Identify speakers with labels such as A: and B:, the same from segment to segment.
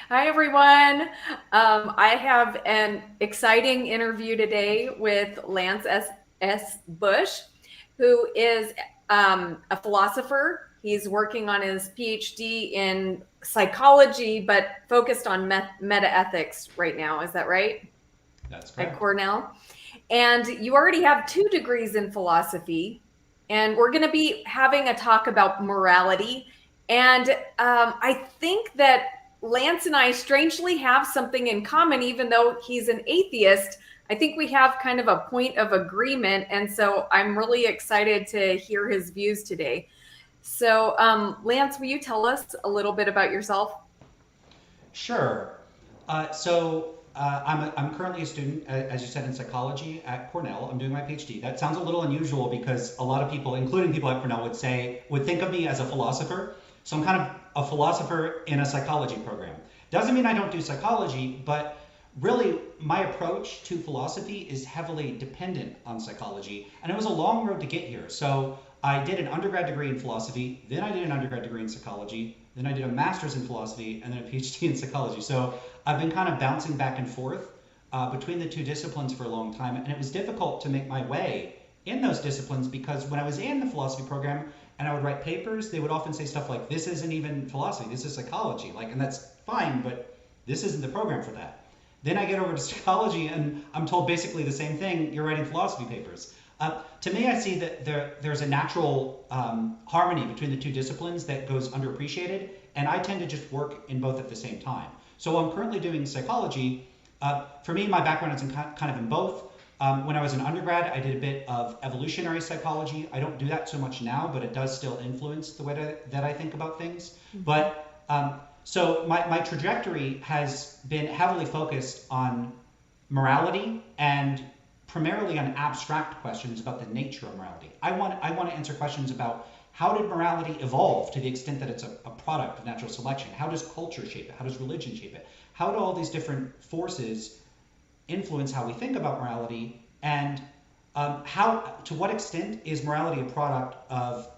A: Hi, everyone. I have an exciting interview today with Lance S. Bush, who is a philosopher. He's working on his PhD in psychology, but focused on metaethics right now. Is that right?
B: That's
A: At
B: correct.
A: Cornell. And you already have 2 degrees in philosophy. And we're going to be having a talk about morality. And I think that Lance and I strangely have something in common, even though he's an atheist. I think we have kind of a point of agreement. And so I'm really excited to hear his views today. So, Lance, will you tell us a little bit about yourself?
B: Sure. I'm currently a student, as you said, in psychology at Cornell. I'm doing my PhD. That sounds a little unusual because a lot of people, including people at Cornell, would think of me as a philosopher. So I'm kind of a philosopher in a psychology program. Doesn't mean I don't do psychology, but really my approach to philosophy is heavily dependent on psychology, and it was a long road to get here. So I did an undergrad degree in philosophy, then I did an undergrad degree in psychology, then I did a master's in philosophy, and then a PhD in psychology. So I've been kind of bouncing back and forth between the two disciplines for a long time, and it was difficult to make my way in those disciplines because when I was in the philosophy program and I would write papers, they would often say stuff like, "This isn't even philosophy, this is psychology." Like, and that's fine, but this isn't the program for that. Then I get over to psychology and I'm told basically the same thing. You're writing philosophy papers. To me, I see that there's a natural harmony between the two disciplines that goes underappreciated, and I tend to just work in both at the same time. So I'm currently doing psychology. For me, my background is kind of in both. When I was an undergrad, I did a bit of evolutionary psychology. I don't do that so much now, but it does still influence the way that I think about things.
A: Mhm.
B: But my trajectory has been heavily focused on morality and primarily on abstract questions about the nature of morality. I want to answer questions about how did morality evolve to the extent that it's a product of natural selection? How does culture shape it? How does religion shape it? How do all these different forces influence how we think about morality? And how, to what extent is morality a product of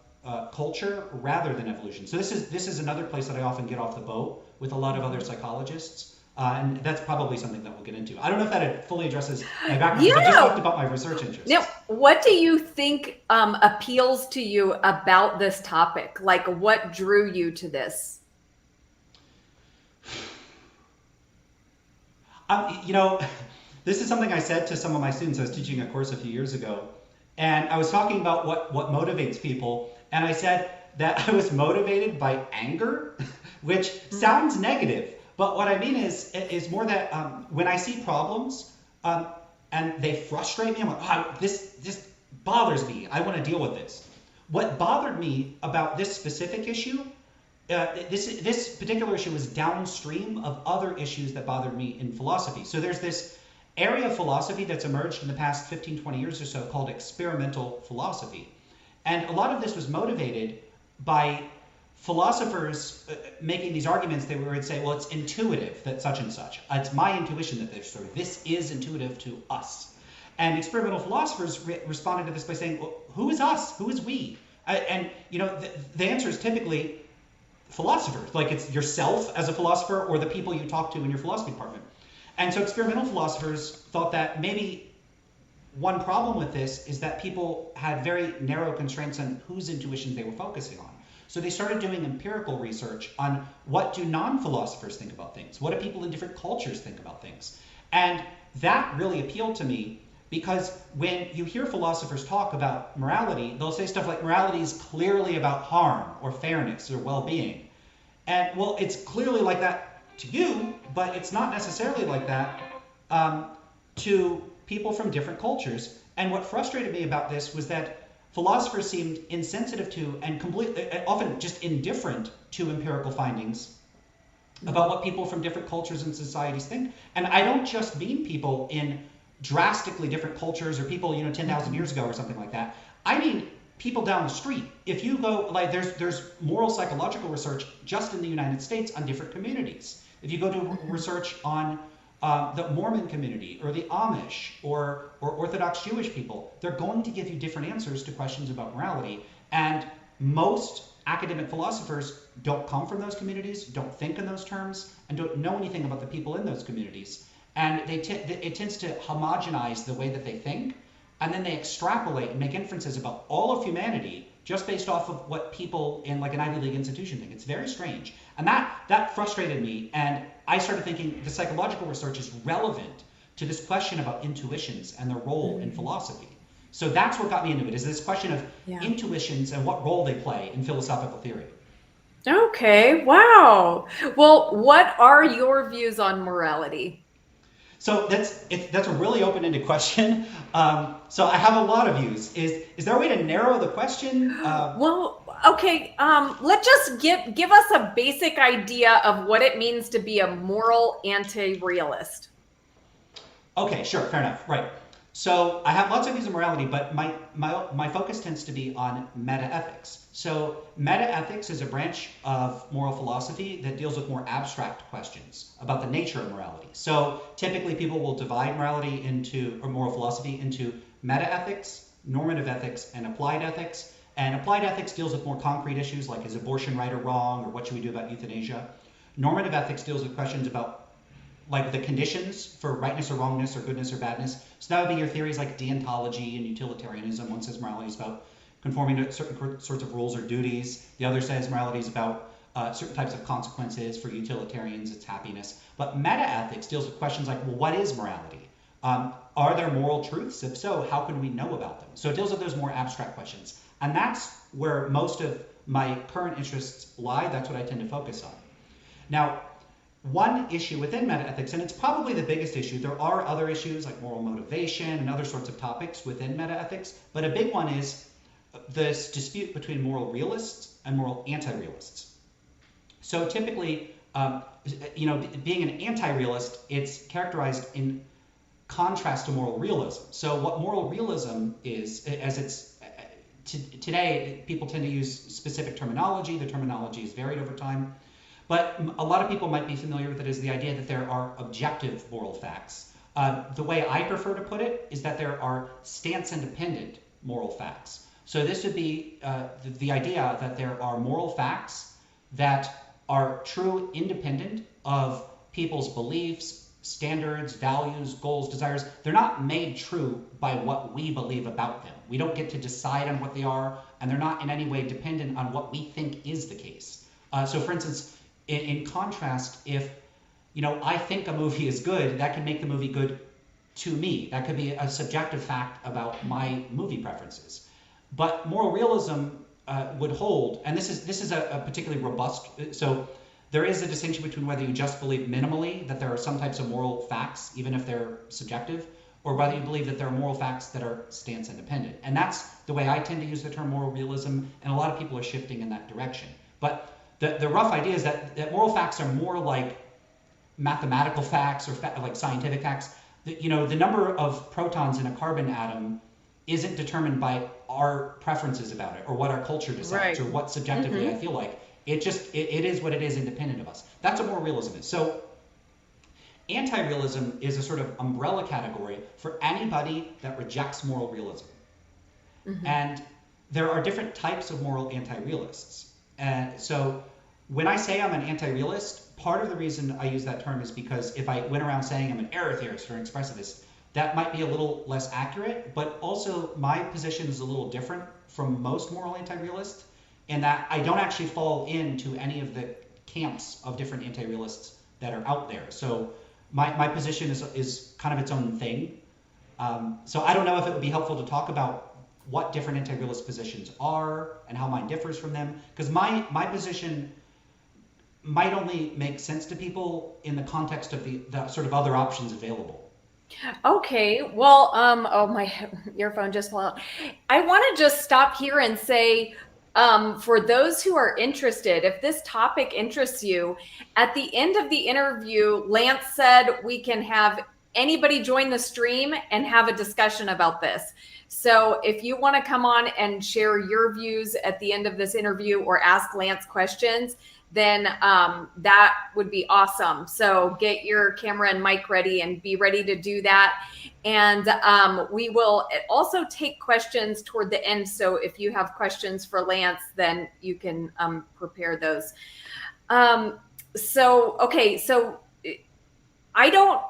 B: culture rather than evolution? So this is another place that I often get off the boat with a lot of other psychologists. And that's probably something that we'll get into. I don't know if that fully addresses my background because I just talked
A: Yeah.
B: about my research
A: Now,
B: interests.
A: what do you think appeals to you about this topic? Like, what drew you to this?
B: You know, this is something I said to some of my students. I was teaching a course a few years ago, and I was talking about what motivates people, and I said that I was motivated by anger, which sounds negative, but what I mean is more that when I see problems and they frustrate me, I'm like, oh, this bothers me. I want to deal with this. What bothered me about this specific issue this particular issue was downstream of other issues that bothered me in philosophy. So there's this area of philosophy that's emerged in the past 15, 20 years or so called experimental philosophy. And a lot of this was motivated by philosophers making these arguments. They would say, well, it's intuitive that such and such. It's my intuition that this is intuitive to us. And experimental philosophers responded to this by saying, well, who is us? Who is we? And you know, the answer is typically philosophers, like it's yourself as a philosopher or the people you talk to in your philosophy department. And so experimental philosophers thought that maybe one problem with this is that people had very narrow constraints on whose intuitions they were focusing on. So they started doing empirical research on what do non-philosophers think about things? What do people in different cultures think about things? And that really appealed to me because when you hear philosophers talk about morality, they'll say stuff like morality is clearly about harm or fairness or well-being. And well, it's clearly like that to you, but it's not necessarily like that to people from different cultures. And what frustrated me about this was that philosophers seemed insensitive to and completely, often just indifferent to empirical findings about what people from different cultures and societies think. And I don't just mean people in drastically different cultures or people, 10,000 years ago or something like that. I mean people down the street. If you go, like, there's moral psychological research just in the United States on different communities. If you go to research on the Mormon community or the Amish or Orthodox Jewish people, they're going to give you different answers to questions about morality. And most academic philosophers don't come from those communities, don't think in those terms, and don't know anything about the people in those communities. And it tends to homogenize the way that they think, and then they extrapolate and make inferences about all of humanity just based off of what people in like an Ivy League institution think. It's very strange. And that frustrated me, and I started thinking the psychological research is relevant to this question about intuitions and their role in philosophy. So that's what got me into it, is this question of intuitions and what role they play in philosophical theory.
A: Okay, wow. Well, what are your views on morality?
B: So that's a really open-ended question. So I have a lot of views. Is there a way to narrow the question?
A: Well, okay. Let's just give us a basic idea of what it means to be a moral anti-realist.
B: Okay, sure, fair enough. Right. So I have lots of views on morality, but my focus tends to be on metaethics. So metaethics is a branch of moral philosophy that deals with more abstract questions about the nature of morality. So typically people will divide morality into, or moral philosophy into metaethics, normative ethics, and applied ethics. And applied ethics deals with more concrete issues like is abortion right or wrong, or what should we do about euthanasia. Normative ethics deals with questions about like the conditions for rightness or wrongness or goodness or badness. So that would be your theories like deontology and utilitarianism. One says morality is about conforming to certain sorts of rules or duties. The other says morality is about certain types of consequences. For utilitarians, it's happiness. But metaethics deals with questions like, well, what is morality? Are there moral truths? If so, how can we know about them? So it deals with those more abstract questions. And that's where most of my current interests lie. That's what I tend to focus on. Now, one issue within metaethics, and it's probably the biggest issue, there are other issues like moral motivation and other sorts of topics within metaethics, but a big one is this dispute between moral realists and moral anti-realists. So typically, being an anti-realist, it's characterized in contrast to moral realism. So what moral realism is, as it's today, people tend to use specific terminology. The terminology is varied over time. But a lot of people might be familiar with it as the idea that there are objective moral facts. The way I prefer to put it is that there are stance-independent moral facts. So this would be the idea that there are moral facts that are true independent of people's beliefs, standards, values, goals, desires. They're not made true by what we believe about them. We don't get to decide on what they are, and they're not in any way dependent on what we think is the case. So for instance, in contrast, if I think a movie is good, that can make the movie good to me. That could be a subjective fact about my movie preferences. But moral realism would hold, and this is a particularly robust. So there is a distinction between whether you just believe minimally that there are some types of moral facts, even if they're subjective, or whether you believe that there are moral facts that are stance independent. And that's the way I tend to use the term moral realism, and a lot of people are shifting in that direction. But the rough idea is that moral facts are more like mathematical facts or like scientific facts. The number of protons in a carbon atom isn't determined by our preferences about it or what our culture decides, right, or what subjectively I feel like. It is what it is, independent of us. That's what moral realism is. So anti-realism is a sort of umbrella category for anybody that rejects moral realism. And there are different types of moral anti-realists. And so when I say I'm an anti-realist, part of the reason I use that term is because if I went around saying I'm an error theorist or an expressivist, that might be a little less accurate, but also my position is a little different from most moral anti-realists in that I don't actually fall into any of the camps of different anti-realists that are out there. So my position is kind of its own thing. So I don't know if it would be helpful to talk about what different anti-realist positions are and how mine differs from them, because my position might only make sense to people in the context of the sort of other options available.
A: Okay, well, oh, my earphone just fell out. I want to just stop here and say, for those who are interested, if this topic interests you, at the end of the interview, Lance said we can have anybody join the stream and have a discussion about this. So if you want to come on and share your views at the end of this interview or ask Lance questions, then that would be awesome. So get your camera and mic ready and be ready to do that. And we will also take questions toward the end. So if you have questions for Lance, then you can prepare those. Okay, so I don't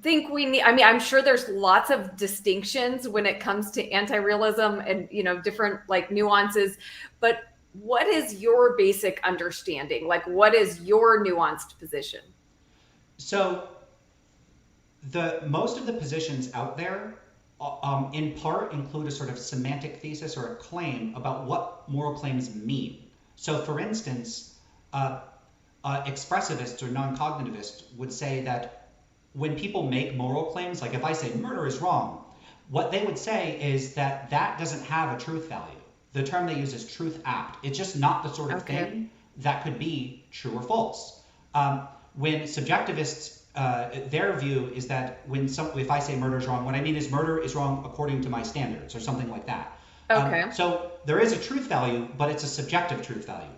A: think we need, I mean, I'm sure there's lots of distinctions when it comes to anti-realism and, different like nuances, but what is your basic understanding? Like, what is your nuanced position?
B: So most of the positions out there in part include a sort of semantic thesis or a claim about what moral claims mean. So for instance, expressivists or non-cognitivists would say that when people make moral claims, like if I say murder is wrong, what they would say is that that doesn't have a truth value. The term they use is truth apt. It's just not the sort of thing that could be true or false. When subjectivists, their view is that if I say murder is wrong, what I mean is murder is wrong according to my standards or something like that. So there is a truth value, but it's a subjective truth value.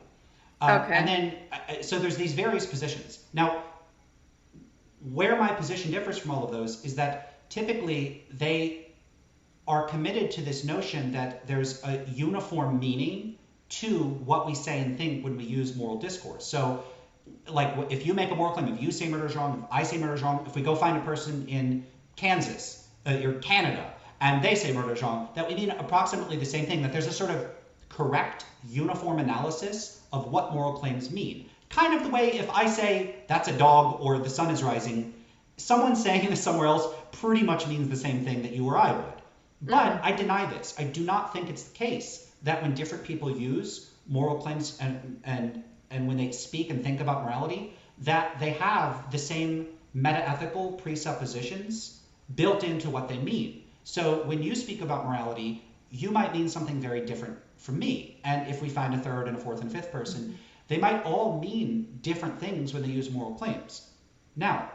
B: And then, so there's these various positions. Now, where my position differs from all of those is that typically they are committed to this notion that there's a uniform meaning to what we say and think when we use moral discourse. So, like, if you make a moral claim, if you say murder is wrong, if I say murder is wrong, if we go find a person in Kansas or Canada and they say murder is wrong, that we mean approximately the same thing, that there's a sort of correct, uniform analysis of what moral claims mean. Kind of the way if I say that's a dog or the sun is rising, someone saying this somewhere else pretty much means the same thing that you or I would. But I deny this. I do not think it's the case that when different people use moral claims and when they speak and think about morality, that they have the same metaethical presuppositions built into what they mean. So when you speak about morality, you might mean something very different from me. And if we find a third and a fourth and a fifth person, they might all mean different things when they use moral claims. Now,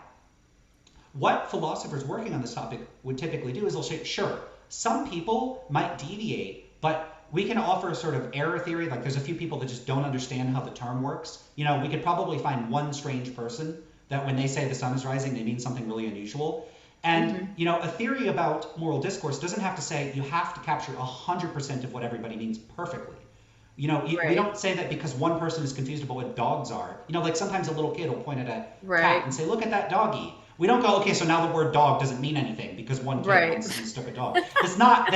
B: what philosophers working on this topic would typically do is they'll say, sure, some people might deviate, but we can offer a sort of error theory. Like there's a few people that just don't understand how the term works. We could probably find one strange person that when they say the sun is rising, they mean something really unusual. And, a theory about moral discourse doesn't have to say you have to capture 100% of what everybody means perfectly. We don't say that because one person is confused about what dogs are. Like sometimes a little kid will point at a cat and say, look at that doggy. We don't go, okay, so now the word dog doesn't mean anything because one kid once mistook a dog. That's not,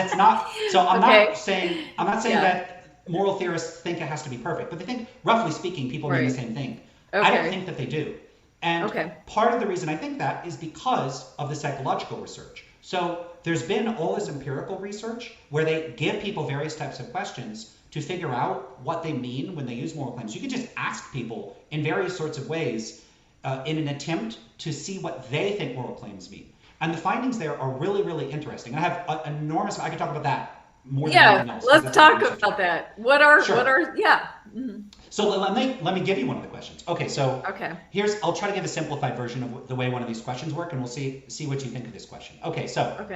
B: so I'm not saying that moral theorists think it has to be perfect, but they think, roughly speaking, people mean the same thing. I don't think that they do. And part of the reason I think that is because of the psychological research. So there's been all this empirical research where they give people various types of questions to figure out what they mean when they use moral claims. You can just ask people in various sorts of ways in an attempt to see what they think moral claims mean. And the findings there are really, really interesting. I have an enormous, I could talk about that more than anything else.
A: Let's talk about that. What are,
B: So let me give you one of the questions. Okay, so I'll try to give a simplified version of the way one of these questions work, and we'll see what you think of this question. Okay, so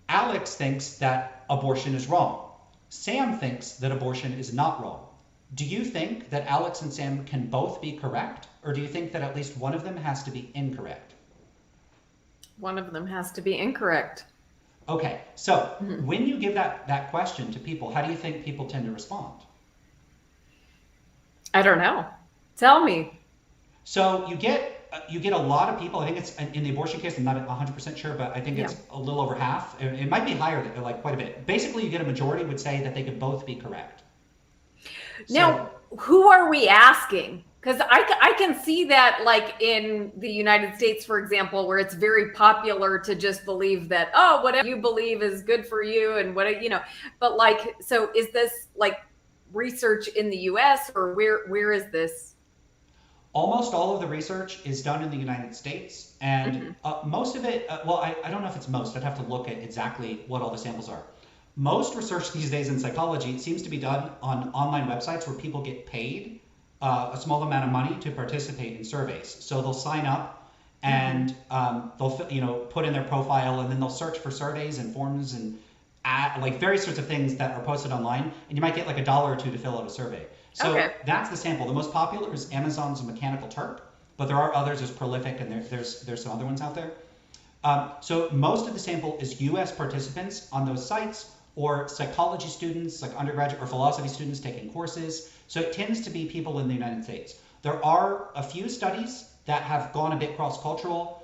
B: Alex thinks that abortion is wrong. Sam thinks that abortion is not wrong. Do you think that Alex and Sam can both be correct, or do you think that at least one of them has to be incorrect?
A: One of them has to be incorrect.
B: Okay, so when you give that question to people, how do you think people tend to respond?
A: I don't know. Tell me.
B: So you get a lot of people. I think it's in the abortion case. I'm not 100% sure, but I think it's a little over half. It might be higher, like quite a bit. Basically, you get a majority would say that they could both be correct.
A: Now, who are we asking? Because I can see that, like in the United States, for example, where it's very popular to just believe that, oh, whatever you believe is good for you, and But like, so is this like research in the U.S. or where is this?
B: Almost all of the research is done in the United States, and most of it. I don't know if it's most. I'd have to look at exactly what all the samples are. Most research these days in psychology seems to be done on online websites where people get paid a small amount of money to participate in surveys. So they'll sign up and they'll put in their profile, and then they'll search for surveys and forms and like various sorts of things that are posted online, and you might get like $1 or $2 to fill out a survey. So
A: Okay.
B: that's the sample. The most popular is Amazon's Mechanical Turk, but there are others. There's Prolific, and there's some other ones out there. So most of the sample is U.S. participants on those sites, or psychology students, like undergraduate or philosophy students taking courses. So it tends to be people in the United States. There are a few studies that have gone a bit cross-cultural.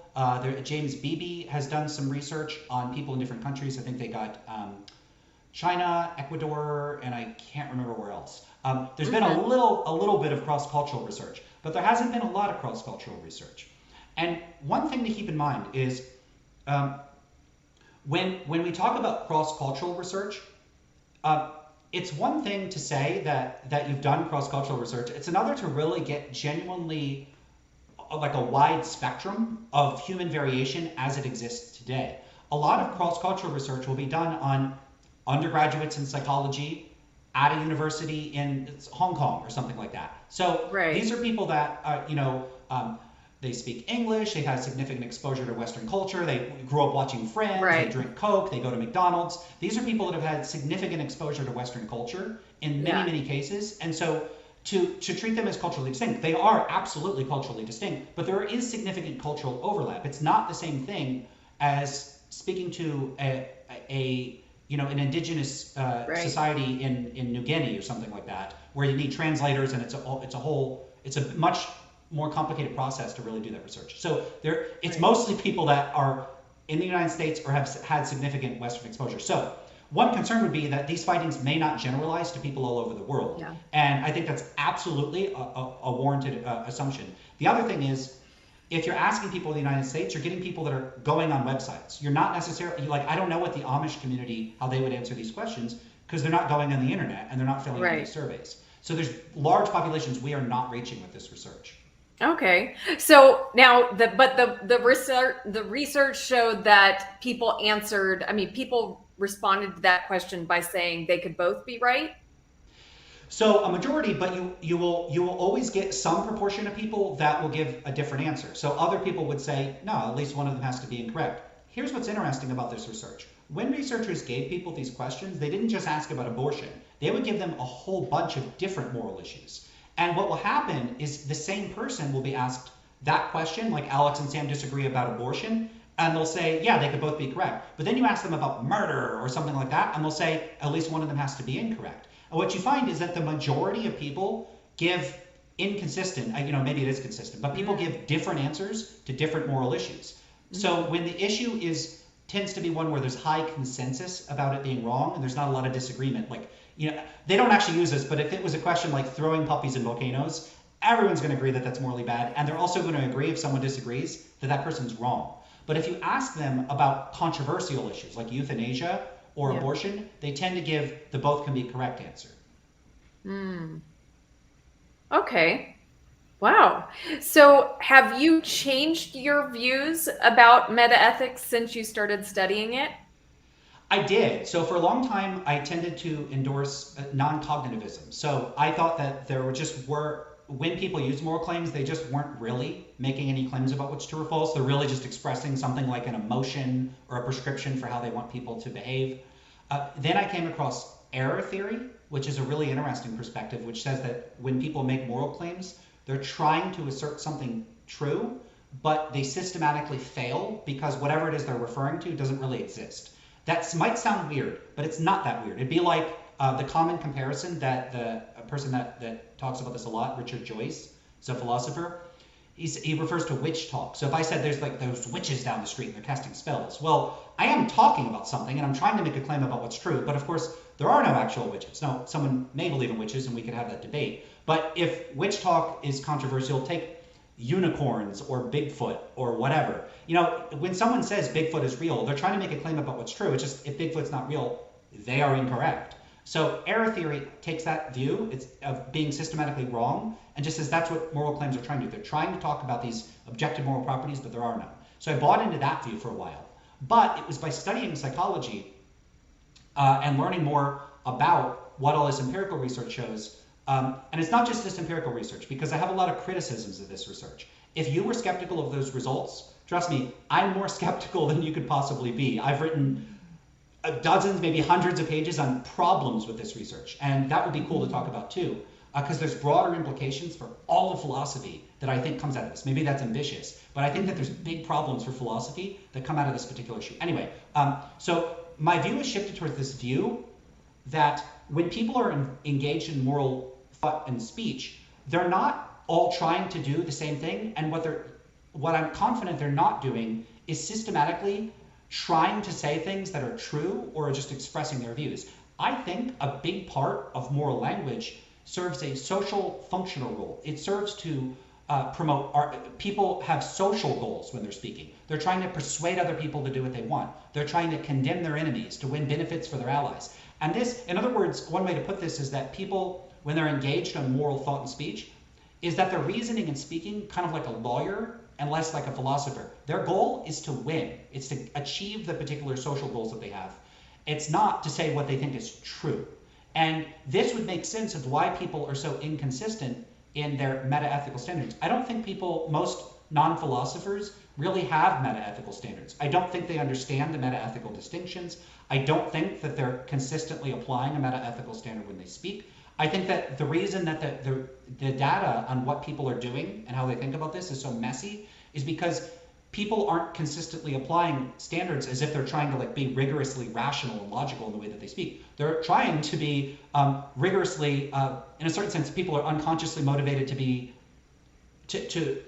B: James Beebe has done some research on people in different countries. I think they got China, Ecuador, and I can't remember where else. There's been a little bit of cross-cultural research, but there hasn't been a lot of cross-cultural research. And one thing to keep in mind is when we talk about cross-cultural research, it's one thing to say that you've done cross-cultural research. It's another to really get genuinely like a wide spectrum of human variation as it exists today. A lot of cross-cultural research will be done on undergraduates in psychology at a university in Hong Kong or something like that. So these are people that they speak English, they've had significant exposure to Western culture, they grew up watching Friends, they drink Coke, they go to McDonald's. These are people that have had significant exposure to Western culture in many cases. And so to treat them as culturally distinct, they are absolutely culturally distinct, but there is significant cultural overlap. It's not the same thing as speaking to an indigenous society in New Guinea or something like that, where you need translators, and it's a much more complicated process to really do that research. So it's mostly people that are in the United States or have had significant Western exposure. So one concern would be that these findings may not generalize to people all over the world. Yeah. And I think that's absolutely a warranted assumption. The other thing is, if you're asking people in the United States, you're getting people that are going on websites. You're not necessarily, I don't know what the Amish community, how they would answer these questions, because they're not going on the internet and they're not filling out these surveys. So there's large populations we are not reaching with this research.
A: Okay. So now the research showed that people responded to that question by saying they could both be right.
B: So a majority, but you will always get some proportion of people that will give a different answer. So other people would say, no, at least one of them has to be incorrect. Here's what's interesting about this research. When researchers gave people these questions, they didn't just ask about abortion. They would give them a whole bunch of different moral issues. And what will happen is the same person will be asked that question, like Alex and Sam disagree about abortion, and they'll say, yeah, they could both be correct. But then you ask them about murder or something like that, and they'll say, at least one of them has to be incorrect. And what you find is that the majority of people give inconsistent, maybe it is consistent, but people give different answers to different moral issues. So when the issue tends to be one where there's high consensus about it being wrong, and there's not a lot of disagreement, they don't actually use this, but if it was a question like throwing puppies in volcanoes, everyone's going to agree that that's morally bad, and they're also going to agree if someone disagrees that person's wrong. But if you ask them about controversial issues like euthanasia or abortion, they tend to give the both can be correct answer.
A: Okay. Wow. So have you changed your views about metaethics since you started studying it?
B: I did. So for a long time, I tended to endorse non-cognitivism. So I thought that when people use moral claims, they just weren't really making any claims about what's true or false. They're really just expressing something like an emotion or a prescription for how they want people to behave. Then I came across error theory, which is a really interesting perspective, which says that when people make moral claims, they're trying to assert something true, but they systematically fail because whatever it is they're referring to doesn't really exist. That might sound weird, but it's not that weird. It'd be like the common comparison that a person that talks about this a lot, Richard Joyce, is a philosopher. He refers to witch talk. So if I said there's those witches down the street and they're casting spells, well, I am talking about something and I'm trying to make a claim about what's true, but of course there are no actual witches. Now, someone may believe in witches and we could have that debate, but if witch talk is controversial, take unicorns or Bigfoot or whatever. When someone says Bigfoot is real, they're trying to make a claim about what's true. It's just if Bigfoot's not real, they are incorrect. So error theory takes that view of being systematically wrong and just says that's what moral claims are trying to do. They're trying to talk about these objective moral properties, but there are none. So I bought into that view for a while. But it was by studying psychology and learning more about what all this empirical research shows. And it's not just this empirical research, because I have a lot of criticisms of this research. If you were skeptical of those results, trust me, I'm more skeptical than you could possibly be. I've written dozens, maybe hundreds of pages on problems with this research, and that would be cool to talk about too. because there's broader implications for all of philosophy that I think comes out of this. Maybe that's ambitious, but I think that there's big problems for philosophy that come out of this particular issue. Anyway, so my view has shifted towards this view that when people are engaged in moral thought and speech, they're not all trying to do the same thing, and what I'm confident they're not doing is systematically trying to say things that are true or just expressing their views. I think a big part of moral language serves a social functional role. It serves to promote people have social goals when they're speaking. They're trying to persuade other people to do what they want. They're trying to condemn their enemies to win benefits for their allies. And this, in other words, one way to put this is that people, when they're engaged in moral thought and speech, is that they're reasoning and speaking kind of like a lawyer and less like a philosopher. Their goal is to win. It's to achieve the particular social goals that they have. It's not to say what they think is true. And this would make sense of why people are so inconsistent in their metaethical standards. I don't think most non-philosophers really have metaethical standards. I don't think they understand the metaethical distinctions. I don't think that they're consistently applying a metaethical standard when they speak. I think that the reason that the data on what people are doing and how they think about this is so messy is because people aren't consistently applying standards as if they're trying to like be rigorously rational and logical in the way that they speak. They're trying to be rigorously, in a certain sense, people are unconsciously motivated to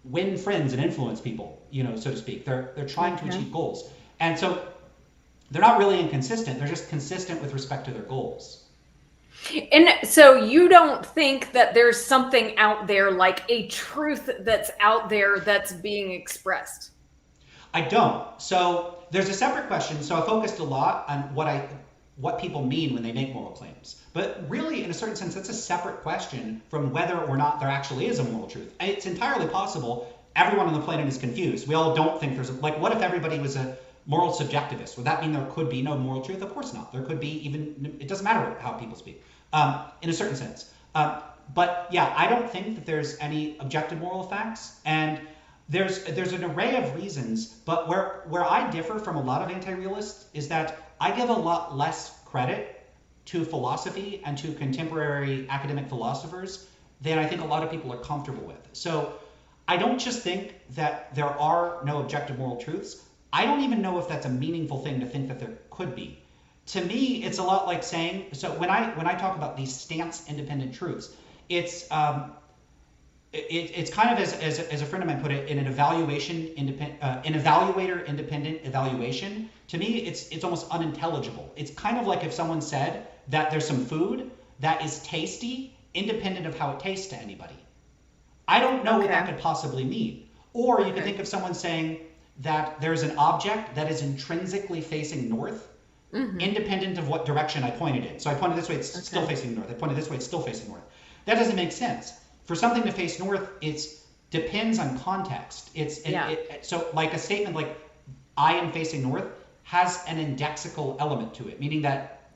B: win friends and influence people, so to speak. They're trying to achieve goals. And so they're not really inconsistent. They're just consistent with respect to their goals.
A: And so you don't think that there's something out there, like a truth that's out there that's being expressed?
B: I don't. So there's a separate question. So I focused a lot on what people mean when they make moral claims. But really, in a certain sense, that's a separate question from whether or not there actually is a moral truth. And it's entirely possible everyone on the planet is confused. We all don't think what if everybody was a moral subjectivist? Would that mean there could be no moral truth? Of course not. There could be it doesn't matter how people speak, in a certain sense. But yeah, I don't think that there's any objective moral facts. And there's an array of reasons, but where I differ from a lot of anti-realists is that I give a lot less credit to philosophy and to contemporary academic philosophers than I think a lot of people are comfortable with. So I don't just think that there are no objective moral truths. I don't even know if that's a meaningful thing to think that there could be. To me, it's a lot like saying, so when I talk about these stance-independent truths, it's kind of as a friend of mine put it, in an evaluator-independent evaluation. To me, it's almost unintelligible. It's kind of like if someone said that there's some food that is tasty, independent of how it tastes to anybody. I don't know what that could possibly mean. Or you could think of someone saying that there's an object that is intrinsically facing north, independent of what direction I pointed in. So I pointed this way, it's still facing north. I pointed this way, it's still facing north. That doesn't make sense. For something to face north, it depends on context. So like a statement like I am facing north has an indexical element to it, meaning that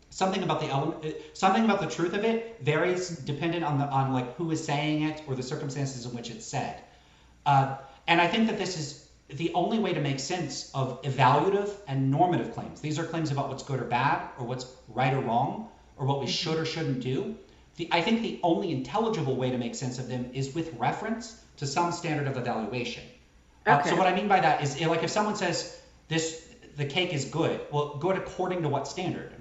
B: something about the truth of it varies dependent on like who is saying it or the circumstances in which it's said. And I think that this is the only way to make sense of evaluative and normative claims. These are claims about what's good or bad, or what's right or wrong, or what we should or shouldn't do. I think the only intelligible way to make sense of them is with reference to some standard of evaluation. So what I mean by that is, like, if someone says the cake is good, well, good according to what standard?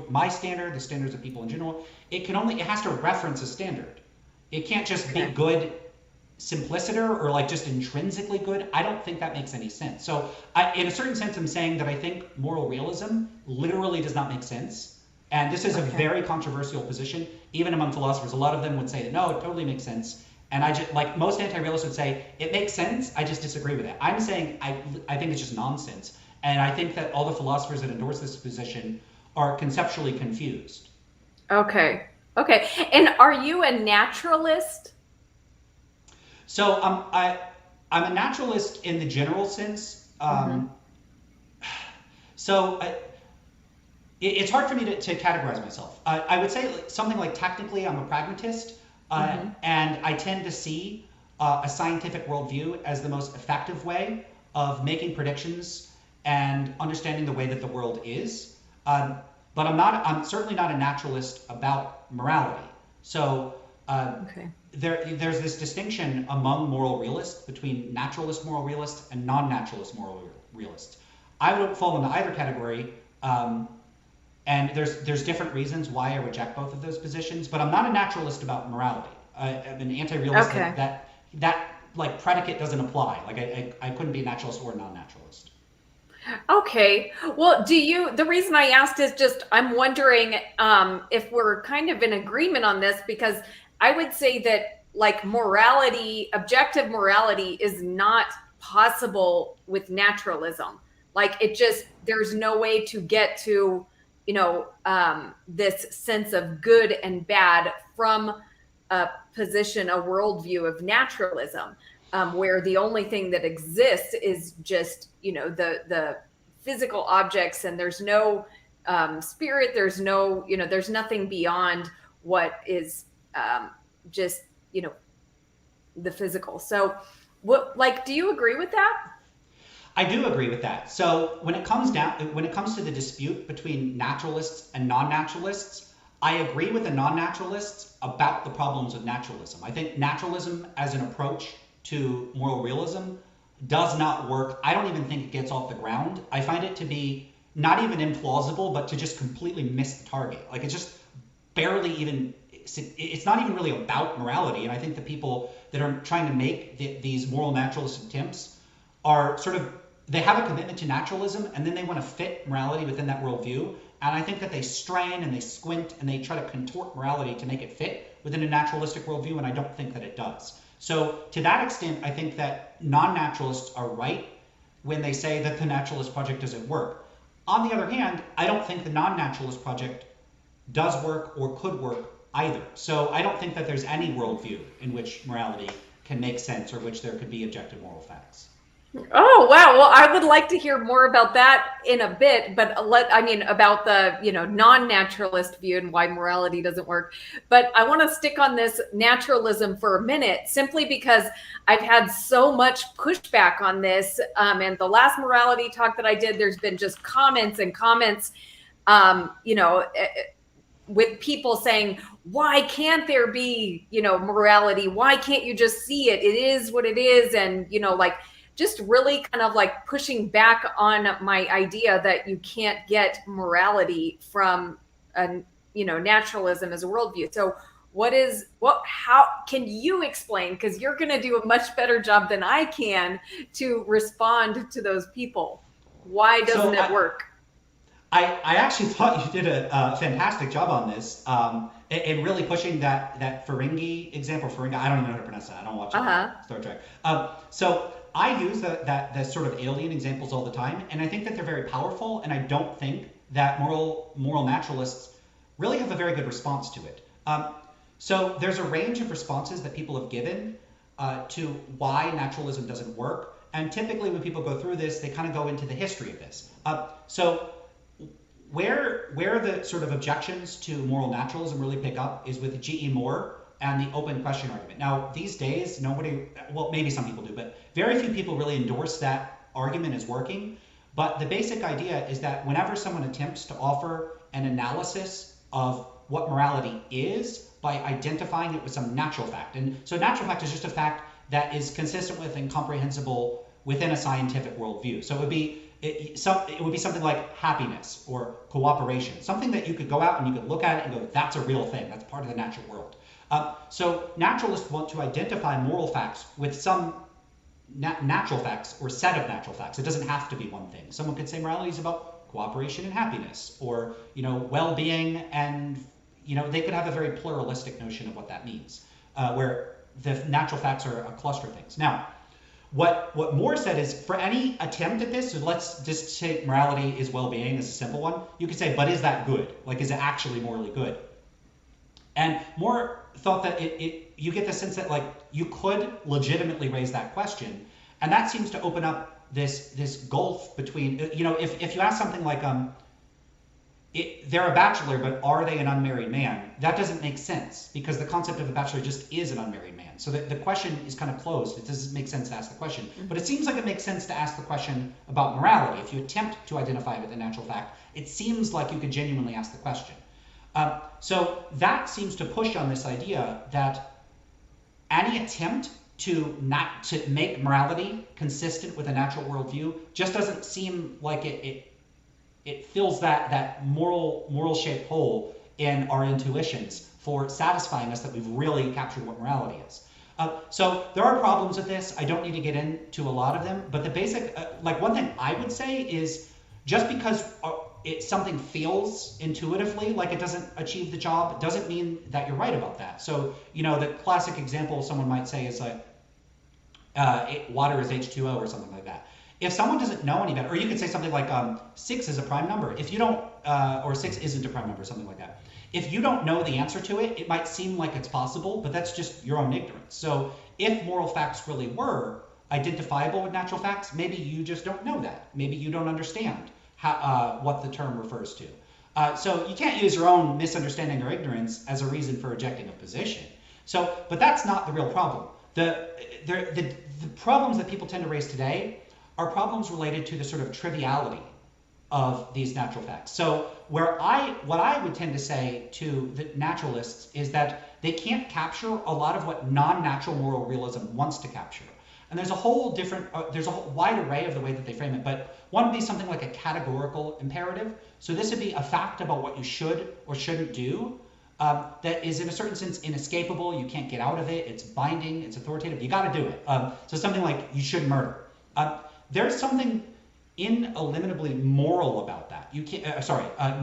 B: My standard, the standards of people in general. It has to reference a standard. It can't just be good simpliciter or like just intrinsically good. I don't think that makes any sense. So in a certain sense, I'm saying that I think moral realism literally does not make sense. And this is a very controversial position, even among philosophers. A lot of them would say that, no, it totally makes sense. And I just, like most anti-realists would say, it makes sense, I just disagree with it. I'm saying I think it's just nonsense. And I think that all the philosophers that endorse this position are conceptually confused.
A: Okay. And are you a naturalist?
B: So I'm a naturalist in the general sense. So it's hard for me to categorize myself. I would say something like technically I'm a pragmatist, and I tend to see a scientific worldview as the most effective way of making predictions and understanding the way that the world is. But I'm certainly not a naturalist about morality. So
A: Okay.
B: there's this distinction among moral realists between naturalist moral realists and non-naturalist moral realists. I would fall into either category, and there's different reasons why I reject both of those positions. But I'm not a naturalist about morality. I'm an anti-realist
A: Okay.
B: that like predicate doesn't apply. Like I couldn't be a naturalist or a non-naturalist.
A: Okay. Well, the reason I asked is just I'm wondering if we're kind of in agreement on this, because I would say that like morality, objective morality is not possible with naturalism. Like there's no way to get to, this sense of good and bad from a position, a worldview of naturalism, where the only thing that exists is just the physical objects, and there's no spirit, there's nothing beyond what is just the physical. So what, like, do you agree with that?
B: I do agree with that. So when it comes to the dispute between naturalists and non-naturalists, I agree with the non-naturalists about the problems with naturalism. I think naturalism as an approach to moral realism does not work. I don't even think it gets off the ground. I find it to be not even implausible, but to just completely miss the target. Like it's just barely even, it's not even really about morality. And I think the people that are trying to make these moral naturalist attempts are sort of, they have a commitment to naturalism and then they want to fit morality within that worldview. And I think that they strain and they squint and they try to contort morality to make it fit within a naturalistic worldview, and I don't think that it does. So to that extent, I think that non-naturalists are right when they say that the naturalist project doesn't work. On the other hand, I don't think the non-naturalist project does work or could work either. So I don't think that there's any worldview in which morality can make sense or which there could be objective moral facts.
A: Oh, wow. Well, I would like to hear more about that in a bit, but about the, non-naturalist view and why morality doesn't work. But I want to stick on this naturalism for a minute, simply because I've had so much pushback on this. And the last morality talk that I did, there's been just comments and comments, with people saying, why can't there be, morality? Why can't you just see it? It is what it is. And, just really kind of like pushing back on my idea that you can't get morality from naturalism as a worldview. So how can you explain, because you're going to do a much better job than I can to respond to those people? Why doesn't it work?
B: I actually thought you did a fantastic job on this, and really pushing that Ferengi example. Ferengi, I don't even know how to pronounce that. I don't watch Star Trek. So I use the sort of alien examples all the time, and I think that they're very powerful, and I don't think that moral naturalists really have a very good response to it. So there's a range of responses that people have given to why naturalism doesn't work, and typically when people go through this, they kind of go into the history of this. So where the sort of objections to moral naturalism really pick up is with G.E. Moore and the open question argument. Now, these days, maybe some people do, but very few people really endorse that argument as working. But the basic idea is that whenever someone attempts to offer an analysis of what morality is by identifying it with some natural fact, and so natural fact is just a fact that is consistent with and comprehensible within a scientific worldview. So it would be something like happiness or cooperation, something that you could go out and you could look at it and go, that's a real thing, that's part of the natural world. So naturalists want to identify moral facts with some natural facts or set of natural facts. It doesn't have to be one thing. Someone could say morality is about cooperation and happiness, or well-being, and they could have a very pluralistic notion of what that means, where the natural facts are a cluster of things. Now, what Moore said is, for any attempt at this, so let's just say morality is well-being, is a simple one. You could say, but is that good? Like, is it actually morally good? And Moore thought that you get the sense that like you could legitimately raise that question, and that seems to open up this gulf between if you ask something like they're a bachelor but are they an unmarried man, that doesn't make sense because the concept of a bachelor just is an unmarried man. So the question is kind of closed. It doesn't make sense to ask the question, but it seems like it makes sense to ask the question about morality. If you attempt to identify it with a natural fact, it seems like you could genuinely ask the question. So that seems to push on this idea that any attempt to make morality consistent with a natural worldview just doesn't seem like it fills that moral shaped hole in our intuitions for satisfying us that we've really captured what morality is. So there are problems with this. I don't need to get into a lot of them, but the basic, like one thing I would say is just because something feels intuitively like it doesn't achieve the job doesn't mean that you're right about that. So, the classic example someone might say is like, water is H2O or something like that. If someone doesn't know any better, or you could say something like 6 is a prime number. If you don't, or 6 isn't a prime number, something like that. If you don't know the answer to it, it might seem like it's possible, but that's just your own ignorance. So if moral facts really were identifiable with natural facts, maybe you just don't know that. Maybe you don't understand what the term refers to. So you can't use your own misunderstanding or ignorance as a reason for rejecting a position. So, but that's not the real problem. The problems that people tend to raise today are problems related to the sort of triviality of these natural facts. So what I would tend to say to the naturalists is that they can't capture a lot of what non-natural moral realism wants to capture. And there's a whole wide array of the way that they frame it, but one would be something like a categorical imperative. So this would be a fact about what you should or shouldn't do that is in a certain sense inescapable. You can't get out of it. It's binding. It's authoritative. You got to do it. So something like you should murder. There's something ineliminably moral about that. You can't,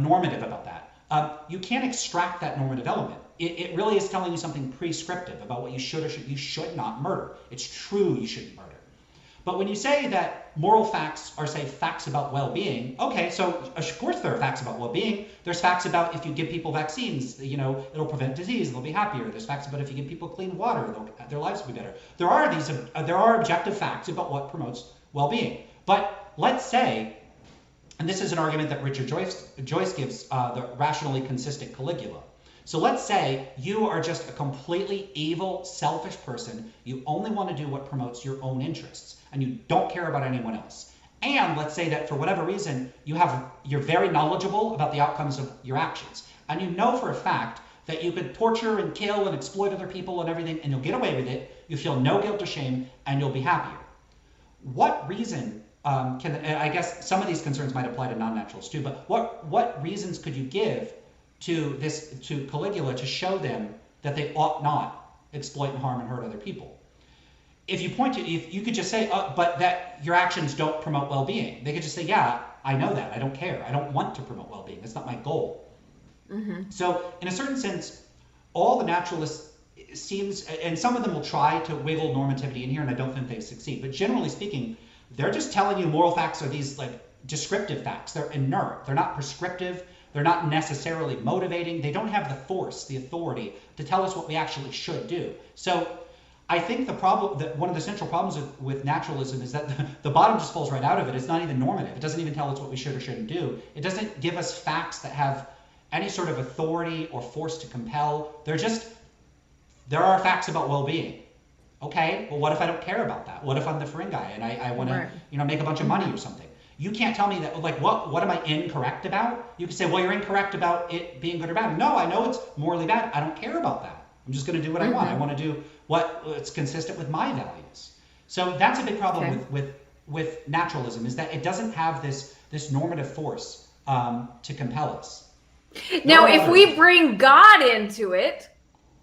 B: normative about that. You can't extract that normative element. It really is telling you something prescriptive about what you should or you should not murder. It's true you shouldn't murder. But when you say that moral facts are, say, facts about well-being, okay, so of course there are facts about well-being. There's facts about if you give people vaccines, it'll prevent disease, they'll be happier. There's facts about if you give people clean water, their lives will be better. There are objective facts about what promotes well-being. But let's say, and this is an argument that Richard Joyce gives, the rationally consistent Caligula. So let's say you are just a completely evil, selfish person. You only want to do what promotes your own interests, and you don't care about anyone else. And let's say that for whatever reason, you're very knowledgeable about the outcomes of your actions, and you know for a fact that you could torture and kill and exploit other people and everything, and you'll get away with it. You feel no guilt or shame, and you'll be happier. What reason I guess some of these concerns might apply to non-naturalists too, but what reasons could you give to Caligula to show them that they ought not exploit and harm and hurt other people? If you could just say, but that your actions don't promote well-being. They could just say, yeah, I know that. I don't care. I don't want to promote well-being. That's not my goal. Mm-hmm. So in a certain sense, all the naturalists seems, and some of them will try to wiggle normativity in here, and I don't think they succeed. But generally speaking, they're just telling you moral facts are these like descriptive facts. They're inert. They're not prescriptive. They're not necessarily motivating. They don't have the force, the authority to tell us what we actually should do. So I think one of the central problems with naturalism is that the bottom just falls right out of it. It's not even normative. It doesn't even tell us what we should or shouldn't do. It doesn't give us facts that have any sort of authority or force to compel. There are facts about well-being. Okay, well, what if I don't care about that? What if I'm the Ferengi and I want to, make a bunch of money or something? You can't tell me that, like, what am I incorrect about? You could say, well, you're incorrect about it being good or bad. No, I know it's morally bad. I don't care about that. I'm just going to do what I want. I want to do what's consistent with my values. So that's a big problem with naturalism, is that it doesn't have this normative force to compel us.
A: Now, if we bring God into it,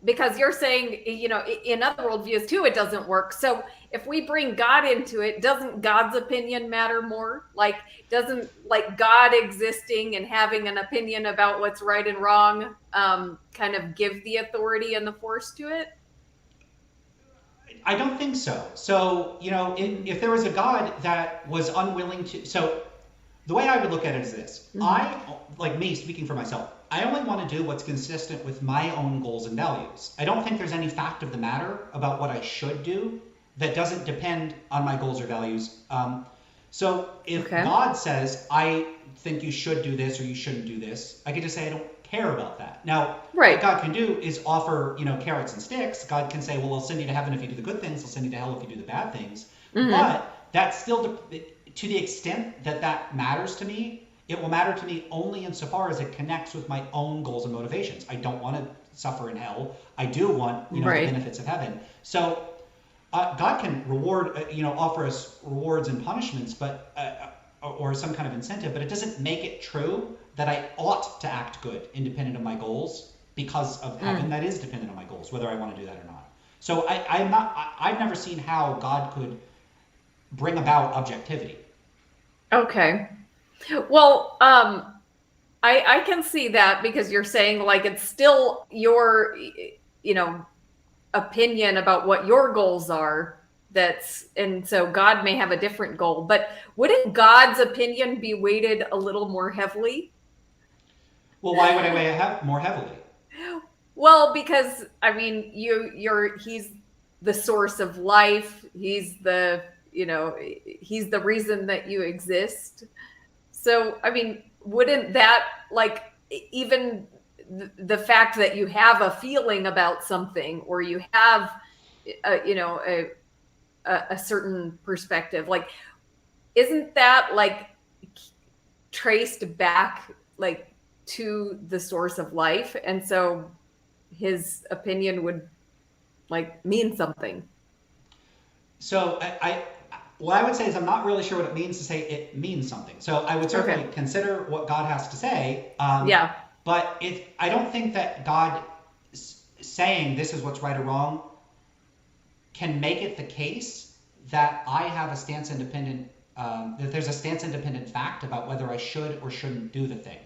A: because you're saying, in other worldviews too, it doesn't work. So if we bring God into it, doesn't God's opinion matter more? Doesn't God existing and having an opinion about what's right and wrong kind of give the authority and the force to it?
B: I don't think so. So, if there was a God that was unwilling to, so the way I would look at it is this. Mm-hmm. Speaking for myself, I only want to do what's consistent with my own goals and values. I don't think there's any fact of the matter about what I should do that doesn't depend on my goals or values. So if God says, I think you should do this or you shouldn't do this, I could just say I don't care about that. Now, what God can do is offer, carrots and sticks. God can say, well, I'll send you to heaven if you do the good things. I'll send you to hell if you do the bad things. Mm-hmm. But that's still, to the extent that matters to me, It will matter to me only insofar as it connects with my own goals and motivations. I don't want to suffer in hell. I do want, the
A: Right.
B: benefits of heaven. So God can reward, offer us rewards and punishments, but or some kind of incentive, but it doesn't make it true that I ought to act good independent of my goals because of heaven. That is dependent on my goals, whether I want to do that or not. So I've never seen how God could bring about objectivity.
A: Okay. Well, I can see that because you're saying like it's still your, opinion about what your goals are. And so God may have a different goal, but wouldn't God's opinion be weighted a little more heavily?
B: Well, why would I weigh it more heavily?
A: Well, because I mean, he's the source of life. He's the reason that you exist. So, I mean, wouldn't that like even the fact that you have a feeling about something or you have a certain perspective, like isn't that like traced back like to the source of life, and so his opinion would like mean something?
B: So what I would say is I'm not really sure what it means to say it means something. So I would certainly
A: Okay.
B: consider what God has to say.
A: Yeah.
B: But I don't think that God saying this is what's right or wrong can make it the case that I have a stance independent, that there's a stance independent fact about whether I should or shouldn't do the thing.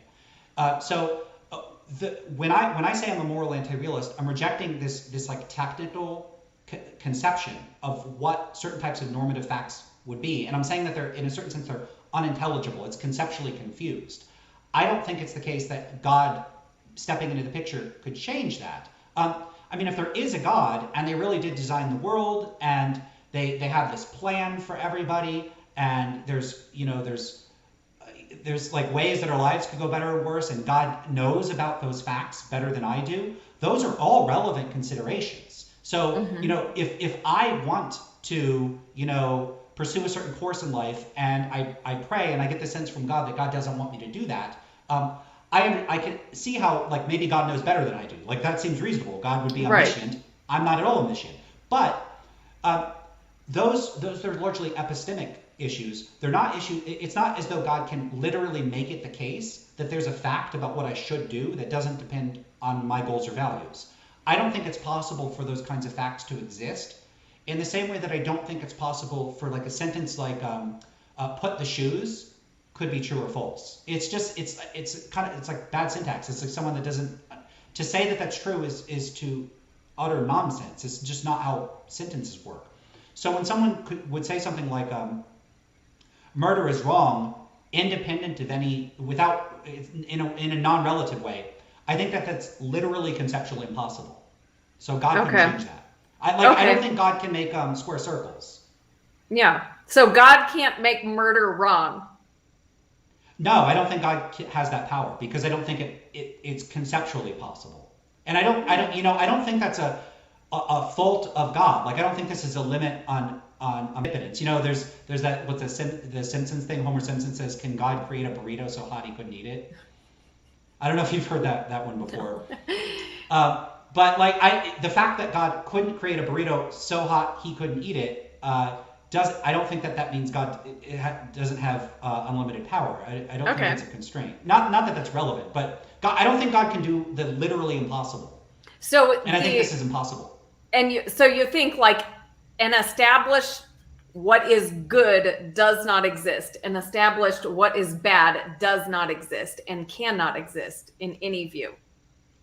B: When I say I'm a moral anti-realist, I'm rejecting this like technical conception of what certain types of normative facts would be, and I'm saying that they're, in a certain sense, they're unintelligible. It's conceptually confused. I don't think it's the case that God stepping into the picture could change that. I mean, if there is a God and they really did design the world and they have this plan for everybody, and there's like ways that our lives could go better or worse, and God knows about those facts better than I do, those are all relevant considerations. So, if I want to, pursue a certain course in life and I pray and I get the sense from God that God doesn't want me to do that, I can see how like maybe God knows better than I do. Like that seems reasonable. God would be
A: Right.
B: omniscient. I'm not at all omniscient. But those are largely epistemic issues. They're not issue. It's not as though God can literally make it the case that there's a fact about what I should do that doesn't depend on my goals or values. I don't think it's possible for those kinds of facts to exist. In the same way that I don't think it's possible for like a sentence like "put the shoes" could be true or false. It's just it's like bad syntax. It's like someone that doesn't, to say that that's true is to utter nonsense. It's just not how sentences work. So when someone would say something like murder is wrong, independent of any, without, in a non-relative way, I think that that's literally conceptually impossible. So God can change that. I don't think God can make square circles.
A: Yeah. So God can't make murder wrong.
B: No, I don't think God has that power because I don't think it's conceptually possible. And I don't think that's a fault of God. Like I don't think this is a limit on omnipotence. There's that what's the Simpsons thing. Homer Simpson says, "Can God create a burrito so hot he couldn't eat it?" I don't know if you've heard that one before. But like the fact that God couldn't create a burrito so hot he couldn't eat it I don't think that means God doesn't have unlimited power. I don't think it's a constraint. Not that that's relevant, but God, I don't think God can do the literally impossible. And I think this is impossible.
A: And so you think like an established what is good does not exist, an established what is bad does not exist and cannot exist in any view.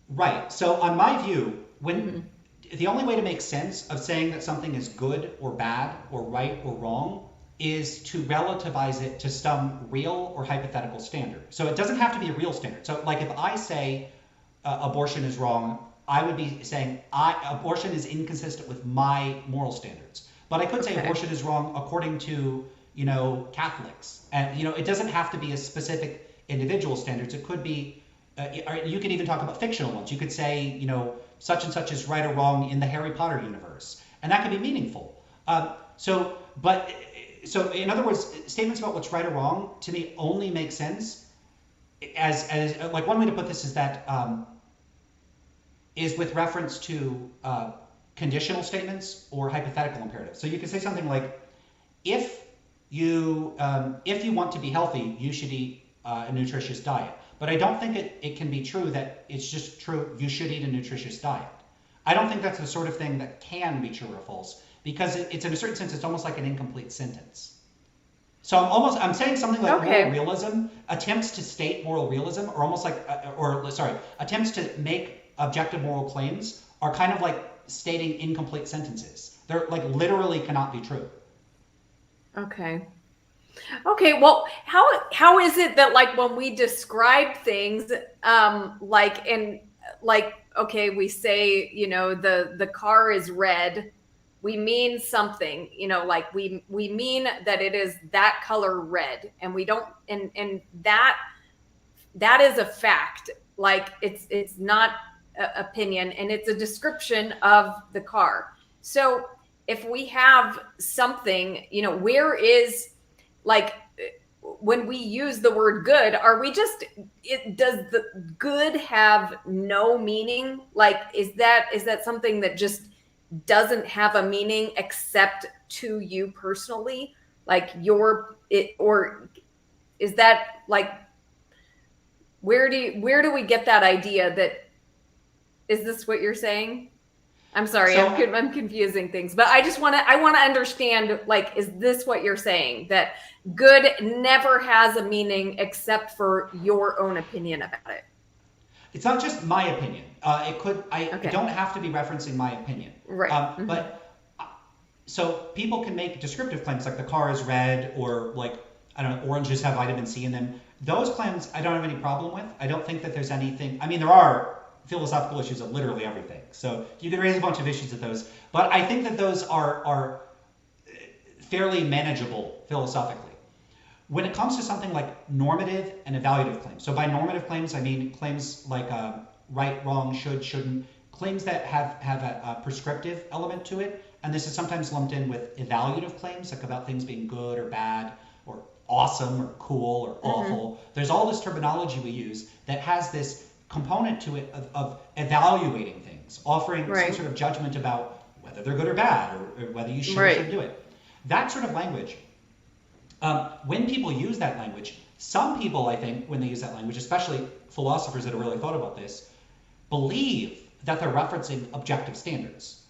B: Right. So on my view, the only way to make sense of saying that something is good or bad or right or wrong is to relativize it to some real or hypothetical standard. So it doesn't have to be a real standard. So like if I say abortion is wrong, I would be saying abortion is inconsistent with my moral standards. But I could say abortion is wrong according to, Catholics. And, it doesn't have to be a specific individual standards. It could be, you could even talk about fictional ones. You could say, such and such is right or wrong in the Harry Potter universe. And that could be meaningful. So in other words, statements about what's right or wrong to me only make sense as like one way to put this is that is with reference to conditional statements or hypothetical imperatives. So you can say something like, if you want to be healthy, you should eat a nutritious diet. But I don't think it can be true that it's just true you should eat a nutritious diet. I don't think that's the sort of thing that can be true or false, because it's in a certain sense, it's almost like an incomplete sentence. So I'm saying something like moral realism attempts to state moral realism, or almost like, attempts to make objective moral claims are kind of like stating incomplete sentences. They're like literally cannot be true.
A: Okay. Okay, well, how is it that, like, when we describe things, okay, we say, the car is red, we mean something, like we mean that it is that color red, and we don't, and that is a fact. Like, it's not opinion, and it's a description of the car. So if we have something, where is, like, when we use the word good, are we just, does the good have no meaning? Like, is that something that just doesn't have a meaning except to you personally? Like, or is that, like, where do we get that idea? That, is this what you're saying? I'm sorry, so, I'm confusing things, but I want to understand, like, is this what you're saying? That good never has a meaning except for your own opinion about it?
B: It's not just my opinion. It don't have to be referencing my opinion.
A: Right.
B: But so people can make descriptive claims like the car is red, or like, I don't know, oranges have vitamin C in them. Those claims I don't have any problem with. I don't think that there's anything, I mean, there are philosophical issues of literally everything. So you can raise a bunch of issues with those. But I think that those are fairly manageable philosophically. When it comes to something like normative and evaluative claims, so by normative claims, I mean claims like right, wrong, should, shouldn't, claims that have a prescriptive element to it. And this is sometimes lumped in with evaluative claims, like about things being good or bad, or awesome or cool or awful. There's all this terminology we use that has this component to it of evaluating things, offering some sort of judgment about whether they're good or bad, or whether you should or shouldn't do it. That sort of language, when people use that language, some people, I think, when they use that language, especially philosophers that have really thought about this, believe that they're referencing objective standards.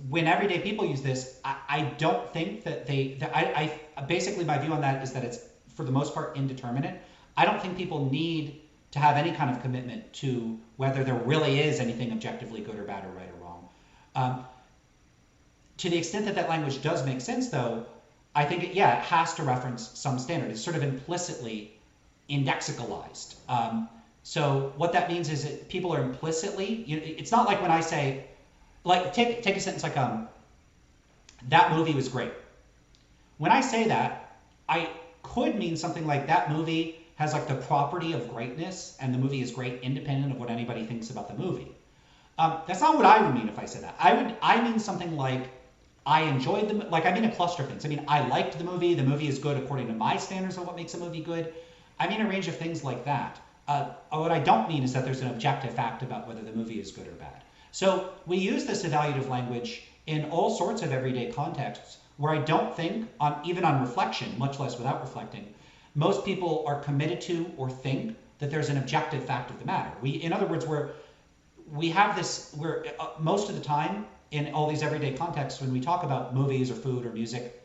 B: When everyday people use this, I don't think that I basically, my view on that is that it's, for the most part, indeterminate. I don't think people need to have any kind of commitment to whether there really is anything objectively good or bad or right or wrong. To the extent that that language does make sense, though, I think it has to reference some standard. It's sort of implicitly indexicalized. So what that means is that people are implicitly, it's not like when I say, like, take a sentence like, that movie was great. When I say that, I could mean something like, that movie has like the property of greatness, and the movie is great independent of what anybody thinks about the movie. That's not what I would mean if I said that. I mean something like, I enjoyed the, like, I mean a cluster of things. I mean, I liked the movie is good according to my standards of what makes a movie good. I mean a range of things like that. What I don't mean is that there's an objective fact about whether the movie is good or bad. So we use this evaluative language in all sorts of everyday contexts where I don't think, even on reflection, much less without reflecting, most people are committed to or think that there's an objective fact of the matter. In other words, we have this, most of the time in all these everyday contexts, when we talk about movies or food or music,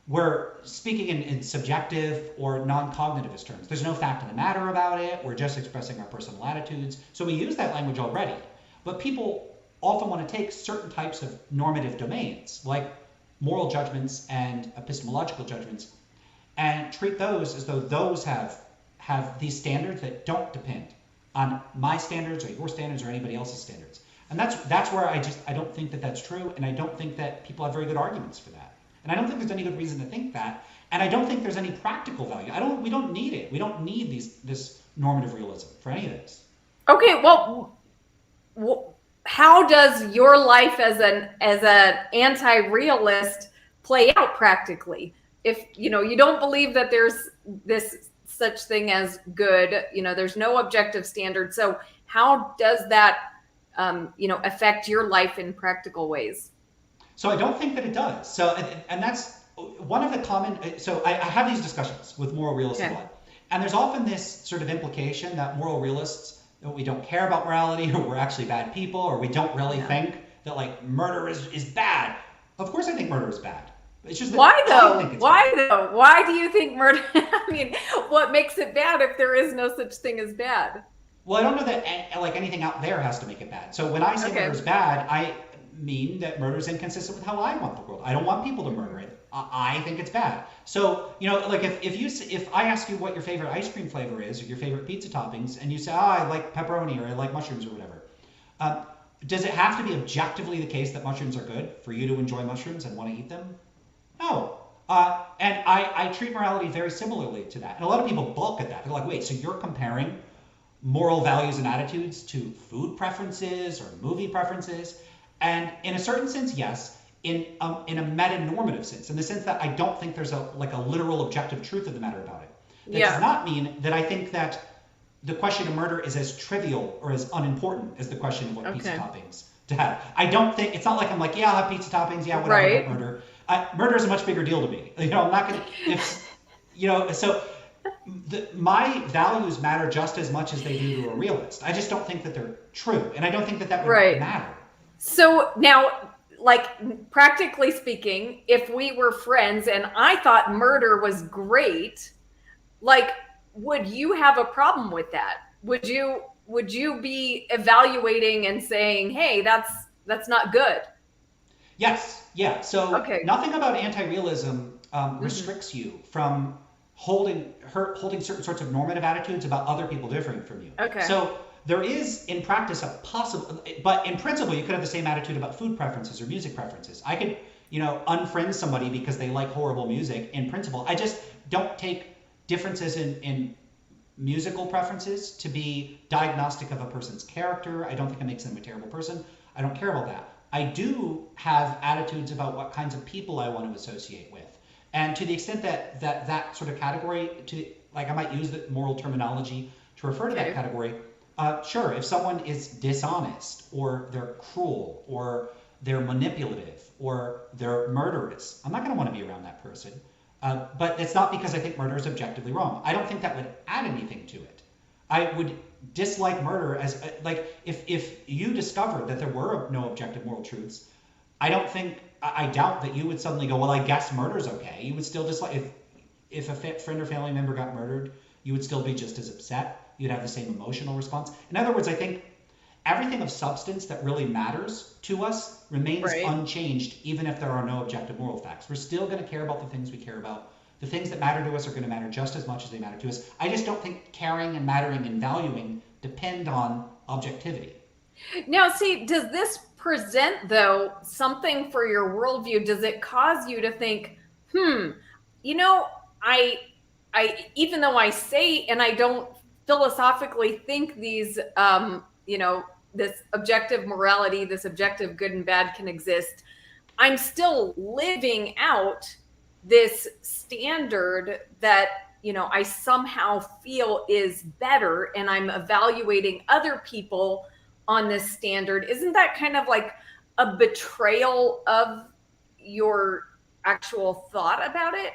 B: we're speaking in subjective or non-cognitivist terms. There's no fact of the matter about it. We're just expressing our personal attitudes. So we use that language already. But people often want to take certain types of normative domains, like moral judgments and epistemological judgments, and treat those as though those have these standards that don't depend on my standards or your standards or anybody else's standards. And that's where I don't think that that's true, and I don't think that people have very good arguments for that. And I don't think there's any good reason to think that, and I don't think there's any practical value. We don't need it. We don't need this normative realism for any of this.
A: Okay, well, how does your life as an anti-realist play out practically? If you don't believe that there's this such thing as good. There's no objective standard. So how does that, affect your life in practical ways?
B: So I don't think that it does. So, and that's one of the common, so I have these discussions with moral realists a
A: Okay.
B: lot. And there's often this sort of implication that moral realists, that we don't care about morality, or we're actually bad people, or we don't really
A: Yeah.
B: think that like murder is bad. Of course I think murder is bad. It's just that
A: Why
B: I
A: though?
B: think it's
A: Why
B: bad.
A: though? Why do you think murder? I mean, what makes it bad if there is no such thing as bad?
B: Well, I don't know that like anything out there has to make it bad. So when I say murder
A: Okay.
B: is bad, I mean that murder is inconsistent with how I want the world. I don't want people to murder it. I think it's bad. So like if I ask you what your favorite ice cream flavor is or your favorite pizza toppings, and you say, oh, I like pepperoni or I like mushrooms or whatever, um, does it have to be objectively the case that mushrooms are good for you to enjoy mushrooms and want to eat them? No. And I treat morality very similarly to that. And a lot of people balk at that. They're like, wait, so you're comparing moral values and attitudes to food preferences or movie preferences? And in a certain sense, yes. In a meta-normative sense, in the sense that I don't think there's a literal objective truth of the matter about it. That does
A: Yeah.
B: not mean that I think that the question of murder is as trivial or as unimportant as the question of what pizza
A: Okay.
B: toppings to have. I don't think it's not like I'm like, yeah, I'll have pizza toppings, yeah, whatever,
A: Right.
B: but murder. Murder is a much bigger deal to me. I'm not gonna if so. My values matter just as much as they do to a realist. I just don't think that they're true, and I don't think that that would
A: Right.
B: matter.
A: So now, like, practically speaking, if we were friends and I thought murder was great, like, would you have a problem with that? Would you be evaluating and saying, "Hey, that's not good"?
B: Yes, yeah. So
A: Okay.
B: nothing about anti-realism
A: Hmm.
B: restricts you from holding certain sorts of normative attitudes about other people differing from you.
A: Okay.
B: So there is in practice a possible, but in principle, you could have the same attitude about food preferences or music preferences. I could, unfriend somebody because they like horrible music. In principle, I just don't take differences in musical preferences to be diagnostic of a person's character. I don't think it makes them a terrible person. I don't care about that. I do have attitudes about what kinds of people I want to associate with. And to the extent that sort of category, I might use the moral terminology to refer to that
A: Okay.
B: category. Sure, if someone is dishonest or they're cruel or they're manipulative or they're murderous, I'm not going to want to be around that person. But it's not because I think murder is objectively wrong. I don't think that would add anything to it. I would dislike murder as like if you discovered that there were no objective moral truths. I doubt that you would suddenly go, well, I guess murder's okay. You would still dislike if a friend or family member got murdered, you would still be just as upset. You'd have the same emotional response. In other words, I think everything of substance that really matters to us remains
A: Right.
B: unchanged, even if there are no objective moral facts. We're still going to care about the things we care about. The things that matter to us are going to matter just as much as they matter to us. I just don't think caring and mattering and valuing depend on objectivity.
A: Now, see, does this present, though, something for your worldview? Does it cause you to think, hmm, you know, I, even though I say and I don't philosophically think these, this objective morality, this objective good and bad can exist, I'm still living out this standard that, I somehow feel is better, and I'm evaluating other people on this standard. Isn't that kind of like a betrayal of your actual thought about it?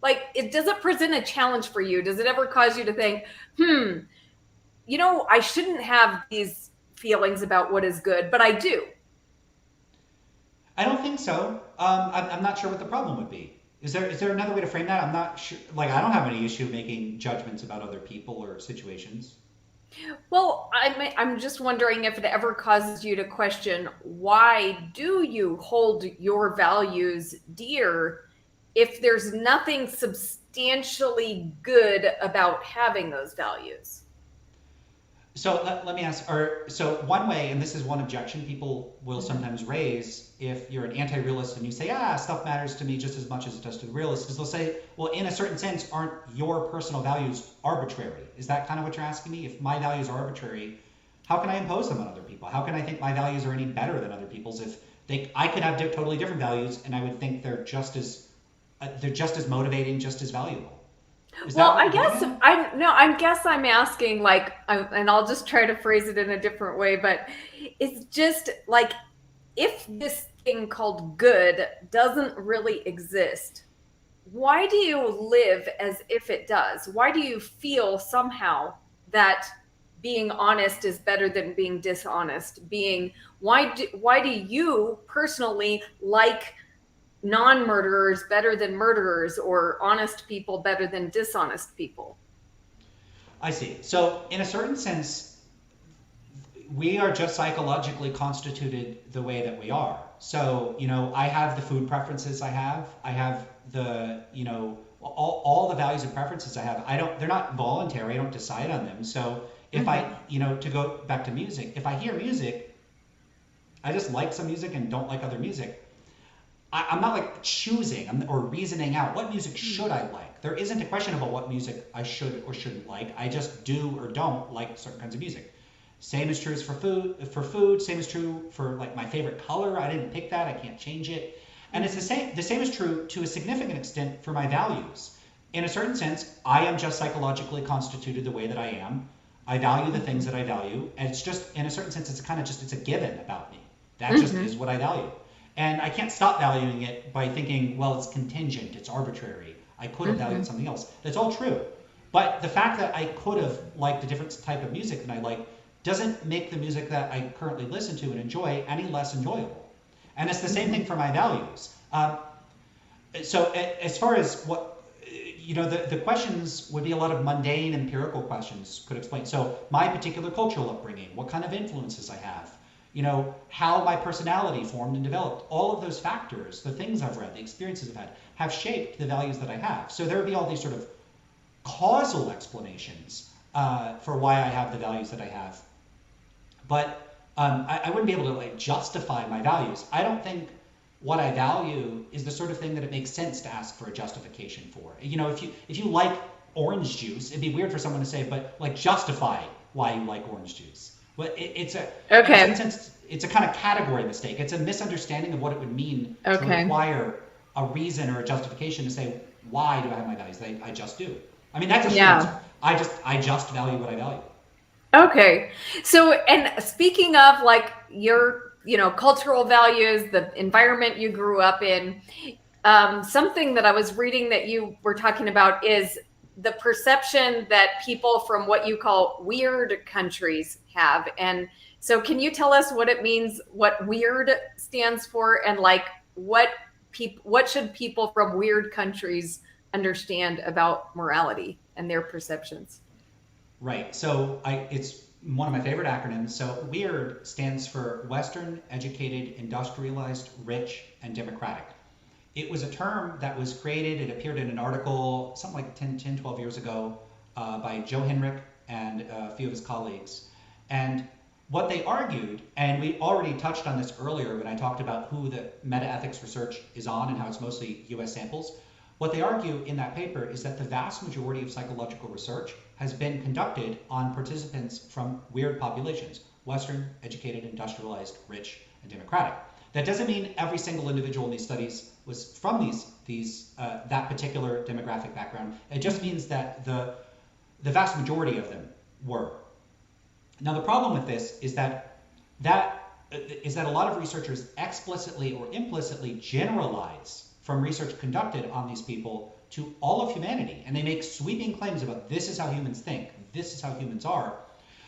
A: Like, it does it present a challenge for you? Does it ever cause you to think, I shouldn't have these feelings about what is good, but I do?
B: I don't think so. I'm not sure what the problem would be. Is there another way to frame that? I'm not sure. Like, I don't have any issue making judgments about other people or situations.
A: Well, I'm just wondering if it ever causes you to question, why do you hold your values dear if there's nothing substantially good about having those values?
B: So let me ask, so one way, and this is one objection people will
A: Mhm.
B: sometimes raise if you're an anti-realist and you say, stuff matters to me just as much as it does to the realist, is they'll say, well, in a certain sense, aren't your personal values arbitrary? Is that kind of what you're asking me? If my values are arbitrary, how can I impose them on other people? How can I think my values are any better than other people's if I could have totally different values and I would think they're just as motivating, just as valuable? Is
A: Well,
B: that what
A: I
B: you're getting
A: guess
B: at?
A: I guess I'm asking like, and I'll just try to phrase it in a different way, but it's just like if this thing called good doesn't really exist, why do you live as if it does? Why do you feel somehow that being honest is better than being dishonest? Why do you personally like non-murderers better than murderers or honest people better than dishonest people?
B: I see. So, in a certain sense, we are just psychologically constituted the way that we are. So, I have the food preferences I have. I have all the values and preferences I have. They're not voluntary. I don't decide on them. So, if
A: Mm-hmm.
B: to go back to music, if I hear music, I just like some music and don't like other music. I'm not like choosing or reasoning out what music should I like. There isn't a question about what music I should or shouldn't like. I just do or don't like certain kinds of music. Same is true as for food. For food, same is true for like my favorite color. I didn't pick that. I can't change it. And it's the same. The same is true to a significant extent for my values. In a certain sense, I am just psychologically constituted the way that I am. I value the things that I value, and it's just in a certain sense, it's a given about me. That just
A: Mm-hmm.
B: is what I value. And I can't stop valuing it by thinking, well, it's contingent, it's arbitrary. I could have
A: Mm-hmm.
B: valued something else. That's all true. But the fact that I could have liked a different type of music than I like doesn't make the music that I currently listen to and enjoy any less enjoyable. And it's the same
A: Mm-hmm.
B: thing for my values. So as far as what the questions would be a lot of mundane empirical questions could explain. So my particular cultural upbringing, what kind of influences I have, how my personality formed and developed, all of those factors, the things I've read, the experiences I've had, have shaped the values that I have. So there would be all these sort of causal explanations for why I have the values that I have. But I wouldn't be able to like justify my values. I don't think what I value is the sort of thing that it makes sense to ask for a justification for. If you like orange juice, it'd be weird for someone to say, but like justify why you like orange juice. But in a certain
A: Okay.
B: sense, it's a kind of category mistake. It's a misunderstanding of what it would mean to
A: Okay.
B: require a reason or a justification to say why do I have my values? I just do. I mean, that's a short answer.
A: Yeah.
B: I just value what I value.
A: Okay. So, and speaking of like your, cultural values, the environment you grew up in, something that I was reading that you were talking about is the perception that people from what you call weird countries have. And so, can you tell us what it means, what weird stands for, and like what should people from weird countries understand about morality and their perceptions?
B: Right. So it's one of my favorite acronyms. So WEIRD stands for Western, Educated, Industrialized, Rich, and Democratic. It was a term that was created. It appeared in an article something like 12 years ago by Joe Henrich and a few of his colleagues. And what they argued, and we already touched on this earlier when I talked about who the metaethics research is on and how it's mostly US samples. What they argue in that paper is that the vast majority of psychological research has been conducted on participants from weird populations: Western, educated, industrialized, rich, and democratic. That doesn't mean every single individual in these studies was from that particular demographic background. It just means that the vast majority of them were. Now the problem with this is that a lot of researchers explicitly or implicitly generalize from research conducted on these people to all of humanity, and they make sweeping claims about this is how humans think, this is how humans are,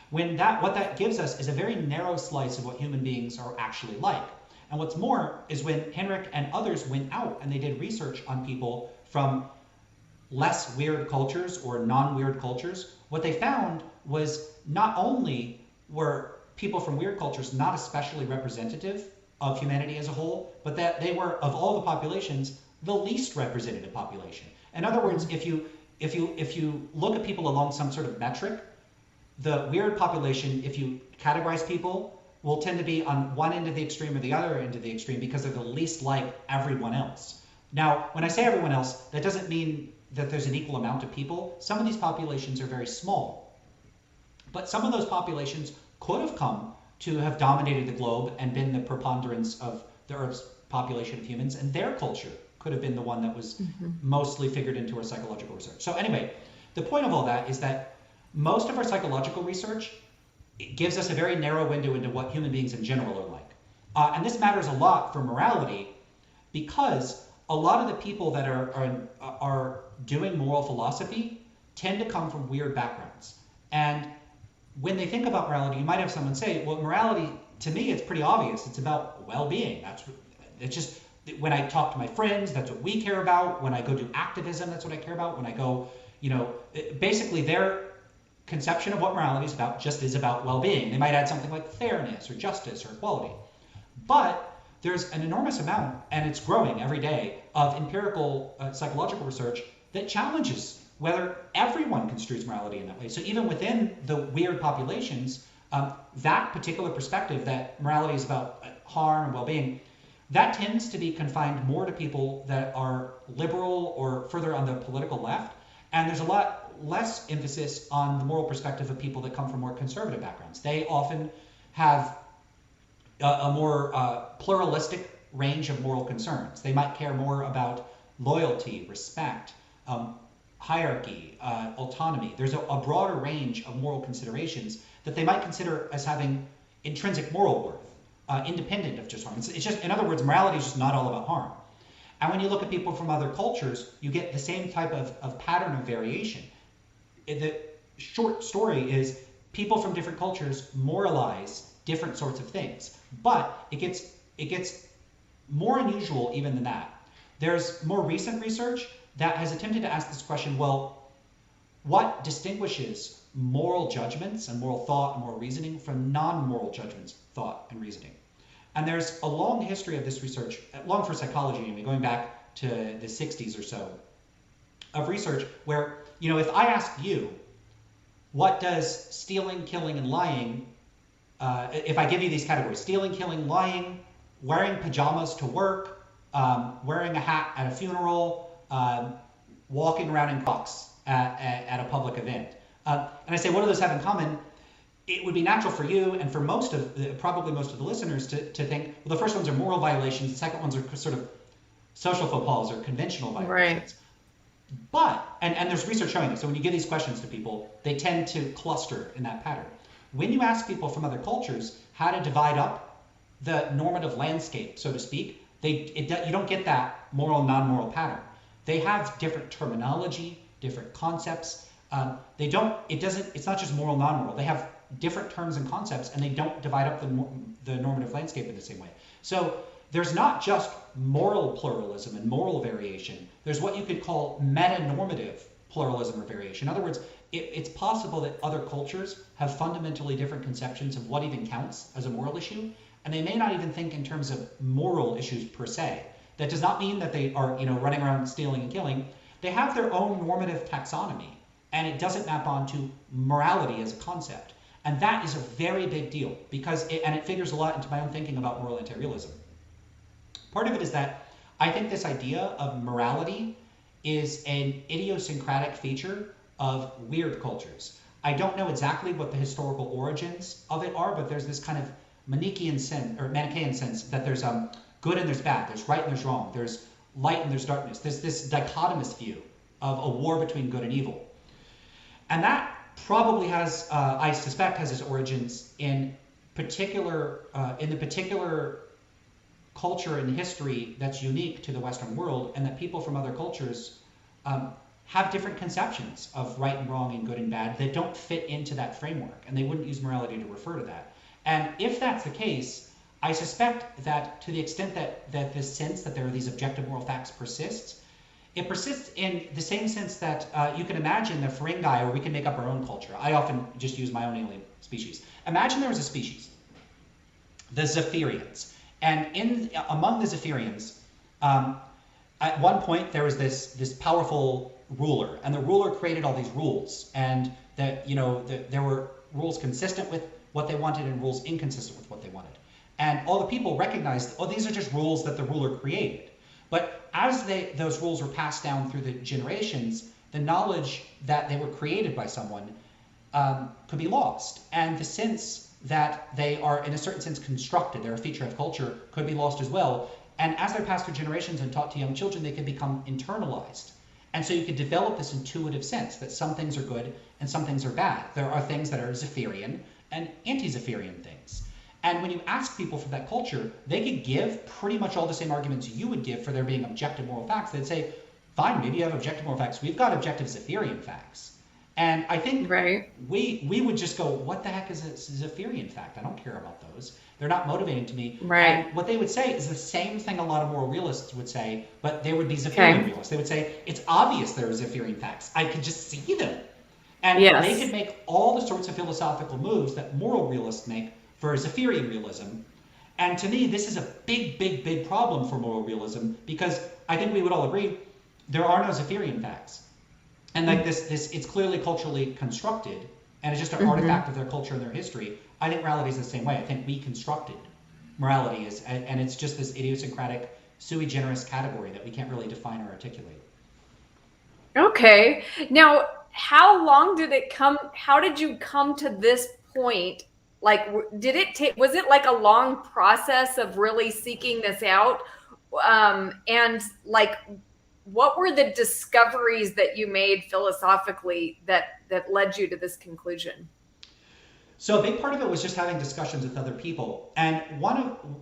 B: when what that gives us is a very narrow slice of what human beings are actually like. And what's more is when Henrich and others went out and they did research on people from less weird cultures or non-weird cultures, what they found was not only were people from weird cultures not especially representative of humanity as a whole, but that they were, of all the populations, the least representative population. In other words, if you look at people along some sort of metric, the weird population, if you categorize people, will tend to be on one end of the extreme or the other end of the extreme because they're the least like everyone else. Now, when I say everyone else, that doesn't mean that there's an equal amount of people. Some of these populations are very small, but some of those populations could have come to have dominated the globe and been the preponderance of the Earth's population of humans, and their culture could have been the one that was mostly figured into our psychological research. So anyway, the point of all that is that most of our psychological research gives us a very narrow window into what human beings in general are like. And this matters a lot for morality because a lot of the people that are doing moral philosophy tend to come from weird backgrounds. And when they think about morality, you might have someone say, well, morality, to me, it's pretty obvious. It's about well-being. It's just, when I talk to my friends, that's what we care about. When I go do activism, that's what I care about. When I go, basically their conception of what morality is about just is about well-being. They might add something like fairness or justice or equality. But there's an enormous amount, and it's growing every day, of empirical psychological research that challenges whether everyone construes morality in that way. So even within the weird populations, that particular perspective that morality is about harm and well-being, that tends to be confined more to people that are liberal or further on the political left. And there's a lot less emphasis on the moral perspective of people that come from more conservative backgrounds. They often have a more pluralistic range of moral concerns. They might care more about loyalty, respect, hierarchy, autonomy. There's a broader range of moral considerations that they might consider as having intrinsic moral worth, independent of just harm. It's just, in other words, morality is just not all about harm. And when you look at people from other cultures, you get the same type of pattern of variation. The short story is people from different cultures moralize different sorts of things. But it gets more unusual even than that. There's more recent research that has attempted to ask this question, well, what distinguishes moral judgments and moral thought and moral reasoning from non-moral judgments, thought, and reasoning? And there's a long history of this research, long for psychology, I mean, going back to the 60s or so, of research where, if I ask you, what does stealing, killing, and lying, if I give you these categories, stealing, killing, lying, wearing pajamas to work, wearing a hat at a funeral, walking around in Crocs at a public event. And I say, what do those have in common? It would be natural for you and for probably most of the listeners to think, well, the first ones are moral violations, the second ones are sort of social faux pas or conventional violations. Right. But, and there's research showing this, so when you give these questions to people, they tend to cluster in that pattern. When you ask people from other cultures how to divide up the normative landscape, so to speak, you don't get that moral, non-moral pattern. They have different terminology, different concepts. It's not just moral, non-moral. They have different terms and concepts, and they don't divide up the normative landscape in the same way. So there's not just moral pluralism and moral variation. There's what you could call meta-normative pluralism or variation. In other words, it's possible that other cultures have fundamentally different conceptions of what even counts as a moral issue, and they may not even think in terms of moral issues per se. That does not mean that they are, running around stealing and killing. They have their own normative taxonomy, and it doesn't map onto morality as a concept. And that is a very big deal because it figures a lot into my own thinking about moral anti-realism. Part of it is that I think this idea of morality is an idiosyncratic feature of weird cultures. I don't know exactly what the historical origins of it are, but there's this kind of Manichaean sense that there's good and there's bad, there's right and there's wrong, there's light and there's darkness. There's this dichotomous view of a war between good and evil. And that probably has, I suspect, has its origins in the particular culture and history that's unique to the Western world, and that people from other cultures have different conceptions of right and wrong and good and bad that don't fit into that framework, and they wouldn't use morality to refer to that. And if that's the case, I suspect that to the extent that this sense that there are these objective moral facts persists, it persists in the same sense that you can imagine the Ferengi, or we can make up our own culture. I often just use my own alien species. Imagine there was a species, the Zephyrians. And among the Zephyrians, at one point there was this powerful ruler, and the ruler created all these rules, and there were rules consistent with what they wanted and rules inconsistent with what they wanted. And all the people recognized, oh, these are just rules that the ruler created. But as those rules were passed down through the generations, the knowledge that they were created by someone could be lost. And the sense that they are, in a certain sense, constructed, they're a feature of culture, could be lost as well. And as they're passed through generations and taught to young children, they can become internalized. And so you could develop this intuitive sense that some things are good and some things are bad. There are things that are Zephyrian and anti-Zephyrian things. And when you ask people from that culture, they could give pretty much all the same arguments you would give for there being objective moral facts. They'd say, fine, maybe you have objective moral facts. We've got objective Zephyrian facts. And I think we would just go, what the heck is a Zephyrian fact? I don't care about those. They're not motivating to me.
A: Right.
B: And what they would say is the same thing a lot of moral realists would say, but they would be Zephyrian realists. They would say, it's obvious there are Zephyrian facts. I could just see them. And they could make all the sorts of philosophical moves that moral realists make for Zephyrian realism. And to me, this is a big, big, big problem for moral realism, because I think we would all agree there are no Zephyrian facts. And like this, it's clearly culturally constructed, and it's just an artifact of their culture and their history. I think morality is the same way. I think we constructed morality, and it's just this idiosyncratic, sui generis category that we can't really define or articulate.
A: Okay. Now, how long did it come? How did you come to this point? Like, did it take? Was it like a long process of really seeking this out? And like, what were the discoveries that you made philosophically that led you to this conclusion?
B: So a big part of it was just having discussions with other people. And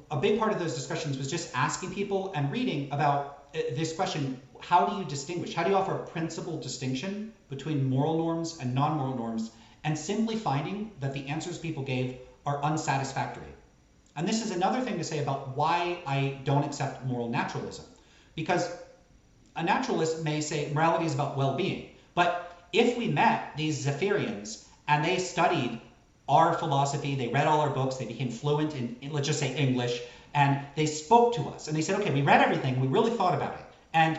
B: a big part of those discussions was just asking people and reading about this question: how do you distinguish? How do you offer a principled distinction between moral norms and non-moral norms? And simply finding that the answers people gave are unsatisfactory. And this is another thing to say about why I don't accept moral naturalism. Because a naturalist may say morality is about well-being. But if we met these Zephyrians and they studied our philosophy, they read all our books, they became fluent in, let's just say, English, and they spoke to us and they said, okay, we read everything, we really thought about it, and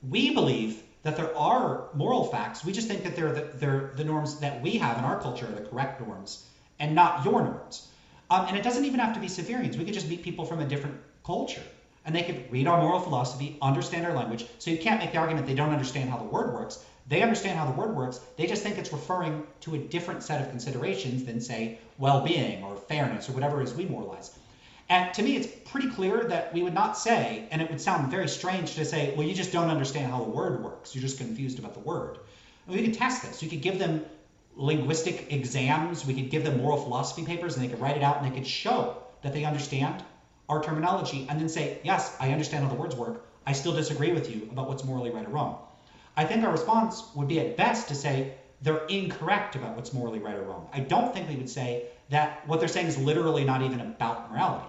B: we believe that there are moral facts. We just think that they're the norms that we have in our culture are the correct norms and not your norms. And it doesn't even have to be Zephyrians. We could just meet people from a different culture, and they could read our moral philosophy, understand our language. So you can't make the argument they don't understand how the word works. They understand how the word works. They just think it's referring to a different set of considerations than, say, well-being or fairness or whatever it is we moralize. And to me, it's pretty clear that we would not say, and it would sound very strange to say, well, you just don't understand how the word works. You're just confused about the word. And we could test this. We could give them linguistic exams. We could give them moral philosophy papers, and they could write it out, and they could show that they understand our terminology, and then say, yes, I understand how the words work. I still disagree with you about what's morally right or wrong. I think our response would be at best to say they're incorrect about what's morally right or wrong. I don't think we would say that what they're saying is literally not even about morality.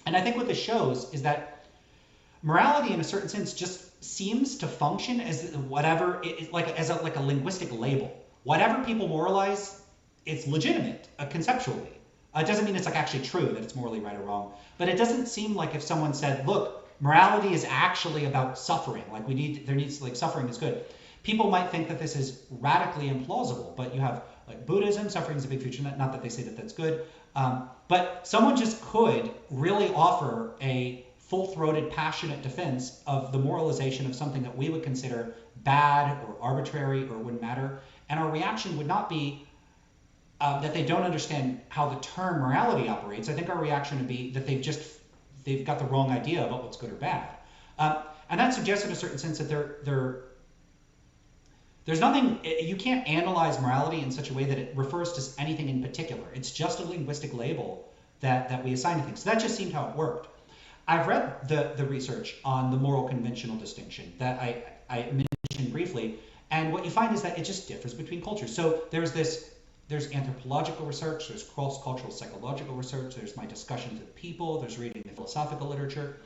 B: And I think what this shows is that morality, in a certain sense, just seems to function as whatever, as a linguistic label. Whatever people moralize, it's legitimate conceptually. It doesn't mean it's like actually true that it's morally right or wrong, but it doesn't seem like if someone said, look, morality is actually about suffering, suffering is good. People might think that this is radically implausible, but you have like Buddhism, suffering is a big feature, not that they say that that's good, but someone just could really offer a full-throated, passionate defense of the moralization of something that we would consider bad or arbitrary or wouldn't matter, and our reaction would not be that they don't understand how the term morality operates. I think our reaction would be that they've got the wrong idea about what's good or bad. And that suggests in a certain sense that there's nothing, you can't analyze morality in such a way that it refers to anything in particular. It's just a linguistic label that we assign to things. So that just seemed how it worked. I've read the research on the moral conventional distinction that I mentioned briefly, and what you find is that it just differs between cultures. So there's anthropological research, there's cross-cultural psychological research, there's my discussions with people, there's reading the philosophical literature.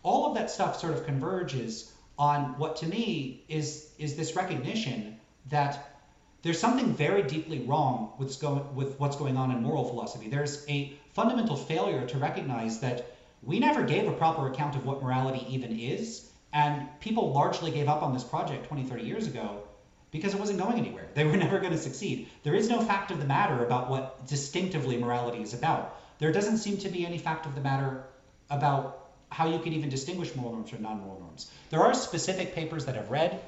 B: All of that stuff sort of converges on what to me is this recognition that there's something very deeply wrong with what's going on in moral philosophy. There's a fundamental failure to recognize that we never gave a proper account of what morality even is, and people largely gave up on this project 20, 30 years ago because it wasn't going anywhere. They were never going to succeed. There is no fact of the matter about what distinctively morality is about. There doesn't seem to be any fact of the matter about how you can even distinguish moral norms from non-moral norms. There are specific papers that I've read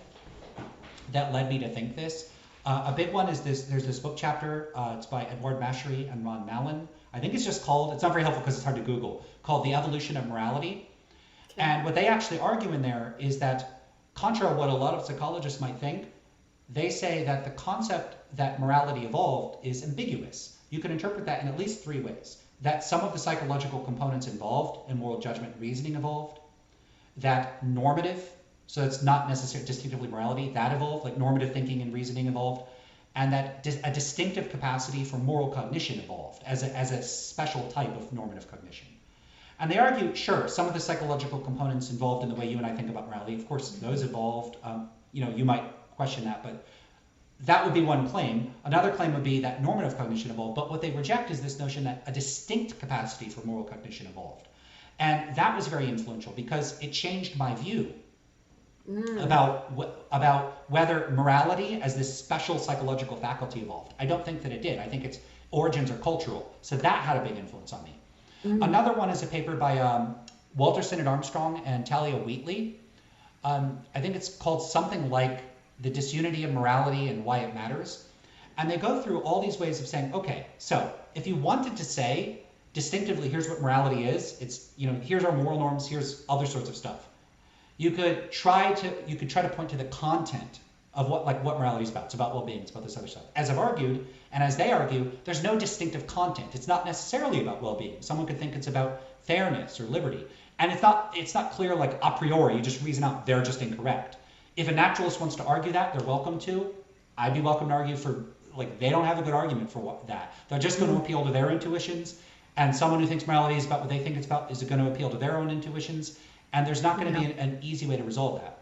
B: that led me to think this. A big one is there's this book chapter, it's by Edward Mashery and Ron Mallon. I think it's just called, it's not very helpful because it's hard to Google, called The Evolution of Morality.
A: Okay.
B: And what they actually argue in there is that, contrary to what a lot of psychologists might think, they say that the concept that morality evolved is ambiguous. You can interpret that in at least three ways. That some of the psychological components involved in moral judgment and reasoning evolved. That normative, so it's not necessarily distinctively morality, that evolved, like normative thinking and reasoning evolved. And that a distinctive capacity for moral cognition evolved as a special type of normative cognition. And they argue, sure, some of the psychological components involved in the way you and I think about morality, of course, those evolved. You might question that, but that would be one claim. Another claim would be that normative cognition evolved, but what they reject is this notion that a distinct capacity for moral cognition evolved. And that was very influential because it changed my view about whether morality as this special psychological faculty evolved. I don't think that it did. I think its origins are cultural. So that had a big influence on me. Another one is a paper by Walter Sinnott Armstrong and Talia Wheatley. I think it's called something like The Disunity of Morality and Why It Matters. And they go through all these ways of saying, okay, so if you wanted to say distinctively, here's what morality is, it's, here's our moral norms, here's other sorts of stuff. You could try to point to the content of what morality is about. It's about well-being, it's about this other stuff. As I've argued, and as they argue, there's no distinctive content. It's not necessarily about well-being. Someone could think it's about fairness or liberty. And it's not clear like a priori, you just reason out they're just incorrect. If a naturalist wants to argue that, they're welcome to. I'd be welcome to argue for, they don't have a good argument for that. They're just going to appeal to their intuitions. And someone who thinks morality is about what they think it's about is going to appeal to their own intuitions. And there's not going to be an easy way to resolve that.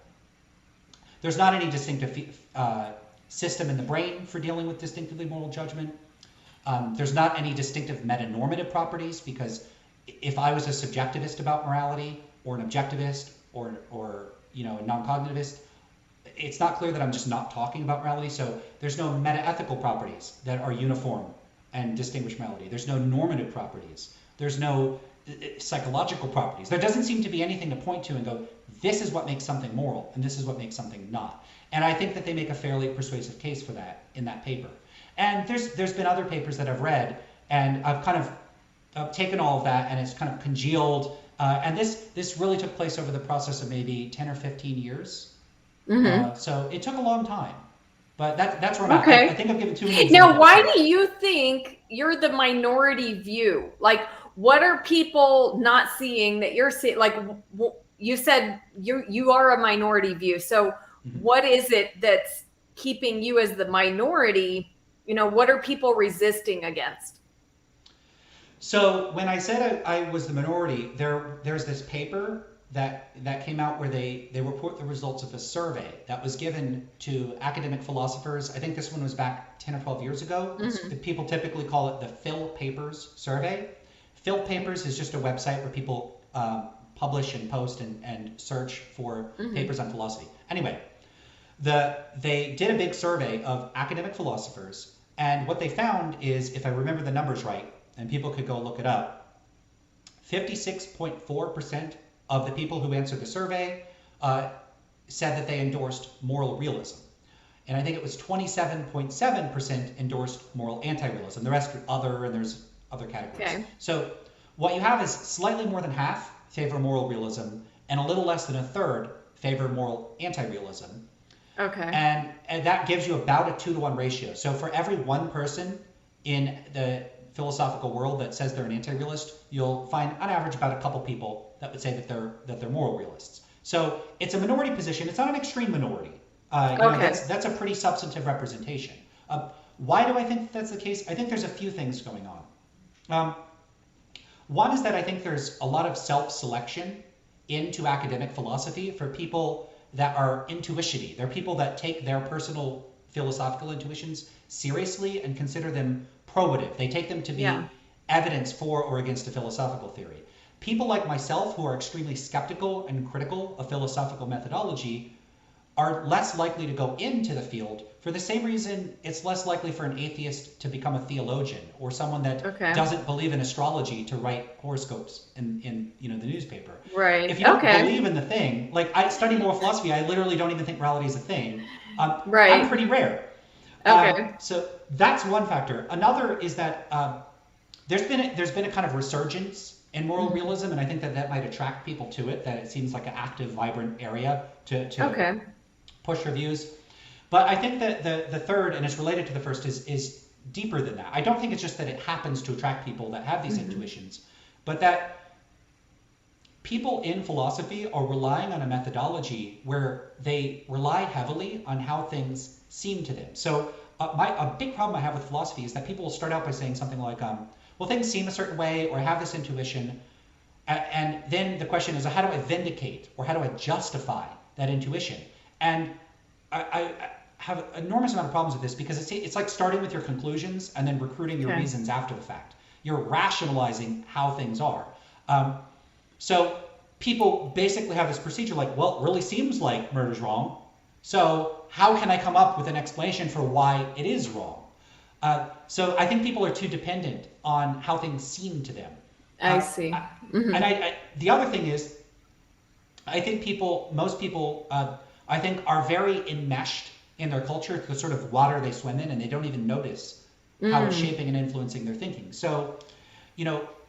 B: There's not any distinctive system in the brain for dealing with distinctively moral judgment. There's not any distinctive metanormative properties, because if I was a subjectivist about morality, or an objectivist, or a non-cognitivist, it's not clear that I'm just not talking about morality. So there's no metaethical properties that are uniform and distinguish morality. There's no normative properties. There's no psychological properties. There doesn't seem to be anything to point to and go, this is what makes something moral, and this is what makes something not. And I think that they make a fairly persuasive case for that in that paper. And there's been other papers that I've read, and I've kind of taken all of that, and it's kind of congealed. And this really took place over the process of maybe 10 or 15 years. So it took a long time. But that's where I'm at. I think I've given too many
A: examples. Now, why do you think you're the minority view? Like, what are people not seeing that you're seeing? Like, you said you are a minority view. So what is it that's keeping you as the minority? What are people resisting against?
B: So when I said I was the minority, there's this paper that came out where they report the results of a survey that was given to academic philosophers. I think this one was back 10 or 12 years ago. People typically call it the Phil Papers survey. Phil Papers is just a website where people publish and post and search for papers on philosophy. Anyway, they did a big survey of academic philosophers, and what they found is, if I remember the numbers right, and people could go look it up, 56.4% of the people who answered the survey said that they endorsed moral realism. And I think it was 27.7% endorsed moral anti-realism. The rest are other, and there's other categories. Okay. So what you have is slightly more than half favor moral realism, and a little less than a third favor moral anti-realism.
A: Okay.
B: And that gives you about a 2-to-1 ratio. So for every one person in the philosophical world that says they're an anti-realist, you'll find on average about a couple people that would say that they're moral realists. So it's a minority position. It's not an extreme minority. That's a pretty substantive representation. Why do I think that's the case? I think there's a few things going on. One is that I think there's a lot of self-selection into academic philosophy for people that are intuitiony. They're people that take their personal philosophical intuitions seriously and consider them probative. They take them to be evidence for or against a philosophical theory. People like myself, who are extremely skeptical and critical of philosophical methodology, are less likely to go into the field for the same reason it's less likely for an atheist to become a theologian, or someone that doesn't believe in astrology to write horoscopes in the newspaper.
A: Right.
B: If you don't believe in the thing, like I study moral philosophy, I literally don't even think morality is a thing. I'm pretty rare. So that's one factor. Another is that there's been a kind of resurgence in moral realism, and I think that that might attract people to it, that it seems like an active, vibrant area to
A: Okay.
B: push your views. But I think that the third, and it's related to the first, is deeper than that. I don't think it's just that it happens to attract people that have these intuitions, but that people in philosophy are relying on a methodology where they rely heavily on how things seem to them. So a big problem I have with philosophy is that people will start out by saying something like, well, things seem a certain way, or I have this intuition, and then the question is, how do I vindicate, or how do I justify that intuition? And I have an enormous amount of problems with this, because it's like starting with your conclusions and then recruiting your reasons after the fact. You're rationalizing how things are. So people basically have this procedure like, well, it really seems like murder's wrong, so how can I come up with an explanation for why it is wrong? So I think people are too dependent on how things seem to them.
A: I see.
B: And the other thing is, I think most people, I think, are very enmeshed in their culture, the sort of water they swim in, and they don't even notice how it's shaping and influencing their thinking. So,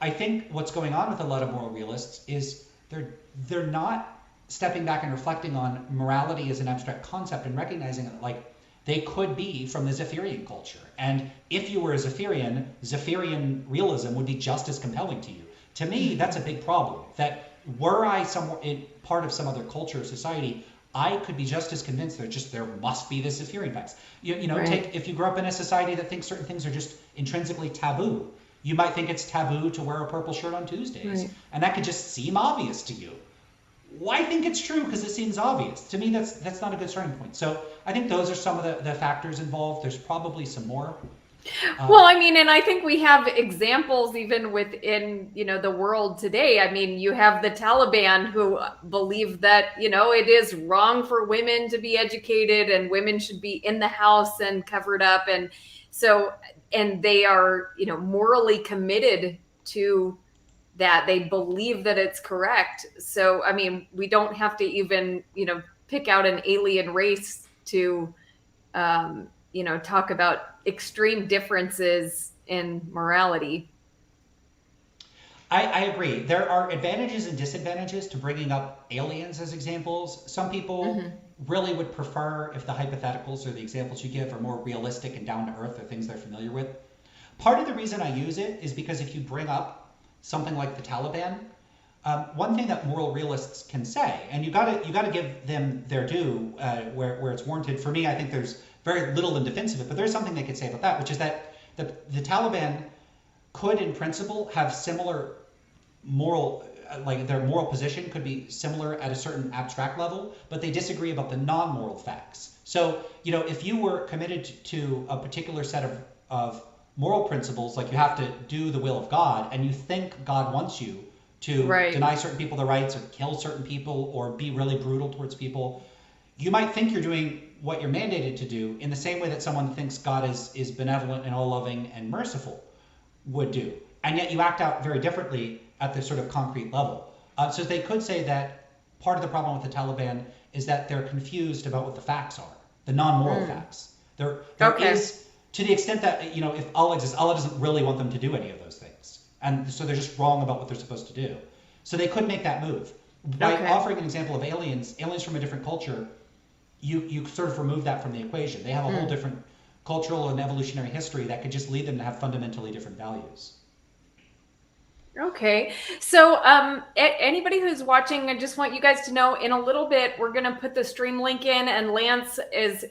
B: I think what's going on with a lot of moral realists is they're not stepping back and reflecting on morality as an abstract concept and recognizing that, like, they could be from the Zephyrian culture. And if you were a Zephyrian realism would be just as compelling to you. To me, that's a big problem. That were I somewhere in part of some other culture or society, I could be just as convinced there must be this Zephyrian facts. If you grew up in a society that thinks certain things are just intrinsically taboo, you might think it's taboo to wear a purple shirt on Tuesdays. And that could just seem obvious to you. Why think it's true? Because it seems obvious. To me, that's not a good starting point. So I think those are some of the factors involved. There's probably some more.
A: Well, I mean, and I think we have examples even within, the world today. I mean, you have the Taliban who believe that, it is wrong for women to be educated and women should be in the house and covered up. And so, and they are, morally committed to that. They believe that it's correct. So, I mean, we don't have to even, pick out an alien race to, talk about extreme differences in morality.
B: I agree. There are advantages and disadvantages to bringing up aliens as examples. Some people really would prefer if the hypotheticals or the examples you give are more realistic and down to earth, or things they're familiar with. Part of the reason I use it is because if you bring up something like the Taliban, one thing that moral realists can say, and you gotta give them their due where it's warranted. For me, I think there's very little in defense of it, but there's something they could say about that, which is that the Taliban could, in principle, have similar moral, like their moral position could be similar at a certain abstract level, but they disagree about the non-moral facts. So, if you were committed to a particular set of moral principles, like you have to do the will of God, and you think God wants you to deny certain people their rights, or kill certain people, or be really brutal towards people, you might think you're doing what you're mandated to do in the same way that someone thinks God is benevolent and all-loving and merciful would do. And yet you act out very differently at this sort of concrete level. So they could say that part of the problem with the Taliban is that they're confused about what the facts are, the non-moral facts. There is, to the extent that, if Allah exists, Allah doesn't really want them to do any of those things. And so they're just wrong about what they're supposed to do. So they could make that move. By offering an example of aliens from a different culture, you sort of remove that from the equation. They have a whole different cultural and evolutionary history that could just lead them to have fundamentally different values.
A: Okay. So anybody who's watching, I just want you guys to know, in a little bit, we're going to put the stream link in, and Lance is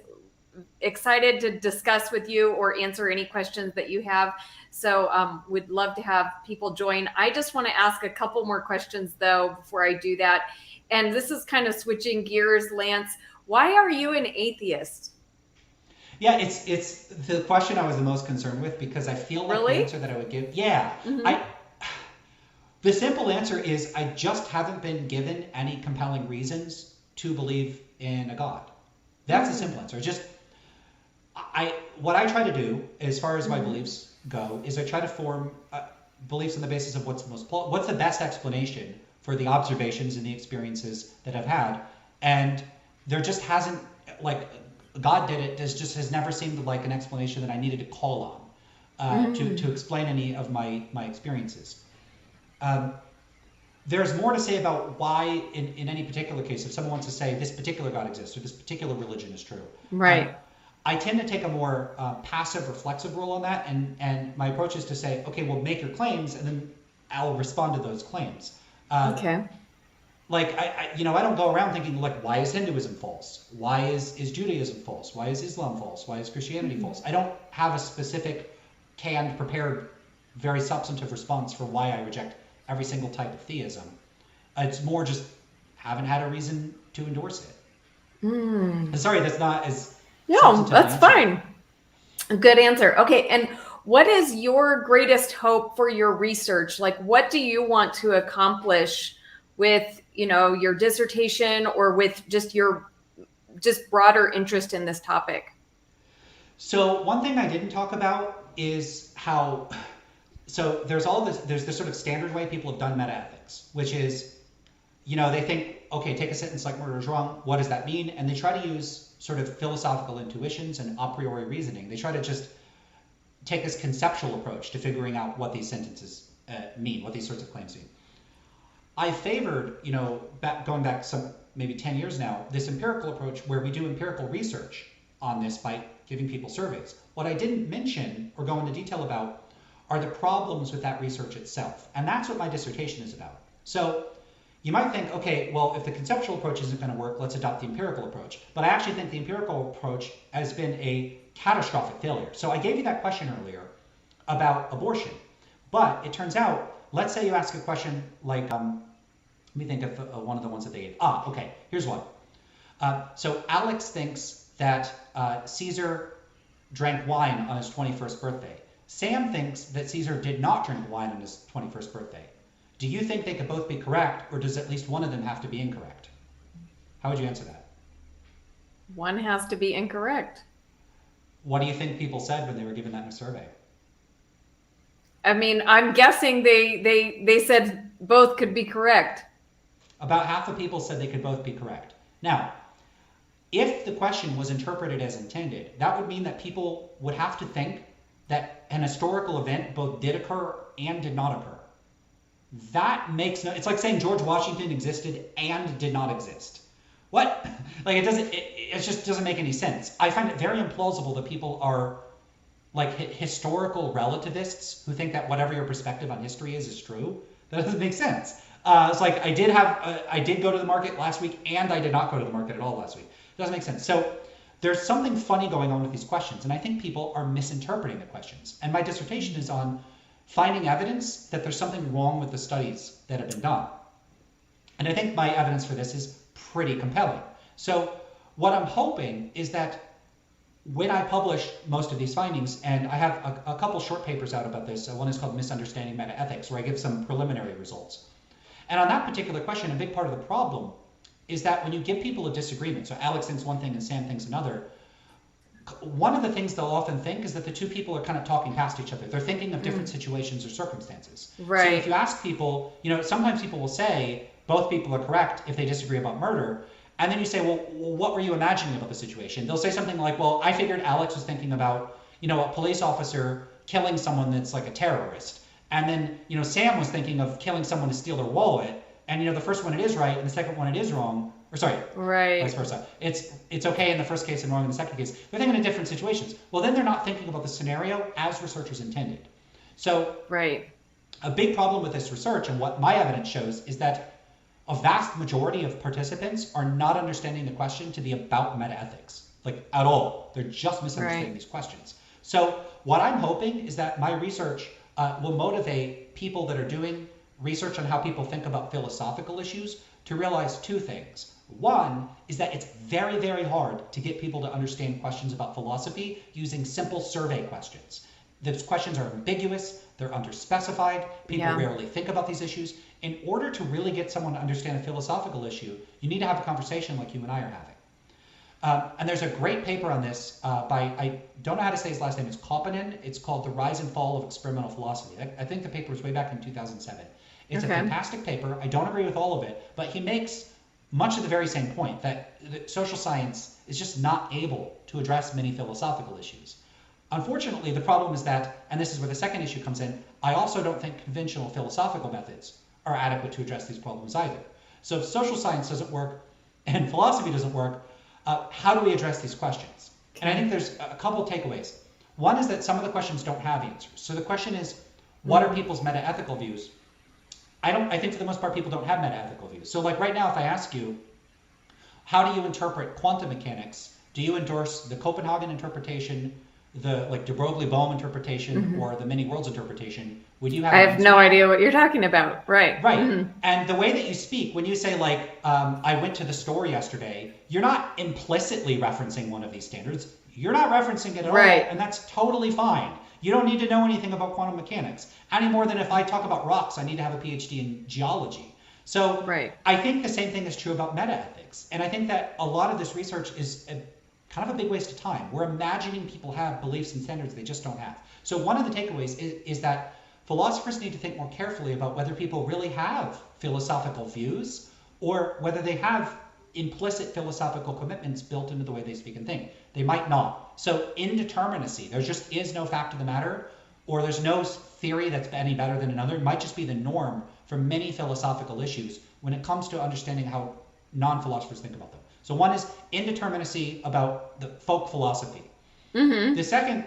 A: excited to discuss with you or answer any questions that you have. So we'd love to have people join. I just want to ask a couple more questions, though, before I do that. And this is kind of switching gears, Lance. Why are you an atheist?
B: Yeah, it's the question I was the most concerned with, because I feel like the answer that I would give. Yeah, the simple answer is I just haven't been given any compelling reasons to believe in a God. That's the simple answer. What I try to do, as far as my beliefs go, is I try to form beliefs on the basis of what's the best explanation for the observations and the experiences that I've had. And there just hasn't, like, God did it, has never seemed like an explanation that I needed to call on to explain any of my experiences. there's more to say about why, in any particular case, if someone wants to say this particular God exists or this particular religion is true.
A: Right.
B: I tend to take a more passive, reflexive role on that, and my approach is to say, okay, well, make your claims, and then I'll respond to those claims.
A: Okay.
B: Like I don't go around thinking like, why is Hinduism false? Why is Judaism false? Why is Islam false? Why is Christianity false? I don't have a specific, canned, prepared, very substantive response for why I reject every single type of theism. It's more just haven't had a reason to endorse it. Sorry, that's not as
A: no, that's fine. Good answer. Okay, and what is your greatest hope for your research? Like, what do you want to accomplish with, your dissertation or with just your broader interest in this topic?
B: So one thing I didn't talk about is how, so there's this sort of standard way people have done metaethics, which is, they think, okay, take a sentence like murder is wrong. What does that mean? And they try to use sort of philosophical intuitions and a priori reasoning. They try to just take this conceptual approach to figuring out what these sentences mean, what these sorts of claims mean. I favored, going back maybe 10 years now, this empirical approach where we do empirical research on this by giving people surveys. What I didn't mention or go into detail about are the problems with that research itself. And that's what my dissertation is about. So you might think, okay, well, if the conceptual approach isn't going to work, let's adopt the empirical approach. But I actually think the empirical approach has been a catastrophic failure. So I gave you that question earlier about abortion. But it turns out, let's say you ask a question like, let me think of one of the ones that they gave. Okay, here's one. So Alex thinks that Caesar drank wine on his 21st birthday. Sam thinks that Caesar did not drink wine on his 21st birthday. Do you think they could both be correct, or does at least one of them have to be incorrect? How would you answer that?
A: One has to be incorrect.
B: What do you think people said when they were given that in a survey?
A: I mean, I'm guessing they said both could be correct.
B: About half the people said they could both be correct. Now, if the question was interpreted as intended, that would mean that people would have to think that an historical event both did occur and did not occur. That makes it's like saying George Washington existed and did not exist. What? Like it just doesn't make any sense. I find it very implausible that people are like historical relativists who think that whatever your perspective on history is true. That doesn't make sense. It's like I did go to the market last week and I did not go to the market at all last week. It doesn't make sense. So there's something funny going on with these questions, and I think people are misinterpreting the questions. And my dissertation is on finding evidence that there's something wrong with the studies that have been done. And I think my evidence for this is pretty compelling. So what I'm hoping is that when I publish most of these findings, and I have a couple short papers out about this, one is called Misunderstanding Metaethics, where I give some preliminary results. And on that particular question, a big part of the problem is that when you give people a disagreement, so Alex thinks one thing and Sam thinks another, one of the things they'll often think is that the two people are kind of talking past each other. They're thinking of different situations or circumstances.
A: Right.
B: So if you ask people, sometimes people will say both people are correct if they disagree about murder. And then you say, well, what were you imagining about the situation? They'll say something like, well, I figured Alex was thinking about, a police officer killing someone that's like a terrorist. And then, Sam was thinking of killing someone to steal their wallet. And, the first one it is right and the second one it is wrong. Or sorry,
A: right.
B: Vice versa. It's okay in the first case and wrong in the second case. They're thinking of different situations. Well, then they're not thinking about the scenario as researchers intended. So
A: right.
B: A big problem with this research and what my evidence shows is that a vast majority of participants are not understanding the question to be about metaethics, like at all. They're just misunderstanding these questions. So what I'm hoping is that my research will motivate people that are doing research on how people think about philosophical issues to realize two things. One is that it's very, very hard to get people to understand questions about philosophy using simple survey questions. Those questions are ambiguous, they're underspecified, people rarely think about these issues. In order to really get someone to understand a philosophical issue, you need to have a conversation like you and I are having. And there's a great paper on this by, I don't know how to say his last name, it's Koppinen. It's called The Rise and Fall of Experimental Philosophy. I think the paper was way back in 2007. It's a fantastic paper. I don't agree with all of it, but he makes much of the very same point that social science is just not able to address many philosophical issues. Unfortunately, the problem is that, and this is where the second issue comes in, I also don't think conventional philosophical methods are adequate to address these problems either. So if social science doesn't work and philosophy doesn't work, how do we address these questions? And I think there's a couple takeaways. One is that some of the questions don't have answers. So the question is, what are people's metaethical views? I think for the most part, people don't have metaethical views. So like right now, if I ask you, how do you interpret quantum mechanics? Do you endorse the Copenhagen interpretation, the like de Broglie-Bohm interpretation, or the many worlds interpretation? Would you have?
A: I have no idea what you're talking about. Right.
B: Right. And the way that you speak, when you say like, I went to the store yesterday, you're not implicitly referencing one of these standards. You're not referencing it at all, and that's totally fine. You don't need to know anything about quantum mechanics any more than if I talk about rocks, I need to have a PhD in geology. So I think the same thing is true about metaethics. And I think that a lot of this research is kind of a big waste of time. We're imagining people have beliefs and standards they just don't have. So one of the takeaways is that philosophers need to think more carefully about whether people really have philosophical views or whether they have implicit philosophical commitments built into the way they speak and think. They might not. So indeterminacy, there just is no fact of the matter, or there's no theory that's any better than another. It might just be the norm for many philosophical issues when it comes to understanding how non-philosophers think about them. So one is indeterminacy about the folk philosophy. The second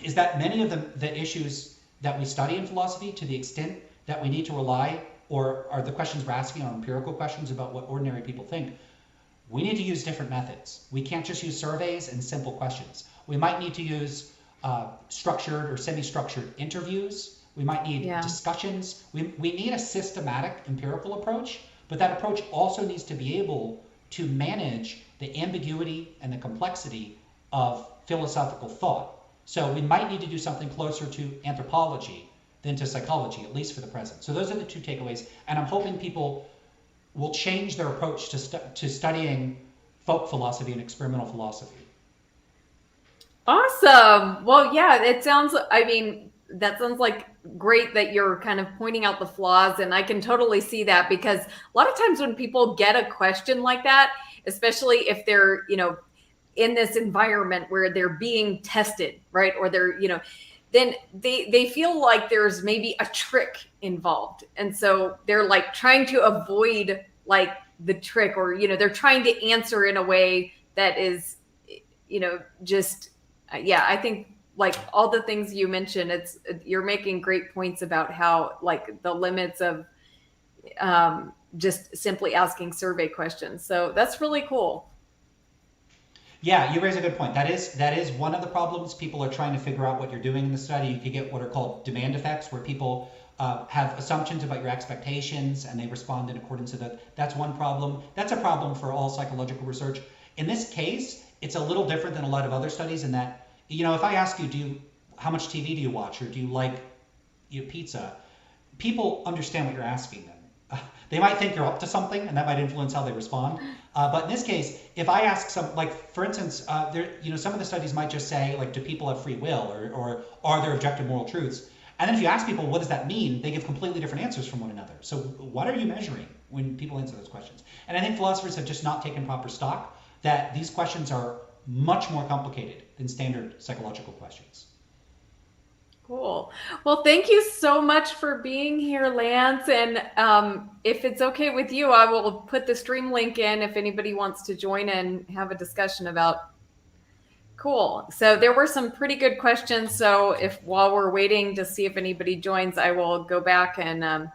B: is that many of the issues that we study in philosophy, to the extent that we need to rely, or are the questions we're asking are empirical questions about what ordinary people think, we need to use different methods. We can't just use surveys and simple questions. We might need to use structured or semi-structured interviews. We might need discussions. We need a systematic empirical approach, but that approach also needs to be able to manage the ambiguity and the complexity of philosophical thought. So we might need to do something closer to anthropology than to psychology, at least for the present. So those are the two takeaways, and I'm hoping people will change their approach to studying folk philosophy and experimental philosophy.
A: Awesome. Well, yeah, that sounds like great that you're kind of pointing out the flaws, and I can totally see that, because a lot of times when people get a question like that, especially if they're, in this environment where they're being tested, right? Or they're, then they feel like there's maybe a trick involved. And so they're like trying to avoid like the trick, or, they're trying to answer in a way that is, I think like all the things you mentioned, you're making great points about how like the limits of just simply asking survey questions. So that's really cool.
B: Yeah, you raise a good point. That is one of the problems. People are trying to figure out what you're doing in the study. You could get what are called demand effects, where people have assumptions about your expectations and they respond in accordance to that. That's one problem. That's a problem for all psychological research. In this case, it's a little different than a lot of other studies in that, if I ask you, how much TV do you watch, or do you like pizza? People understand what you're asking them. They might think you're up to something, and that might influence how they respond. But in this case, if I ask for instance, some of the studies might just say, like, do people have free will, or are there objective moral truths? And then if you ask people, what does that mean? They give completely different answers from one another. So what are you measuring when people answer those questions? And I think philosophers have just not taken proper stock that these questions are much more complicated than standard psychological questions.
A: Cool. Well, thank you so much for being here, Lance. And if it's okay with you, I will put the stream link in if anybody wants to join and have a discussion about. Cool. So there were some pretty good questions. So while we're waiting to see if anybody joins, I will go back and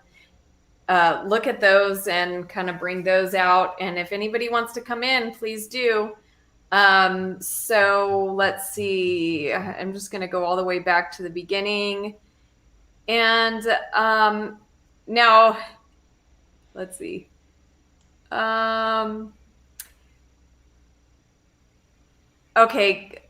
A: look at those and kind of bring those out. And if anybody wants to come in, please do. So let's see, I'm just going to go all the way back to the beginning. And, now let's see. Okay.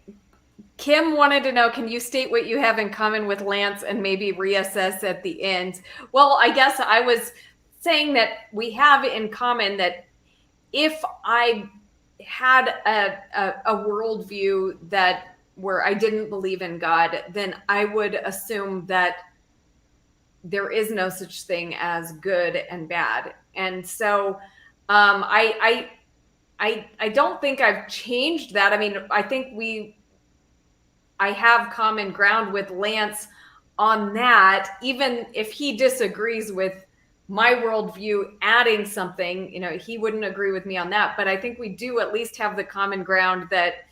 A: Kim wanted to know, can you state what you have in common with Lance and maybe reassess at the end? Well, I guess I was saying that we have in common that if I had a worldview where I didn't believe in God, then I would assume that there is no such thing as good and bad. And so I don't think I've changed that. I mean, I think I have common ground with Lance on that, even if he disagrees with my worldview adding something, he wouldn't agree with me on that. But I think we do at least have the common ground that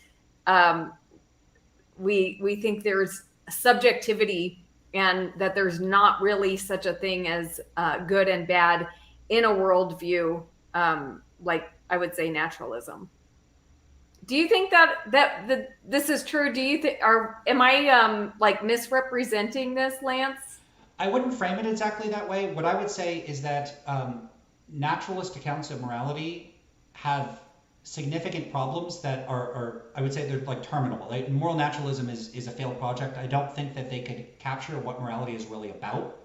A: we think there's subjectivity and that there's not really such a thing as good and bad in a worldview, like I would say naturalism. Do you think that this is true? Do you think, am I like misrepresenting this, Lance?
B: I wouldn't frame it exactly that way. What I would say is that naturalist accounts of morality have significant problems that are I would say they're like terminal. Like, moral naturalism is a failed project. I don't think that they could capture what morality is really about,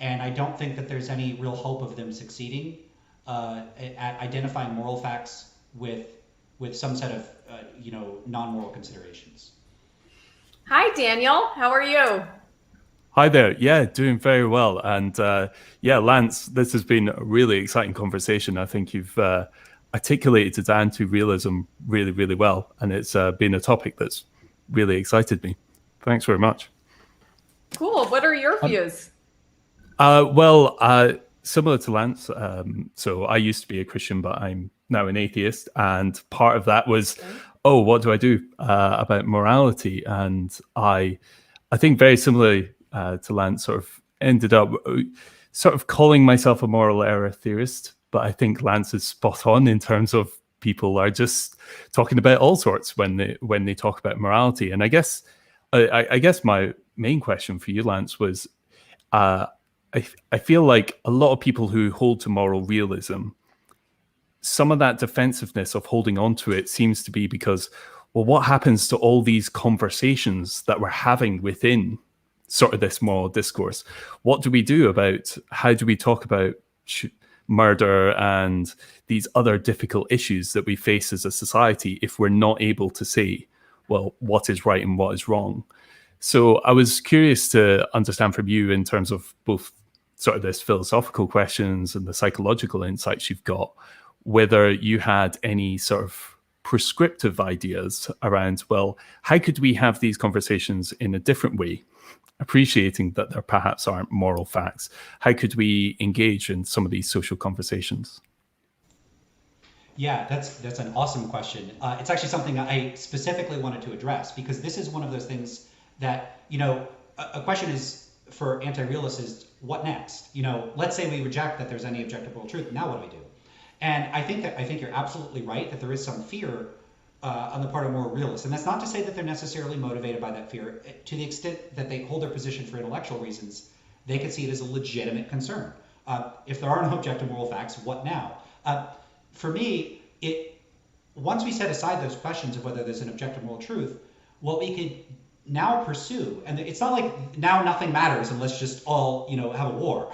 B: and I don't think that there's any real hope of them succeeding at identifying moral facts with some set of non-moral considerations.
A: Hi, Daniel. How are you?
C: Hi there. Yeah, doing very well. And yeah, Lance, this has been a really exciting conversation. I think you've articulated anti-realism really, really well. And it's been a topic that's really excited me. Thanks very much.
A: Cool. What are your views?
C: Well, similar to Lance, so I used to be a Christian, but I'm now an atheist. And part of that was, oh, what do I do about morality? And I think very similarly to Lance, sort of ended up sort of calling myself a moral error theorist. But I think Lance is spot on in terms of people are just talking about all sorts when they talk about morality. And I guess my main question for you, Lance, was I feel like a lot of people who hold to moral realism, some of that defensiveness of holding on to it seems to be because, well, what happens to all these conversations that we're having within sort of this moral discourse? What do we do about, how do we talk about murder and these other difficult issues that we face as a society if we're not able to say, well, what is right and what is wrong? So I was curious to understand from you, in terms of both sort of this philosophical questions and the psychological insights you've got, whether you had any sort of prescriptive ideas around, well, how could we have these conversations in a different way, appreciating that there perhaps aren't moral facts? How could we engage in some of these social conversations?
B: Yeah, that's an awesome question. It's actually something I specifically wanted to address, because this is one of those things that, a question is for anti-realists is, what next? Let's say we reject that there's any objective moral truth. Now what do we do? And I think you're absolutely right that there is some fear on the part of moral realists, and that's not to say that they're necessarily motivated by that fear. To the extent that they hold their position for intellectual reasons, they could see it as a legitimate concern. If there are no objective moral facts, what now? For me, once we set aside those questions of whether there's an objective moral truth, what we could now pursue, and it's not like now nothing matters and let's just all have a war.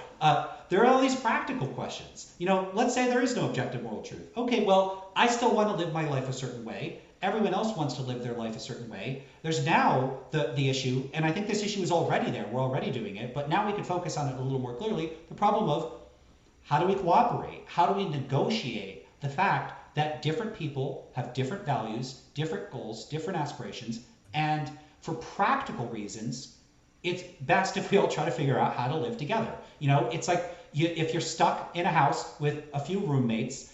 B: There are all these practical questions. Let's say there is no objective moral truth. Okay, well, I still want to live my life a certain way. Everyone else wants to live their life a certain way. There's now the issue, and I think this issue is already there. We're already doing it, but now we can focus on it a little more clearly. The problem of, how do we cooperate? How do we negotiate the fact that different people have different values, different goals, different aspirations, and for practical reasons, it's best if we all try to figure out how to live together. It's like if you're stuck in a house with a few roommates,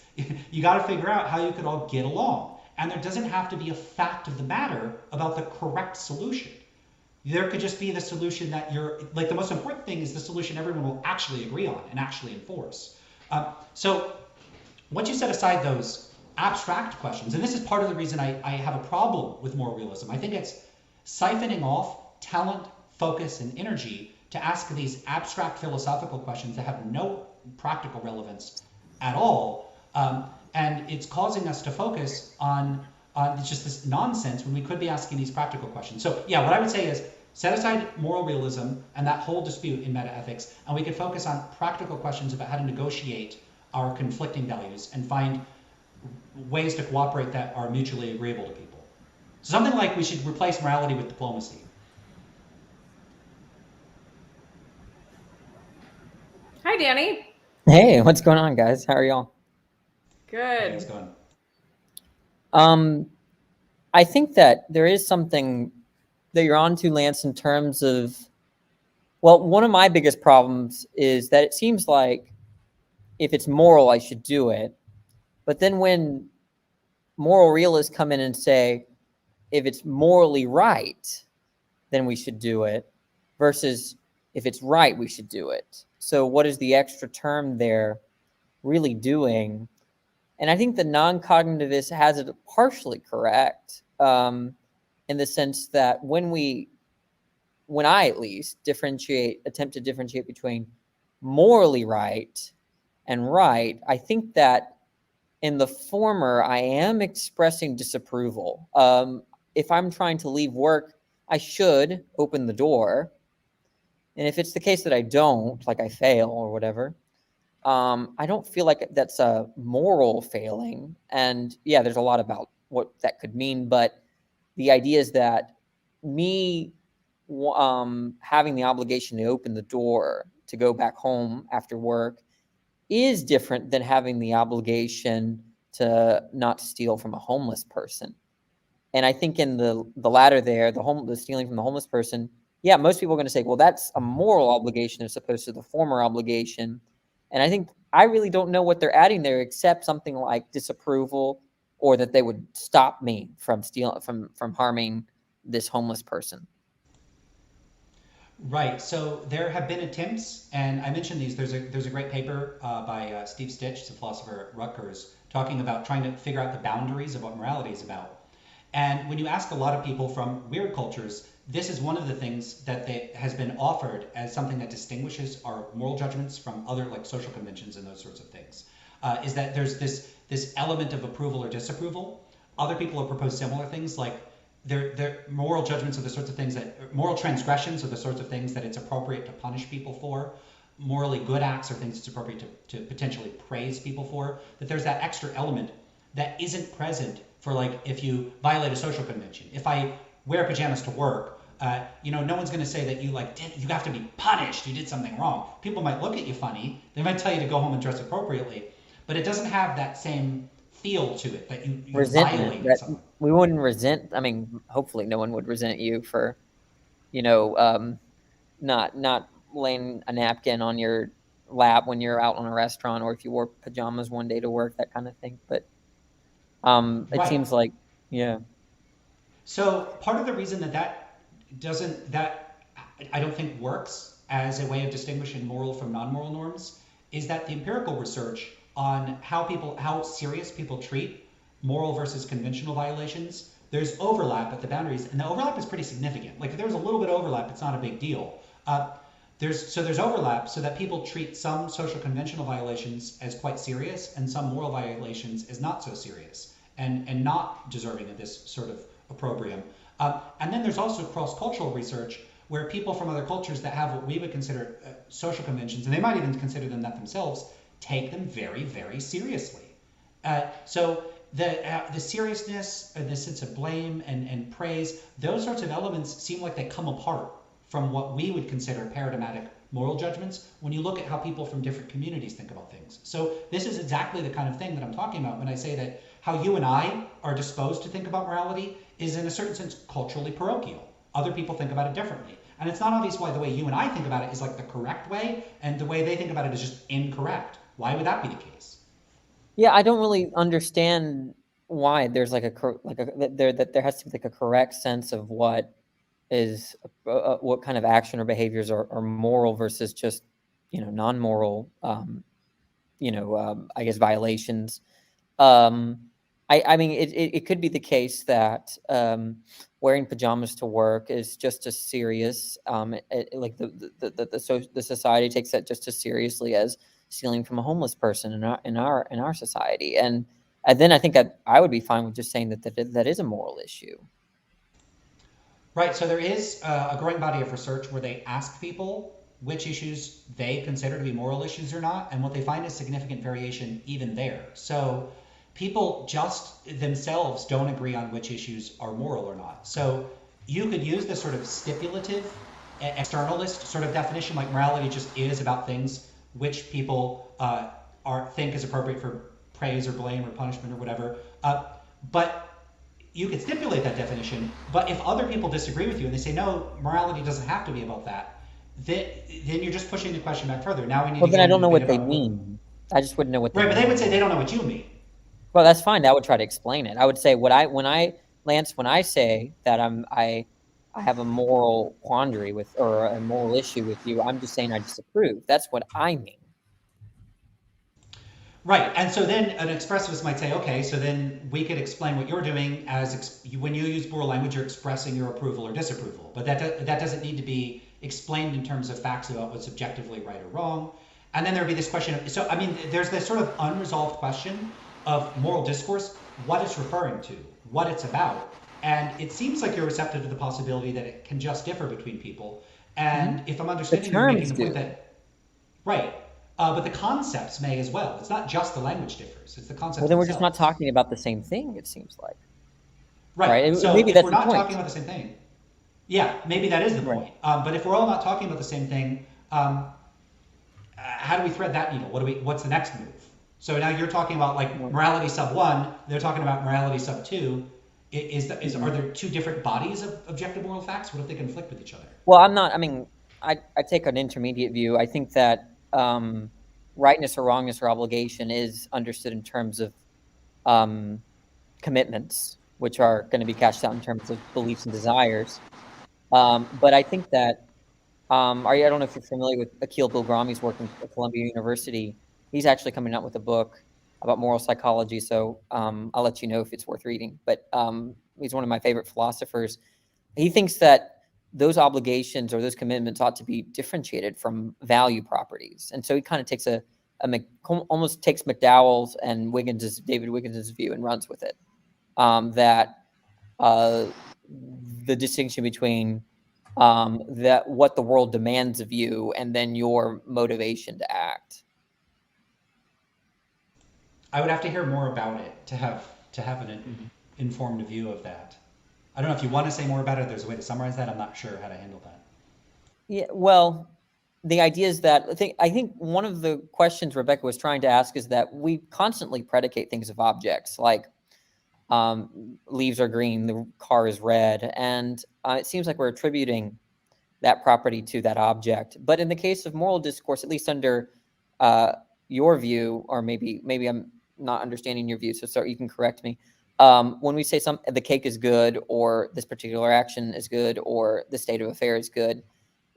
B: you got to figure out how you could all get along. And there doesn't have to be a fact of the matter about the correct solution. There could just be the solution that the most important thing is the solution everyone will actually agree on and actually enforce. So once you set aside those abstract questions, and this is part of the reason I have a problem with moral realism, I think it's siphoning off talent, focus, and energy to ask these abstract philosophical questions that have no practical relevance at all. And it's causing us to focus on just this nonsense when we could be asking these practical questions. So yeah, what I would say is set aside moral realism and that whole dispute in metaethics, and we could focus on practical questions about how to negotiate our conflicting values and find ways to cooperate that are mutually agreeable to people. So something like we should replace morality with diplomacy.
A: Hi, Danny.
D: Hey, what's going on, guys? How are y'all?
A: Good.
B: Hey, how's it going?
D: I think that there is something that you're on to, Lance, in terms of, well, one of my biggest problems is that it seems like if it's moral, I should do it. But then when moral realists come in and say, if it's morally right, then we should do it, versus if it's right, we should do it. So what is the extra term there really doing? And I think the non-cognitivist has it partially correct, in the sense that when I at least attempt to differentiate between morally right and right, I think that in the former, I am expressing disapproval. If I'm trying to leave work, I should open the door. And if it's the case that I don't, like I fail or whatever, I don't feel like that's a moral failing. And yeah, there's a lot about what that could mean, but the idea is that me having the obligation to open the door to go back home after work is different than having the obligation to not steal from a homeless person. And I think in the latter there, the stealing from the homeless person, yeah, most people are going to say, well, that's a moral obligation as opposed to the former obligation. And I think I really don't know what they're adding there except something like disapproval, or that they would stop me from from harming this homeless person.
B: Right. So there have been attempts, and I mentioned these. There's a great paper by Steve Stitch, the philosopher at Rutgers, talking about trying to figure out the boundaries of what morality is about. And when you ask a lot of people from weird cultures, this is one of the things that has been offered as something that distinguishes our moral judgments from other like social conventions and those sorts of things. Is that there's this element of approval or disapproval. Other people have proposed similar things, like their moral judgments are the sorts of things that moral transgressions are the sorts of things that it's appropriate to punish people for. Morally good acts are things it's appropriate to potentially praise people for. That there's that extra element that isn't present for, like, if you violate a social convention. If I wear pajamas to work, no one's going to say that you have to be punished. You did something wrong. People might look at you funny. They might tell you to go home and dress appropriately, but it doesn't have that same feel to it that you violated something.
D: We wouldn't resent. I mean, hopefully, no one would resent you for, not laying a napkin on your lap when you're out on a restaurant, or if you wore pajamas one day to work, that kind of thing. But it seems like, yeah.
B: So part of the reason that I don't think works as a way of distinguishing moral from non-moral norms is that the empirical research on how serious people treat moral versus conventional violations, there's overlap at the boundaries, and the overlap is pretty significant. Like, if there's a little bit of overlap, it's not a big deal. There's overlap so that people treat some social conventional violations as quite serious and some moral violations as not so serious and not deserving of this sort of opprobrium. And then there's also cross-cultural research where people from other cultures that have what we would consider social conventions, and they might even consider them that themselves, take them very, very seriously. So the seriousness, the sense of blame and praise, those sorts of elements seem like they come apart from what we would consider paradigmatic moral judgments when you look at how people from different communities think about things. So this is exactly the kind of thing that I'm talking about when I say that how you and I are disposed to think about morality is, in a certain sense, culturally parochial. Other people think about it differently. And it's not obvious why the way you and I think about it is like the correct way, and the way they think about it is just incorrect. Why would that be the case?
D: Yeah, I don't really understand why there's that there has to be like a correct sense of what is what kind of action or behaviors are moral versus just non-moral I guess violations. I mean, it could be the case that wearing pajamas to work is just as serious. Like the society takes that just as seriously as stealing from a homeless person in our society, and then I think I would be fine with just saying that is a moral issue.
B: Right. So there is a growing body of research where they ask people which issues they consider to be moral issues or not, and what they find is significant variation even there. So people just themselves don't agree on which issues are moral or not. So you could use this sort of stipulative, externalist sort of definition, like morality just is about things which people think is appropriate for praise or blame or punishment or whatever. But you could stipulate that definition, but if other people disagree with you and they say, no, morality doesn't have to be about that, then you're just pushing the question back further. Now we need
D: Well,
B: to
D: then
B: get
D: I
B: into
D: don't
B: the
D: know
B: debate
D: what they
B: about what.
D: mean. I just wouldn't know what they
B: Right, but they
D: mean.
B: would say they don't know what you mean.
D: Well, that's fine. I would try to explain it. I would say Lance, when I say that I have a moral quandary with or a moral issue with you, I'm just saying I disapprove. That's what I mean.
B: Right, and so then an expressivist might say, okay, so then we could explain what you're doing as when you use moral language, you're expressing your approval or disapproval, but that doesn't need to be explained in terms of facts about what's objectively right or wrong. And then there'd be this question of, so I mean, there's this sort of unresolved question of moral discourse, what it's referring to, what it's about, and it seems like you're receptive to the possibility that it can just differ between people. And if I'm
D: The
B: understanding, you're making
D: terms
B: the point
D: do.
B: that, right. But the concepts may as well. It's not just the language differs; it's the concepts
D: Well, then we're just not
B: themselves.
D: talking about the same thing, it seems like.
B: Right.
D: Right?
B: So
D: Maybe
B: if
D: that's
B: we're
D: the
B: not
D: point.
B: talking about the same thing, yeah, maybe that is the
D: Right.
B: point. But if we're all not talking about the same thing, how do we thread that needle? What's the next move? So now you're talking about like
D: Well,
B: morality sub one. They're talking about morality sub two. Are there two different bodies of objective moral facts? What if they conflict with each other?
D: Well, I'm not. I mean, I take an intermediate view. I think that rightness or wrongness or obligation is understood in terms of commitments, which are going to be cashed out in terms of beliefs and desires. But I think that I don't know if you're familiar with Akil Bilgrami's work at Columbia University. He's actually coming out with a book about moral psychology. So I'll let you know if it's worth reading. But he's one of my favorite philosophers. He thinks that those obligations or those commitments ought to be differentiated from value properties. And so he kind of takes almost takes McDowell's and David Wiggins's view and runs with it. That the distinction between that what the world demands of you and then your motivation to act.
B: I would have to hear more about it to have an informed view of that. I don't know if you want to say more about it. There's a way to summarize that. I'm not sure how to handle that.
D: Yeah, well, the idea is that I think one of the questions Rebecca was trying to ask is that we constantly predicate things of objects, like leaves are green, the car is red, and it seems like we're attributing that property to that object. But in the case of moral discourse, at least under your view, or maybe I'm not understanding your view, so you can correct me. When we say the cake is good, or this particular action is good, or the state of affair is good,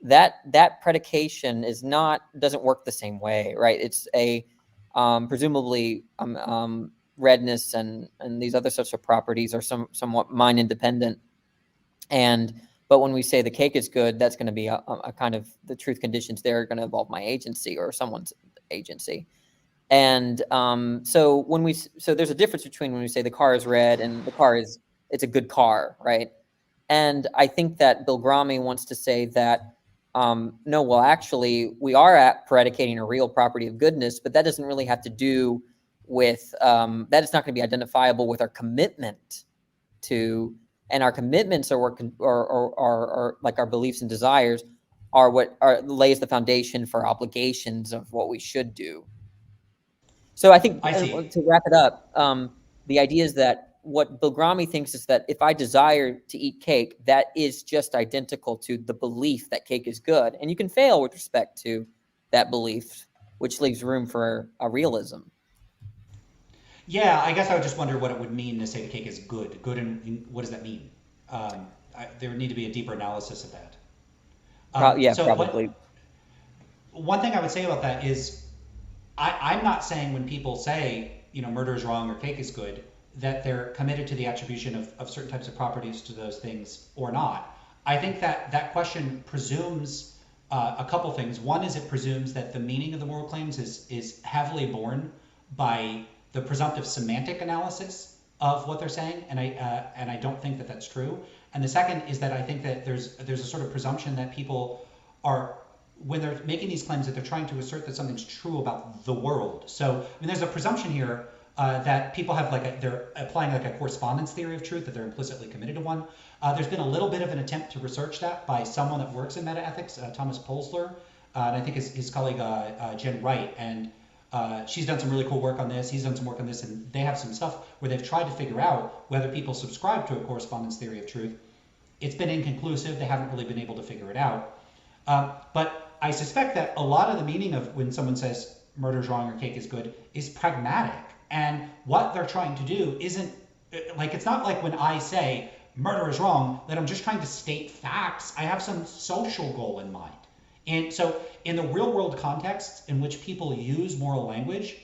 D: that predication doesn't work the same way, right? It's a presumably redness and these other sorts of properties are somewhat mind independent. But when we say the cake is good, that's going to be a kind of the truth conditions there are going to involve my agency or someone's agency. And so there's a difference between when we say the car is red and it's a good car, right? And I think that Bilgrami wants to say that no, well, actually, we are predicating a real property of goodness, but that doesn't really have to do with that. It's not going to be identifiable with our commitment to, and our commitments are like our beliefs and desires are what lays the foundation for obligations of what we should do. So I think to wrap it up, the idea is that what Bilgrami thinks is that if I desire to eat cake, that is just identical to the belief that cake is good. And you can fail with respect to that belief, which leaves room for a realism.
B: Yeah, I guess I would just wonder what it would mean to say the cake is good. Good, and what does that mean? There would need to be a deeper analysis of that.
D: Probably.
B: One thing I would say about that is I'm not saying when people say, murder is wrong or cake is good, that they're committed to the attribution of certain types of properties to those things or not. I think that question presumes a couple things. One is it presumes that the meaning of the moral claims is heavily borne by the presumptive semantic analysis of what they're saying, and I don't think that that's true. And the second is that I think that there's a sort of presumption that people are, when they're making these claims, that they're trying to assert that something's true about the world. So, I mean, there's a presumption here that people have they're applying like a correspondence theory of truth, that they're implicitly committed to one. There's been a little bit of an attempt to research that by someone that works in metaethics, Thomas Polsler, and I think his colleague Jen Wright. And she's done some really cool work on this, he's done some work on this, and they have some stuff where they've tried to figure out whether people subscribe to a correspondence theory of truth. It's been inconclusive. They haven't really been able to figure it out. But I suspect that a lot of the meaning of when someone says murder's wrong or cake is good is pragmatic. And what they're trying to do isn't, like, it's not like when I say murder is wrong, that I'm just trying to state facts. I have some social goal in mind. And so in the real world contexts in which people use moral language,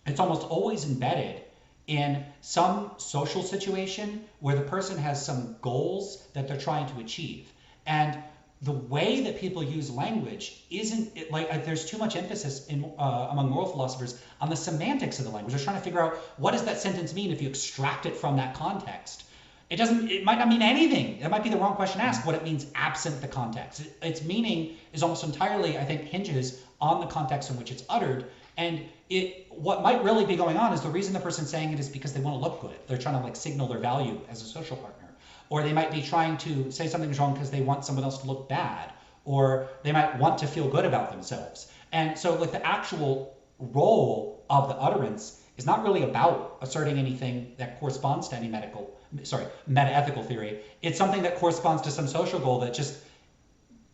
B: it's almost always embedded in some social situation where the person has some goals that they're trying to achieve. And the way that people use language isn't like, there's too much emphasis in among moral philosophers on the semantics of the language. They're trying to figure out, what does that sentence mean if you extract it from that context? It might not mean anything. That might be the wrong question to ask, what it means absent the context. Its meaning is almost entirely, I think, hinges on the context in which it's uttered. And what might really be going on is the reason the person's saying it is because they want to look good. They're trying to like signal their value as a social partner. Or they might be trying to say something's wrong because they want someone else to look bad. Or they might want to feel good about themselves. And so like the actual role of the utterance is not really about asserting anything that corresponds to any metaethical theory. It's something that corresponds to some social goal that just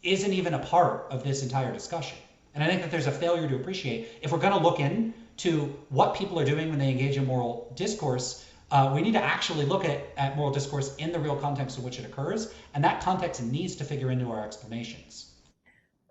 B: isn't even a part of this entire discussion. And I think that there's a failure to appreciate, if we're going to look into what people are doing when they engage in moral discourse, we need to actually look at moral discourse in the real context in which it occurs, and that context needs to figure into our explanations.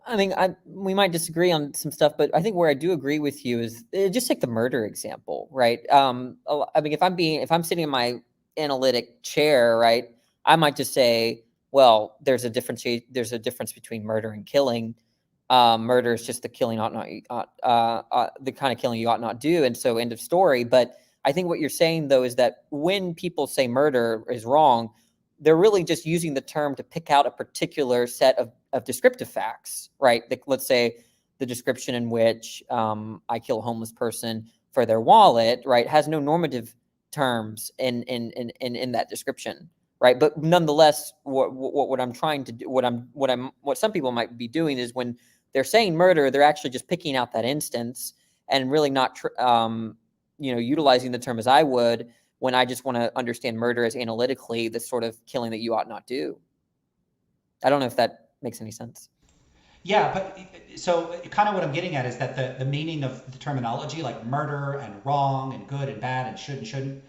D: I mean, we might disagree on some stuff, but I think where I do agree with you is just take the murder example, right? I mean, if I'm sitting in my analytic chair, right, I might just say, well, there's a difference between murder and killing. Murder is just the killing the kind of killing you ought not do, and so end of story. But I think what you're saying though is that when people say murder is wrong, they're really just using the term to pick out a particular set of descriptive facts, right? Let's say the description in which I kill a homeless person for their wallet, right, has no normative terms in that description, right? But nonetheless, what I'm trying to do, what some people might be doing is when they're saying murder, they're actually just picking out that instance and really not, utilizing the term as I would when I just want to understand murder as analytically the sort of killing that you ought not do. I don't know if that makes any sense.
B: Yeah, but so kind of what I'm getting at is that the meaning of the terminology, like murder and wrong and good and bad and should and shouldn't,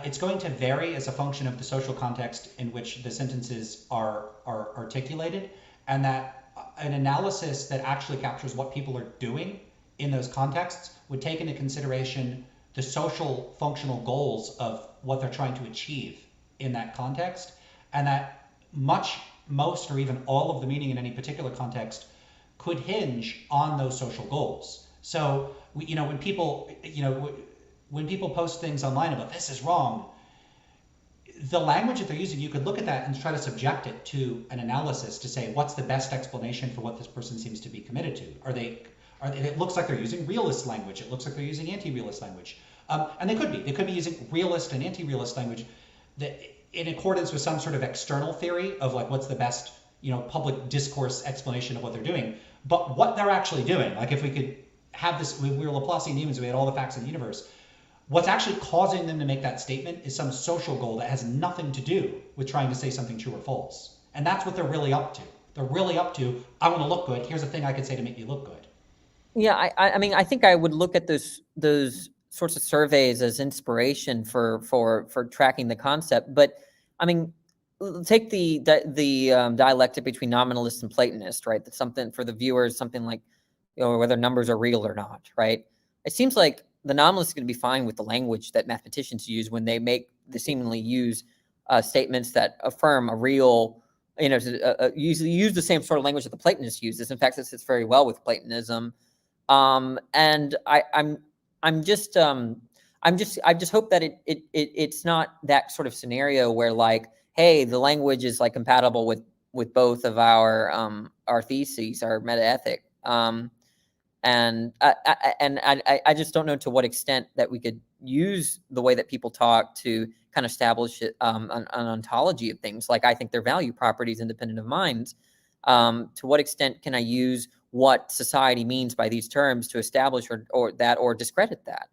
B: it's going to vary as a function of the social context in which the sentences are articulated, and that an analysis that actually captures what people are doing in those contexts would take into consideration the social functional goals of what they're trying to achieve in that context, and that most or even all of the meaning in any particular context could hinge on those social goals. So when people post things online about this is wrong, the language that they're using, you could look at that and try to subject it to an analysis to say what's the best explanation for what this person seems to be committed to. It looks like they're using realist language. It looks like they're using anti-realist language. And they could be using realist and anti-realist language that in accordance with some sort of external theory of like what's the best, public discourse explanation of what they're doing. But what they're actually doing, like if we could have this, we were Laplacian demons, we had all the facts in the universe. What's actually causing them to make that statement is some social goal that has nothing to do with trying to say something true or false. And that's what they're really up to. They're really up to, I want to look good. Here's a thing I could say to make me look good.
D: Yeah, I mean, I think I would look at those sorts of surveys as inspiration for tracking the concept. But I mean, take the dialectic between nominalist and Platonist, right? That's something for the viewers, something like, whether numbers are real or not, right? It seems like the nominalist is going to be fine with the language that mathematicians use when they seemingly use statements that affirm a real, use the same sort of language that the Platonists uses. In fact, this fits very well with Platonism. And I just hope that it's not that sort of scenario where like, hey, the language is like compatible with both of our theses, our metaethic. And I just don't know to what extent that we could use the way that people talk to kind of establish an ontology of things. Like I think they're value properties independent of minds. To what extent can I use what society means by these terms to establish or discredit that.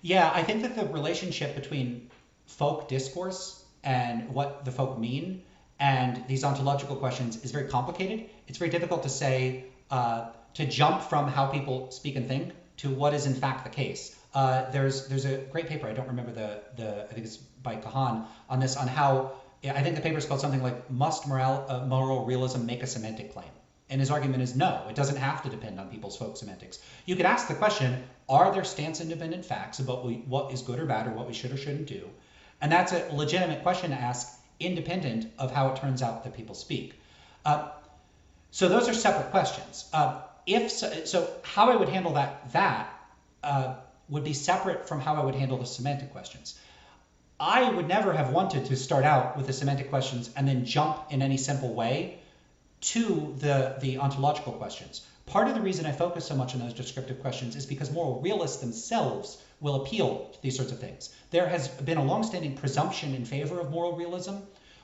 B: Yeah, I think that the relationship between folk discourse and what the folk mean and these ontological questions is very complicated. It's very difficult to say, to jump from how people speak and think to what is in fact the case. There's a great paper, I don't remember I think it's by Kahan, on this, on how, I think the paper is called something like, must moral realism make a semantic claim? And his argument is no, it doesn't have to depend on people's folk semantics. You could ask the question, are there stance-independent facts about what is good or bad or what we should or shouldn't do? And that's a legitimate question to ask, independent of how it turns out that people speak. So those are separate questions. So how I would handle that would be separate from how I would handle the semantic questions. I would never have wanted to start out with the semantic questions and then jump in any simple way to the ontological questions. Part of the reason I focus so much on those descriptive questions is because moral realists themselves will appeal to these sorts of things. There has been a longstanding presumption in favor of moral realism,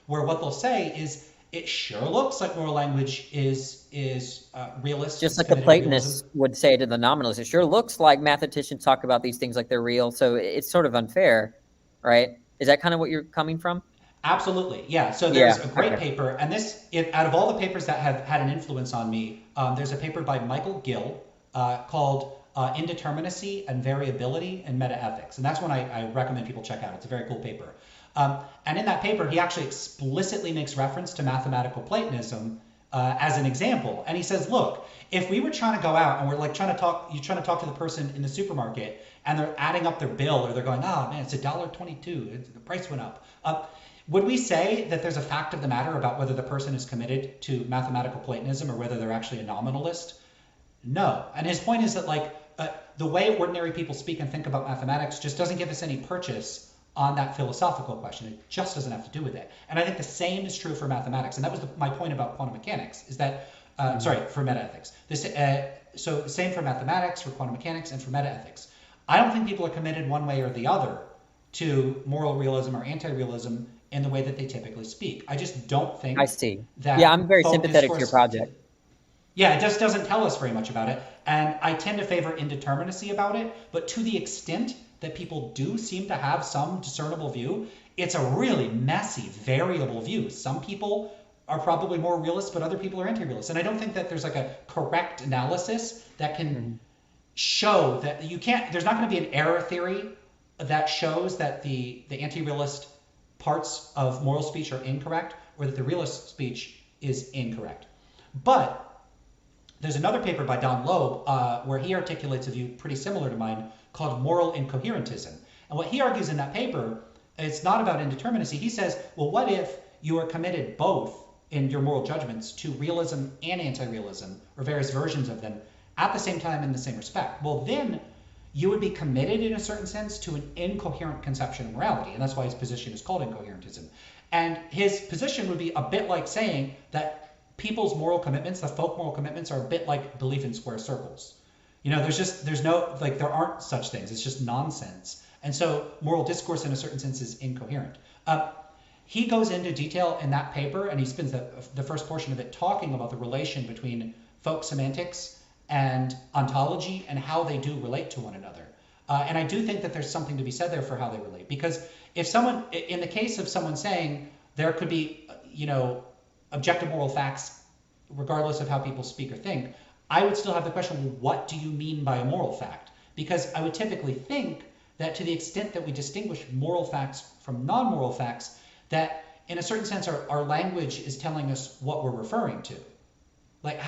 B: where what they'll say is, it sure looks like moral language is realist.
D: Just like the Platonists would say to the nominalists, it sure looks like mathematicians talk about these things like they're real, so it's sort of unfair, right? Is that kind of what you're coming from?
B: Absolutely, yeah. So there's a great paper, and this, out of all the papers that have had an influence on me, there's a paper by Michael Gill called Indeterminacy and Variability in Metaethics. And that's one I recommend people check out. It's a very cool paper. And in that paper, he actually explicitly makes reference to mathematical Platonism as an example. And he says, look, if we were trying to go out and we're like trying to talk to the person in the supermarket and they're adding up their bill, or they're going, oh man, it's $1.22, the price went up. Would we say that there's a fact of the matter about whether the person is committed to mathematical Platonism or whether they're actually a nominalist? No. And his point is that the way ordinary people speak and think about mathematics just doesn't give us any purchase on that philosophical question. It just doesn't have to do with it. And I think the same is true for mathematics. And that was my point about quantum mechanics, is that, for metaethics. So the same for mathematics, for quantum mechanics, and for metaethics. I don't think people are committed one way or the other to moral realism or anti-realism in the way that they typically speak. I just don't think
D: I see.
B: that.
D: Yeah, I'm very sympathetic to your project.
B: Yeah, it just doesn't tell us very much about it. And I tend to favor indeterminacy about it, but to the extent that people do seem to have some discernible view, it's a really messy, variable view. Some people are probably more realist, but other people are anti-realist. And I don't think that there's like a correct analysis that can show that there's not going to be an error theory that shows that the anti-realist parts of moral speech are incorrect, or that the realist speech is incorrect. But there's another paper by Don Loeb where he articulates a view pretty similar to mine called moral incoherentism. And what he argues in that paper, it's not about indeterminacy. He says, well, what if you are committed both in your moral judgments to realism and anti-realism, or various versions of them, at the same time in the same respect? Well, then you would be committed in a certain sense to an incoherent conception of morality. And that's why his position is called incoherentism. And his position would be a bit like saying that people's moral commitments, the folk moral commitments, are a bit like belief in square circles. You know, there aren't such things. It's just nonsense. And so moral discourse in a certain sense is incoherent. He goes into detail in that paper, and he spends the first portion of it talking about the relation between folk semantics and ontology and how they do relate to one another. And I do think that there's something to be said there for how they relate. Because if someone, in the case of someone saying there could be, objective moral facts, regardless of how people speak or think, I would still have the question, well, what do you mean by a moral fact? Because I would typically think that to the extent that we distinguish moral facts from non-moral facts, that in a certain sense, our language is telling us what we're referring to. Like,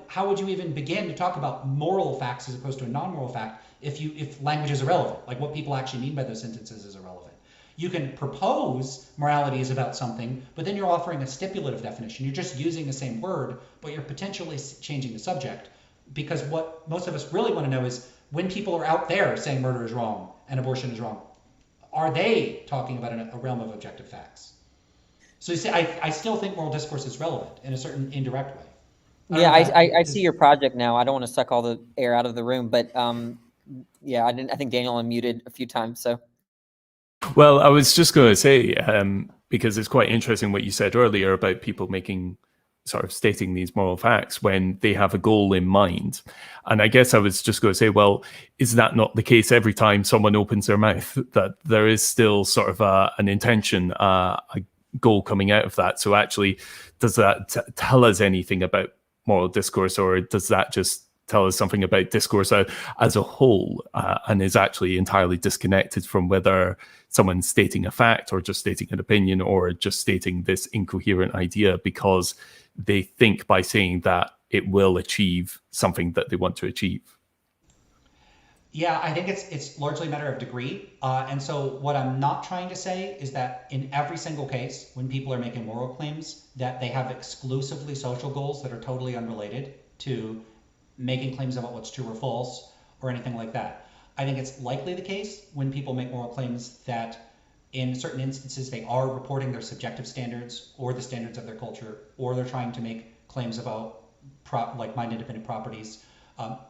B: how would you even begin to talk about moral facts as opposed to a non-moral fact if language is irrelevant? Like, what people actually mean by those sentences is irrelevant. You can propose morality is about something, but then you're offering a stipulative definition. You're just using the same word, but you're potentially changing the subject. Because what most of us really want to know is, when people are out there saying murder is wrong and abortion is wrong, are they talking about a realm of objective facts? So you see, I still think moral discourse is relevant in a certain indirect way.
D: Yeah, I see your project now. I don't want to suck all the air out of the room, but yeah, I think Daniel unmuted a few times, so.
C: Well, I was just going to say, because it's quite interesting what you said earlier about people making sort of stating these moral facts when they have a goal in mind. And I guess I was just going to say, well, is that not the case every time someone opens their mouth? That there is still sort of an intention, a goal coming out of that. So actually, does that tell us anything about moral discourse, or does that just tell us something about discourse as a whole, and is actually entirely disconnected from whether someone's stating a fact or just stating an opinion or just stating this incoherent idea because they think by saying that it will achieve something that they want to achieve?
B: Yeah, I think it's largely a matter of degree. And so what I'm not trying to say is that in every single case, when people are making moral claims, that they have exclusively social goals that are totally unrelated to making claims about what's true or false or anything like that. I think it's likely the case when people make moral claims that in certain instances they are reporting their subjective standards or the standards of their culture, or they're trying to make claims about like mind-independent properties,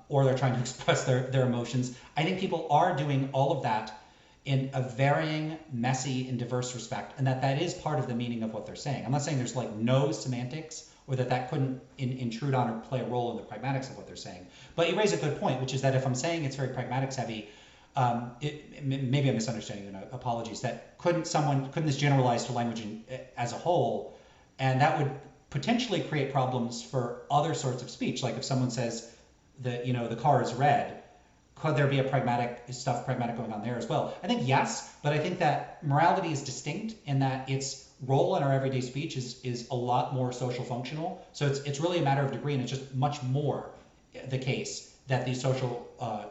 B: or they're trying to express their emotions. I think people are doing all of that in a varying, messy, and diverse respect, and that is part of the meaning of what they're saying. I'm not saying there's like no semantics or that couldn't intrude on or play a role in the pragmatics of what they're saying. But you raise a good point, which is that if I'm saying it's very pragmatics heavy, maybe I'm misunderstanding you, apologies, that couldn't this generalize to language as a whole, and that would potentially create problems for other sorts of speech. Like if someone says that, the car is red, could there be a pragmatic going on there as well? I think yes, but I think that morality is distinct in that its role in our everyday speech is a lot more social functional. So it's really a matter of degree, and it's just much more the case that these social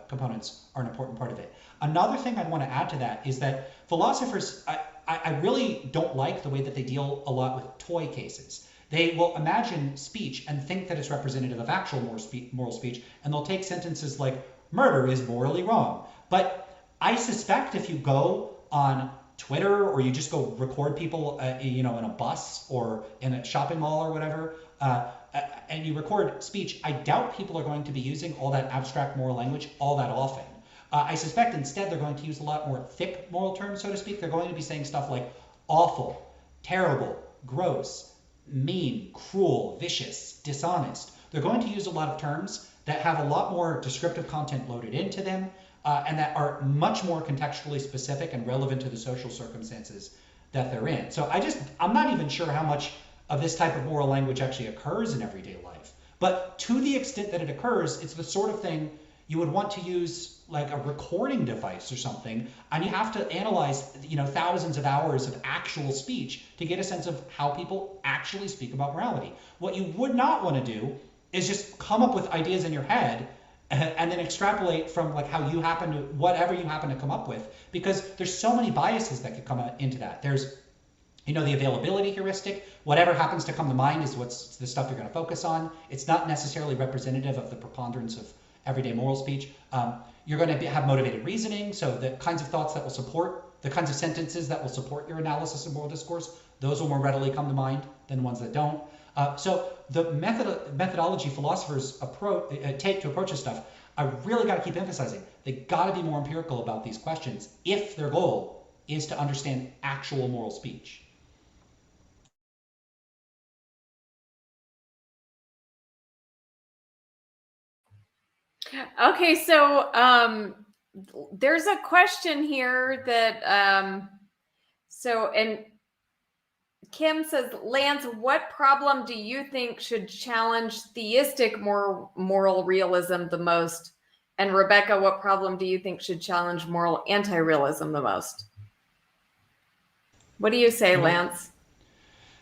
B: components are an important part of it. Another thing I'd want to add to that is that philosophers, I really don't like the way that they deal a lot with toy cases. They will imagine speech and think that it's representative of actual moral speech, and they'll take sentences like, murder is morally wrong. But I suspect if you go on Twitter or you just go record people, in a bus or in a shopping mall or whatever, and you record speech, I doubt people are going to be using all that abstract moral language all that often. I suspect instead they're going to use a lot more thick moral terms, so to speak. They're going to be saying stuff like awful, terrible, gross, mean, cruel, vicious, dishonest. They're going to use a lot of terms that have a lot more descriptive content loaded into them, and that are much more contextually specific and relevant to the social circumstances that they're in. So I'm not even sure how much of this type of moral language actually occurs in everyday life. But to the extent that it occurs, it's the sort of thing you would want to use like a recording device or something, and you have to analyze, thousands of hours of actual speech to get a sense of how people actually speak about morality. What you would not want to do is just come up with ideas in your head and then extrapolate from like whatever you happen to come up with, because there's so many biases that could come into that. There's the availability heuristic. Whatever happens to come to mind is what's the stuff you're going to focus on. It's not necessarily representative of the preponderance of everyday moral speech. You're going to have motivated reasoning, so the kinds of thoughts that will support, the kinds of sentences that will support your analysis of moral discourse, those will more readily come to mind than ones that don't. So the methodology philosophers take to approach this stuff, I really got to keep emphasizing, they got to be more empirical about these questions if their goal is to understand actual moral speech.
A: Okay, so there's a question here that and Kim says, Lance, what problem do you think should challenge theistic moral realism the most? And Rebecca, what problem do you think should challenge moral anti-realism the most? What do you say, Lance?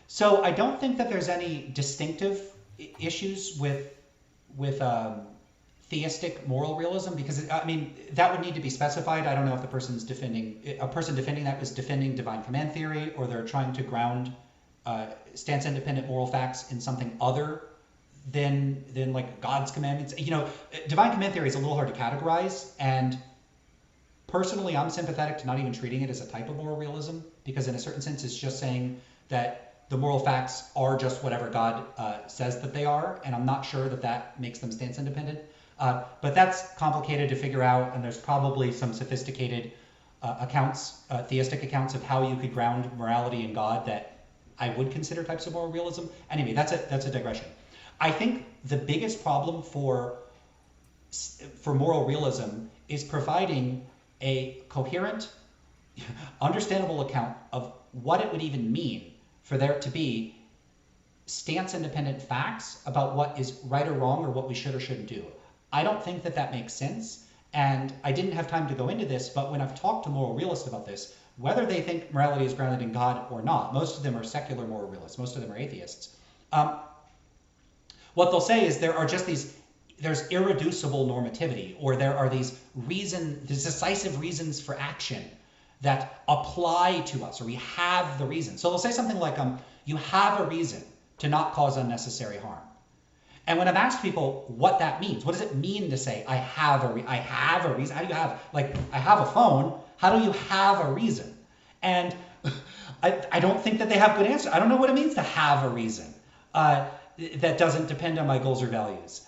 B: So I don't think that there's any distinctive issues with theistic moral realism, because that would need to be specified. I don't know if a person defending that is defending divine command theory, or they're trying to ground stance independent moral facts in something other than like God's commandments. Divine command theory is a little hard to categorize, and personally I'm sympathetic to not even treating it as a type of moral realism, because in a certain sense it's just saying that the moral facts are just whatever God says that they are, and I'm not sure that makes them stance independent. But that's complicated to figure out, and there's probably some sophisticated theistic accounts of how you could ground morality in God that I would consider types of moral realism. Anyway, that's a digression. I think the biggest problem for moral realism is providing a coherent, understandable account of what it would even mean for there to be stance-independent facts about what is right or wrong or what we should or shouldn't do. I don't think that makes sense, and I didn't have time to go into this, but when I've talked to moral realists about this, whether they think morality is grounded in God or not, most of them are secular moral realists, most of them are atheists. What they'll say is there's irreducible normativity, or there are these decisive reasons for action that apply to us, or we have the reason. So they'll say something like, you have a reason to not cause unnecessary harm. And when I've asked people what that means, what does it mean to say, I have a reason? How do you have, I have a phone, how do you have a reason? And I don't think that they have good answers. I don't know what it means to have a reason that doesn't depend on my goals or values.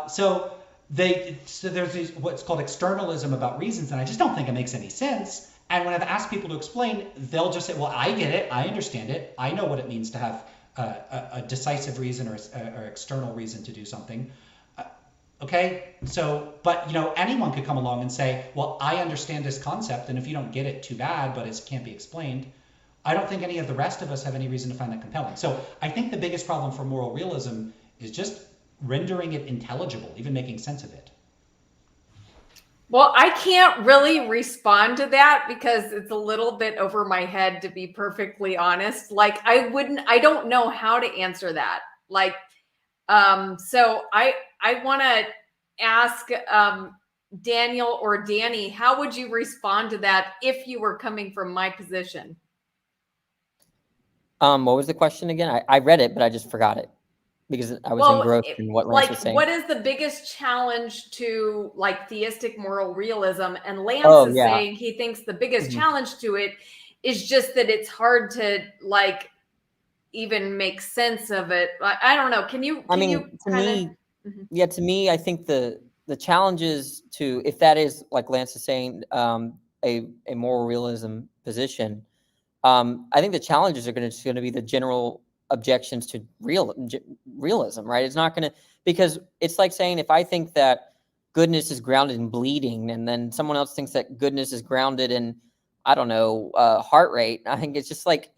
B: So there's what's called externalism about reasons, and I just don't think it makes any sense. And when I've asked people to explain, they'll just say, well, I get it, I understand it, I know what it means to have a decisive reason or external reason to do something. Okay, so, but anyone could come along and say, well, I understand this concept, and if you don't get it, too bad, but it can't be explained. I don't think any of the rest of us have any reason to find that compelling. So I think the biggest problem for moral realism is just rendering it intelligible, even making sense of it.
A: Well, I can't really respond to that because it's a little bit over my head, to be perfectly honest. I don't know how to answer that. So I want to ask Daniel or Danny, how would you respond to that if you were coming from my position?
D: What was the question again? I read it, but I just forgot it because I was engrossed in what Lance was saying.
A: What is the biggest challenge to theistic moral realism? And Lance is saying he thinks the biggest challenge to it is just that it's hard to even make sense of it. I don't know.
D: To me, I think the challenge is to, if that is, like Lance is saying, a moral realism position, I think the challenges are going to be the general objections to realism, right? It's not going to, because it's like saying, if I think that goodness is grounded in bleeding, and then someone else thinks that goodness is grounded in, I don't know, heart rate. I think it's just like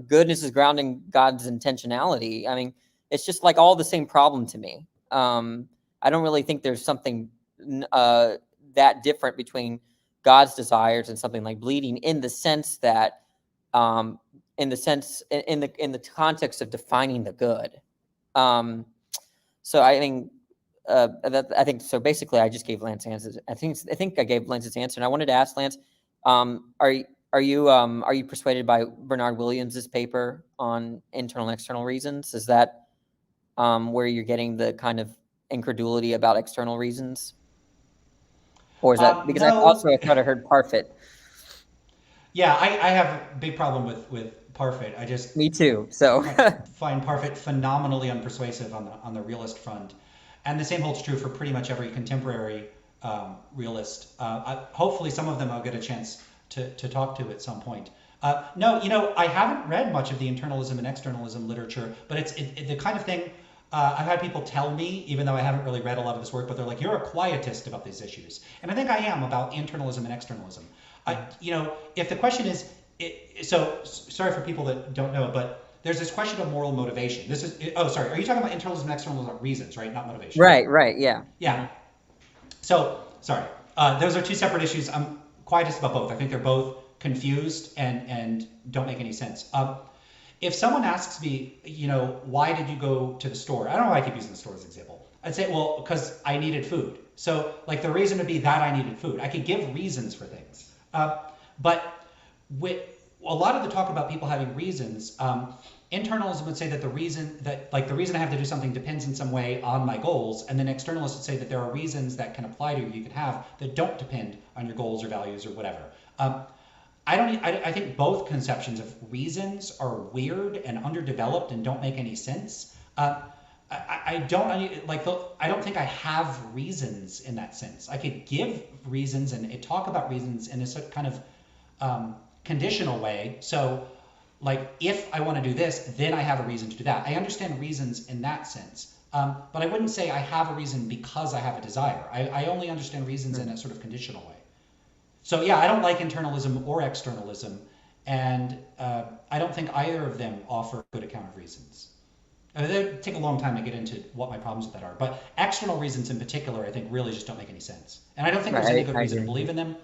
D: goodness is grounding God's intentionality. I mean, it's just like all the same problem to me. I don't really think there's something that different between God's desires and something like bleeding, in the sense that, in the context of defining the good. So I think so. Basically, I just gave Lance answers. I think I gave Lance's answer, and I wanted to ask Lance, are you persuaded by Bernard Williams's paper on internal and external reasons? Is that where you're getting the kind of incredulity about external reasons, or is that because
B: no.
D: I thought I heard Parfit.
B: Yeah, I have a big problem with Parfit.
D: Me too. So
B: find Parfit phenomenally unpersuasive on the realist front, and the same holds true for pretty much every contemporary realist. Hopefully, some of them I'll get a chance to talk to at some point. No, I haven't read much of the internalism and externalism literature, but it's the kind of thing I've had people tell me, even though I haven't really read a lot of this work, but they're like, you're a quietist about these issues, and I think I am about internalism and externalism. If the question is, so sorry for people that don't know, but there's this question of moral motivation. Are you talking about internalism and externalism about reasons, right? Not motivation.
D: Right, yeah.
B: Yeah. So, sorry. Those are two separate issues. I'm quietist about both. I think they're both confused and don't make any sense. If someone asks me, why did you go to the store? I don't know why I keep using the store as an example. I'd say, well, because I needed food. So, the reason would be that I needed food. I could give reasons for things. But with a lot of the talk about people having reasons, internalism would say that the reason I have to do something depends in some way on my goals, and then externalists would say that there are reasons that can apply to you could have that don't depend on your goals or values or whatever. I think both conceptions of reasons are weird and underdeveloped and don't make any sense. I don't think I have reasons in that sense. I could give reasons and talk about reasons in a kind of conditional way. So, like if I want to do this, then I have a reason to do that. I understand reasons in that sense. But I wouldn't say I have a reason because I have a desire. I only understand reasons in a sort of conditional way. So yeah, I don't like internalism or externalism, and I don't think either of them offer a good account of reasons. They take a long time to get into what my problems with that are, but external reasons in particular, I think really just don't make any sense. And I don't think there's any good reason to believe in them.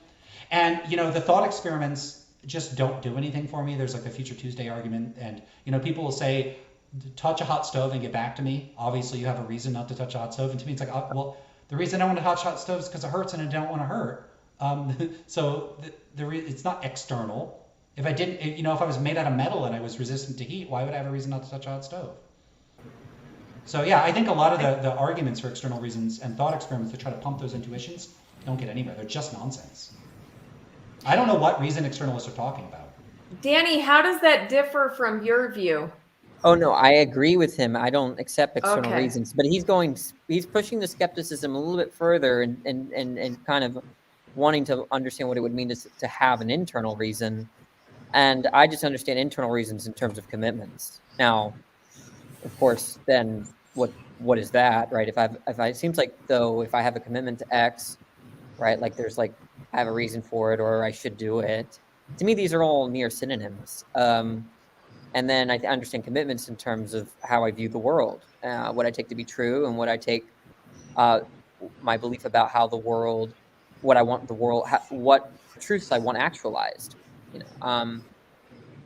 B: And the thought experiments just don't do anything for me. There's like the Future Tuesday argument, and people will say, touch a hot stove and get back to me. Obviously, you have a reason not to touch a hot stove, and to me, it's like, well, the reason I want to touch hot stove is because it hurts, and I don't want to hurt. So it's not external. If I didn't, if I was made out of metal and I was resistant to heat, why would I have a reason not to touch a hot stove? So yeah, I think a lot of the arguments for external reasons and thought experiments that try to pump those intuitions don't get anywhere. They're just nonsense. I don't know what reason externalists are talking about.
A: Danny, how does that differ from your view?
D: Oh no, I agree with him. I don't accept external reasons, but he's pushing the skepticism a little bit further and kind of wanting to understand what it would mean to have an internal reason. And I just understand internal reasons in terms of commitments. Now, of course, then what is that, right? If it seems like though, if I have a commitment to X, right, like there's like I have a reason for it or I should do it. To me, these are all near synonyms. And then I understand commitments in terms of how I view the world, what I take to be true, and what I take my belief about how the world, what I want the world, what truths I want actualized.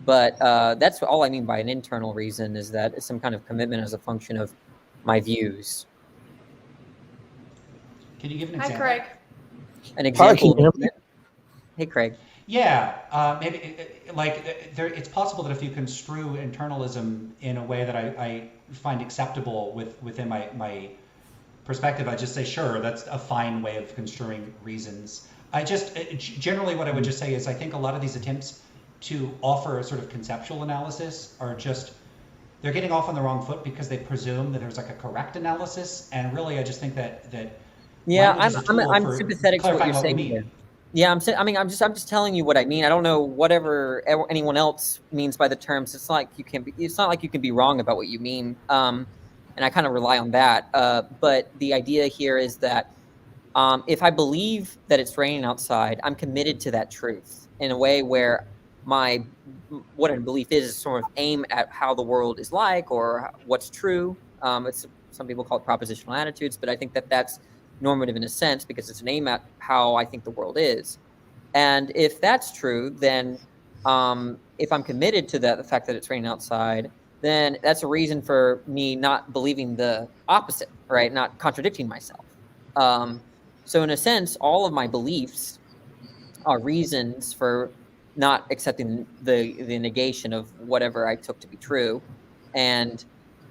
D: But that's all I mean by an internal reason, is that it's some kind of commitment as a function of my views.
B: Can you give an example?
A: Hi, Craig.
D: An example. Hey, Craig.
B: Yeah, maybe it's possible that if you construe internalism in a way that I find acceptable within my perspective, I just say, sure, that's a fine way of construing reasons. Generally what I would just say is I think a lot of these attempts to offer a sort of conceptual analysis are just, they're getting off on the wrong foot because they presume that there's like a correct analysis, and really I just think that
D: yeah, I'm sympathetic to what you're saying here. Yeah, I'm just telling you what I mean. I don't know whatever anyone else means by the terms. It's not like you can be wrong about what you mean. And I kind of rely on that. But the idea here is that if I believe that it's raining outside, I'm committed to that truth in a way where what I believe is sort of aim at how the world is like or what's true. Some people call it propositional attitudes, but I think that that's normative in a sense because it's an aim at how I think the world is. And if that's true, then if I'm committed to the fact that it's raining outside, then that's a reason for me not believing the opposite, right? Not contradicting myself. So in a sense, all of my beliefs are reasons for not accepting the negation of whatever I took to be true. And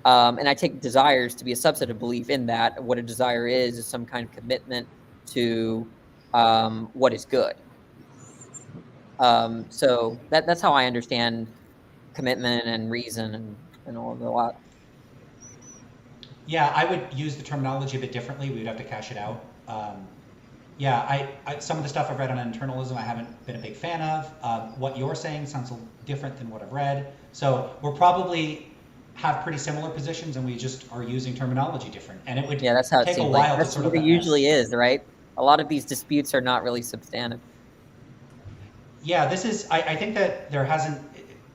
D: I take desires to be a subset of belief in that. What a desire is some kind of commitment to what is good. So that's how I understand commitment and reason and all of the lot.
B: Yeah, I would use the terminology a bit differently. We would have to cash it out. Yeah, I some of the stuff I've read on internalism I haven't been a big fan of. What you're saying sounds a little different than what I've read. So we're probably have pretty similar positions, and we just are using terminology different. And it would
D: that's how it
B: take
D: seems
B: a while
D: like. That's
B: to sort
D: what
B: of
D: it usually is, right? A lot of these disputes are not really substantive.
B: Yeah, this is. I think that there hasn't.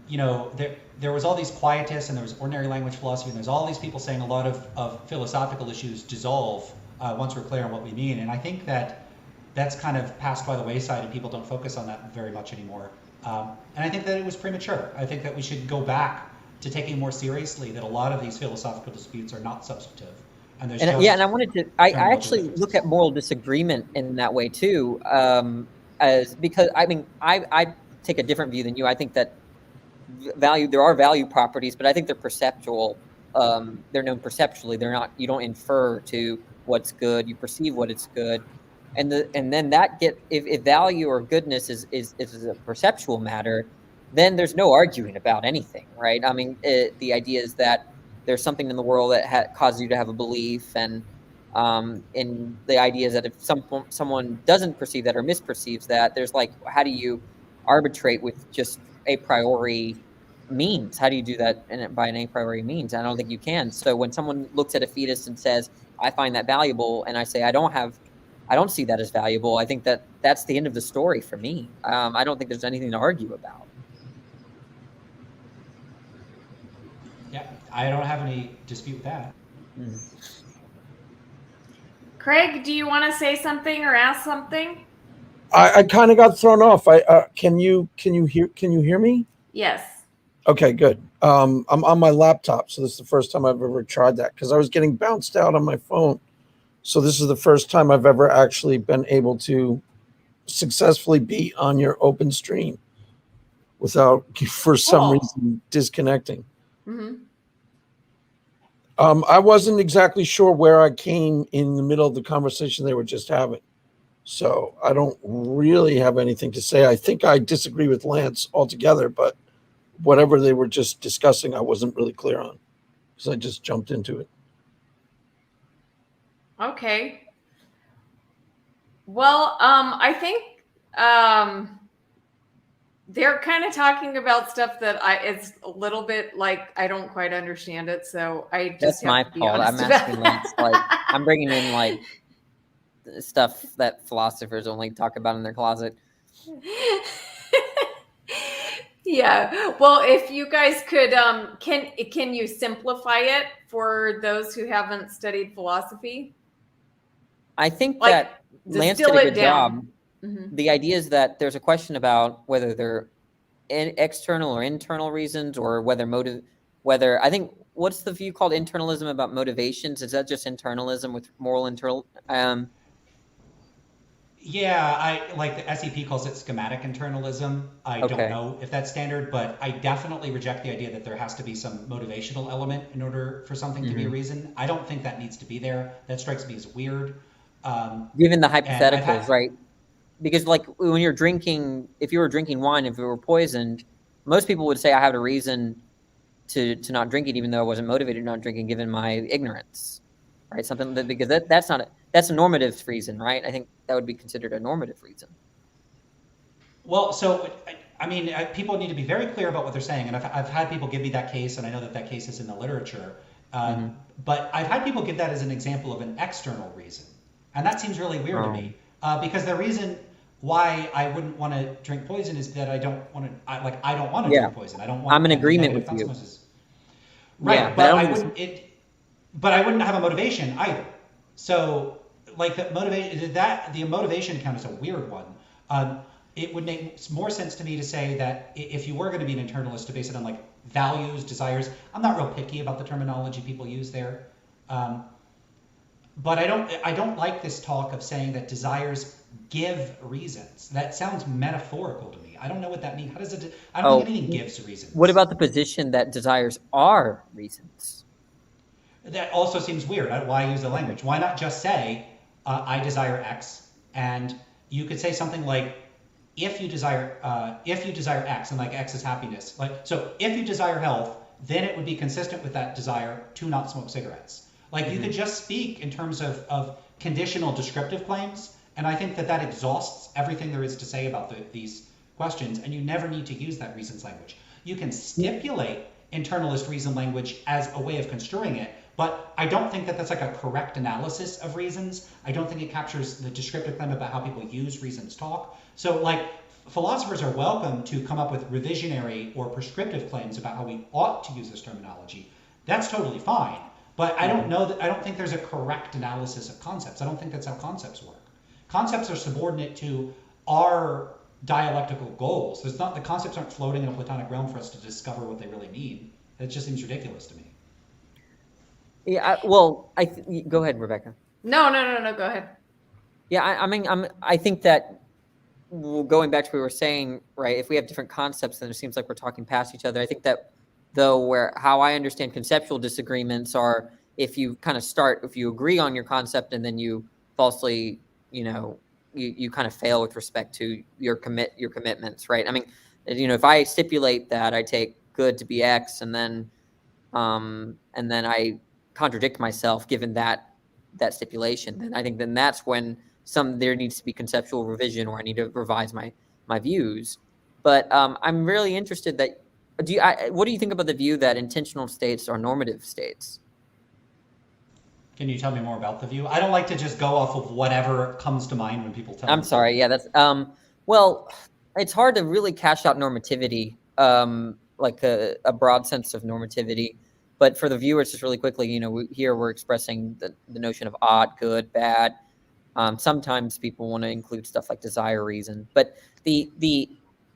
B: There was all these quietists, and there was ordinary language philosophy, and there's all these people saying a lot of philosophical issues dissolve once we're clear on what we mean. And I think that that's kind of passed by the wayside, and people don't focus on that very much anymore. And I think that it was premature. I think that we should go back to taking more seriously that a lot of these philosophical disputes are not substantive. And
D: I wanted to. I actually look at moral disagreement in that way too, because I take a different view than you. I think that there are value properties, but I think they're perceptual. They're known perceptually. They're not. You don't infer to what's good. You perceive what is good, and then if value or goodness is a perceptual matter, then there's no arguing about anything, right? I mean, the idea is that there's something in the world that causes you to have a belief, and the idea is that if someone doesn't perceive that or misperceives that, there's like, how do you arbitrate with just a priori means? How do you do that by an a priori means? I don't think you can. So when someone looks at a fetus and says, I find that valuable, and I say, I don't see that as valuable, I think that that's the end of the story for me. I don't think there's anything to argue about.
B: Yeah, I don't have any dispute with that.
A: Craig, do you want to say something or ask something?
E: I kind of got thrown off. Can you hear me?
A: Yes.
E: Okay, good. I'm on my laptop, so this is the first time I've ever tried that because I was getting bounced out on my phone. So this is the first time I've ever actually been able to successfully be on your open stream without, for some reason, disconnecting.
A: Mm-hmm.
E: I wasn't exactly sure where I came in the middle of the conversation they were just having. So I don't really have anything to say. I think I disagree with Lance altogether, but whatever they were just discussing, I wasn't really clear on because I just jumped into it.
A: Okay. Well, I think they're kind of talking about stuff that it's a little bit like I don't quite understand it, so I just
D: that's my fault. I'm asking Lance, like I'm bringing in like stuff that philosophers only talk about in their closet.
A: Yeah. Well, if you guys could, can you simplify it for those who haven't studied philosophy?
D: I think
A: Like,
D: that Lance did a
A: distill it
D: good
A: down.
D: job.
A: Mm-hmm.
D: The idea is that there's a question about whether they're external or internal reasons, or whether I think, what's the view called internalism about motivations? Is that just internalism with moral internal?
B: Yeah, I like the SEP calls it schematic internalism. I
D: Okay.
B: don't know if that's standard, but I definitely reject the idea that there has to be some motivational element in order for something to be a reason. I don't think that needs to be there. That strikes me as weird.
D: Given the
B: And I've
D: hypotheticals,
B: had-
D: right? Because like when you're drinking, if you were drinking wine, if it were poisoned, most people would say I have a reason to not drink it, even though I wasn't motivated not drinking, given my ignorance, right? Something that, because that's not that's a normative reason, right? I think that would be considered a normative reason.
B: Well, so I mean, people need to be very clear about what they're saying, and I've had people give me that case, and I know that that case is in the literature. But I've had people give that as an example of an external reason, and that seems really weird to me, because the reason why I wouldn't want to drink poison is that I don't want to. I don't want to drink poison. I don't want.
D: I'm in agreement
B: negative
D: with you.
B: consequences. Right,
D: Yeah,
B: but I wouldn't have a motivation either. So, like the motivation count is a weird one. It would make more sense to me to say that if you were going to be an internalist, to base it on like values, desires. I'm not real picky about the terminology people use there, but I don't like this talk of saying that desires give reasons. That sounds metaphorical to me. I don't know what that means. How does it? I don't think anything gives reasons.
D: What about the position that desires are reasons?
B: That also seems weird. Why use the language? Why not just say, I desire X, and you could say something like, if you desire X, and like X is happiness. Like, so if you desire health, then it would be consistent with that desire to not smoke cigarettes. Like you could just speak in terms of conditional descriptive claims, and I think that exhausts everything there is to say about these questions, and you never need to use that reasons language. You can stipulate internalist reason language as a way of construing it, but I don't think that that's like a correct analysis of reasons. I don't think it captures the descriptive claim about how people use reasons talk. So like philosophers are welcome to come up with revisionary or prescriptive claims about how we ought to use this terminology. That's totally fine. But I don't think there's a correct analysis of concepts. I don't think that's how concepts work. Concepts are subordinate to our dialectical goals. The concepts aren't floating in a Platonic realm for us to discover what they really mean. It just seems ridiculous to me.
D: Yeah, go ahead, Rebecca.
A: No, go ahead.
D: Yeah, I think that going back to what we were saying, right? If we have different concepts, then it seems like we're talking past each other. I think that how I understand conceptual disagreements are if you agree on your concept and then you falsely, you kind of fail with respect to your commitments, right? I mean, if I stipulate that I take good to be X and then I contradict myself given that stipulation, then I think that's when there needs to be conceptual revision, or I need to revise my views. But I'm really interested that what do you think about the view that intentional states are normative states?
B: Can you tell me more about the view? I don't like to just go off of whatever comes to mind when people tell me.
D: I'm sorry. Yeah, that's well, it's hard to really cash out normativity, like a broad sense of normativity. But for the viewers, just really quickly, here we're expressing the notion of odd, good, bad. Sometimes people want to include stuff like desire, reason. But the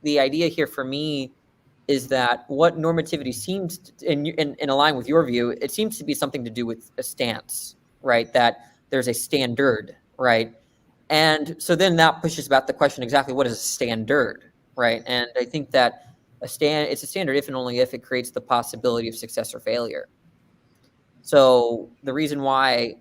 D: idea here for me is that what normativity seems to, in line with your view, it seems to be something to do with a stance, right? That there's a standard, right? And so then that pushes back the question, exactly what is a standard, right? And I think that it's a standard if and only if it creates the possibility of success or failure. So the reason why,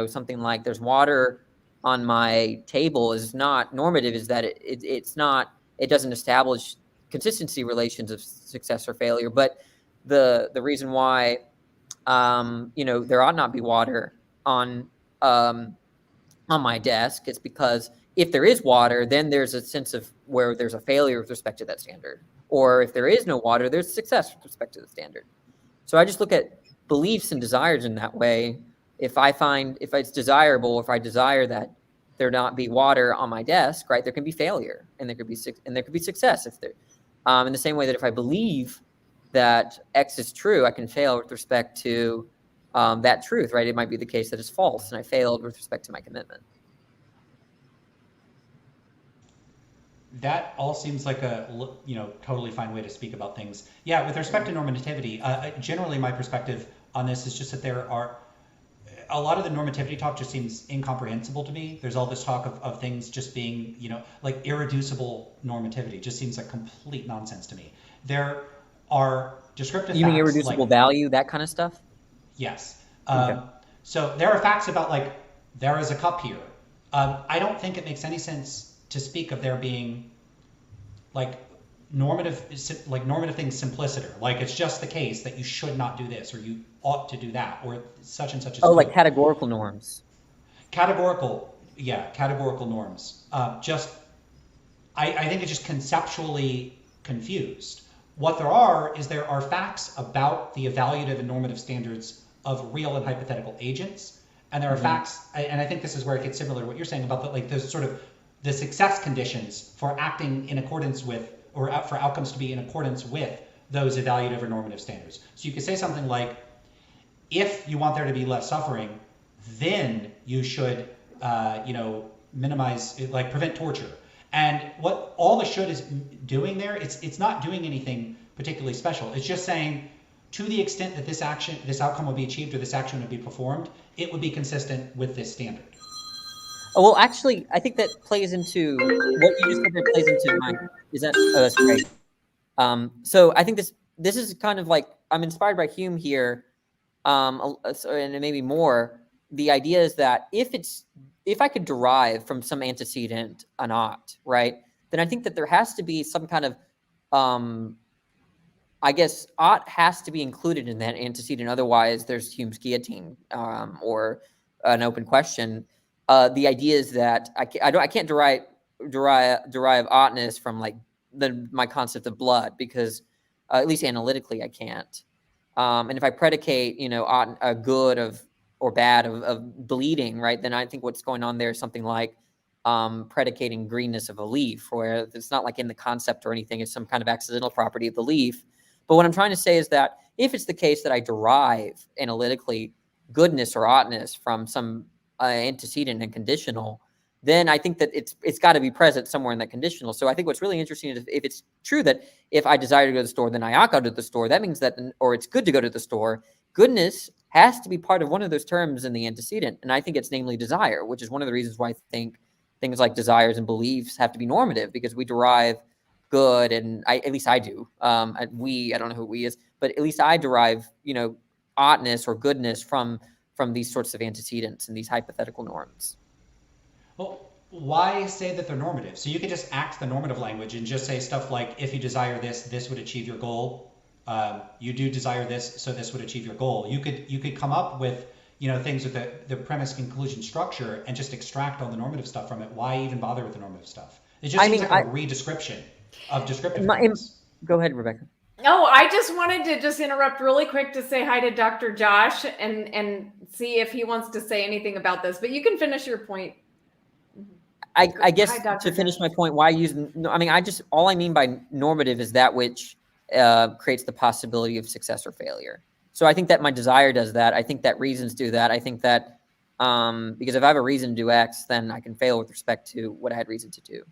D: something like there's water on my table is not normative is that it doesn't establish consistency relations of success or failure. But the reason why, there ought not be water on my desk is because if there is water, then there's a sense of where there's a failure with respect to that standard. Or if there is no water, there's success with respect to the standard. So I just look at beliefs and desires in that way. If it's desirable, if I desire that there not be water on my desk, right, there can be failure and there could be success if there. In the same way that if I believe that X is true, I can fail with respect to that truth, right? It might be the case that it's false and I failed with respect to my commitment.
B: That all seems like a totally fine way to speak about things. Yeah, with respect to normativity, generally my perspective on this is just that there are a lot of the normativity talk just seems incomprehensible to me. There's all this talk of things just being, like irreducible normativity. Just seems like complete nonsense to me. There are descriptive
D: You
B: facts.
D: mean irreducible value, that kind of stuff?
B: Yes.
D: Okay.
B: So there are facts about like, there is a cup here. I don't think it makes any sense to speak of there being like normative things simpliciter. Like it's just the case that you should not do this or you ought to do that or such and such as.
D: Oh, like categorical norms.
B: Categorical norms. I think it's just conceptually confused. What there are facts about the evaluative and normative standards of real and hypothetical agents, and there are facts, and I think this is where it gets similar to what you're saying about the success conditions for acting in accordance with, or for outcomes to be in accordance with those evaluative or normative standards. So you could say something like, if you want there to be less suffering, then you should, minimize, like prevent torture. And what all the should is doing there, it's not doing anything particularly special. It's just saying, to the extent that this outcome will be achieved or this action would be performed, it would be consistent with this standard.
D: Oh, well, actually, I think that plays into what you just said. There plays into mine. That's great. So I think this is kind of like, I'm inspired by Hume here, and maybe more. The idea is that if I could derive from some antecedent an ought, right, then I think that there has to be some kind of, I guess, ought has to be included in that antecedent. Otherwise, there's Hume's guillotine or an open question. The idea is that I can't derive oughtness from like my concept of blood, because at least analytically I can't. And if I predicate, ought a good or bad of bleeding, right, then I think what's going on there is something like predicating greenness of a leaf, where it's not like in the concept or anything, it's some kind of accidental property of the leaf. But what I'm trying to say is that if it's the case that I derive analytically goodness or oughtness from some antecedent and conditional, then I think that it's got to be present somewhere in that conditional. So I think what's really interesting is if it's true that if I desire to go to the store, then I ought to go to the store, that means that, or it's good to go to the store, goodness has to be part of one of those terms in the antecedent. And I think it's namely desire, which is one of the reasons why I think things like desires and beliefs have to be normative, because we derive good, and at least I do. I don't know who we is, but at least I derive, oughtness or goodness from these sorts of antecedents and these hypothetical norms.
B: Well, why say that they're normative? So you could just act the normative language and just say stuff like, if you desire this, this would achieve your goal. You do desire this, so this would achieve your goal. You could come up with things with the premise, conclusion, structure, and just extract all the normative stuff from it. Why even bother with the normative stuff? It just seems like a redescription of descriptive things.
D: Go ahead, Rebecca.
A: Oh, I just wanted to just interrupt really quick to say hi to Dr. Josh and see if he wants to say anything about this. But you can finish your point.
D: I guess
A: Hi, Dr.
D: to finish
A: Josh.
D: my point, why use? I mean, all I mean by normative is that which creates the possibility of success or failure. So I think that my desire does that. I think that reasons do that. I think that because if I have a reason to do X, then I can fail with respect to what I had reason to do.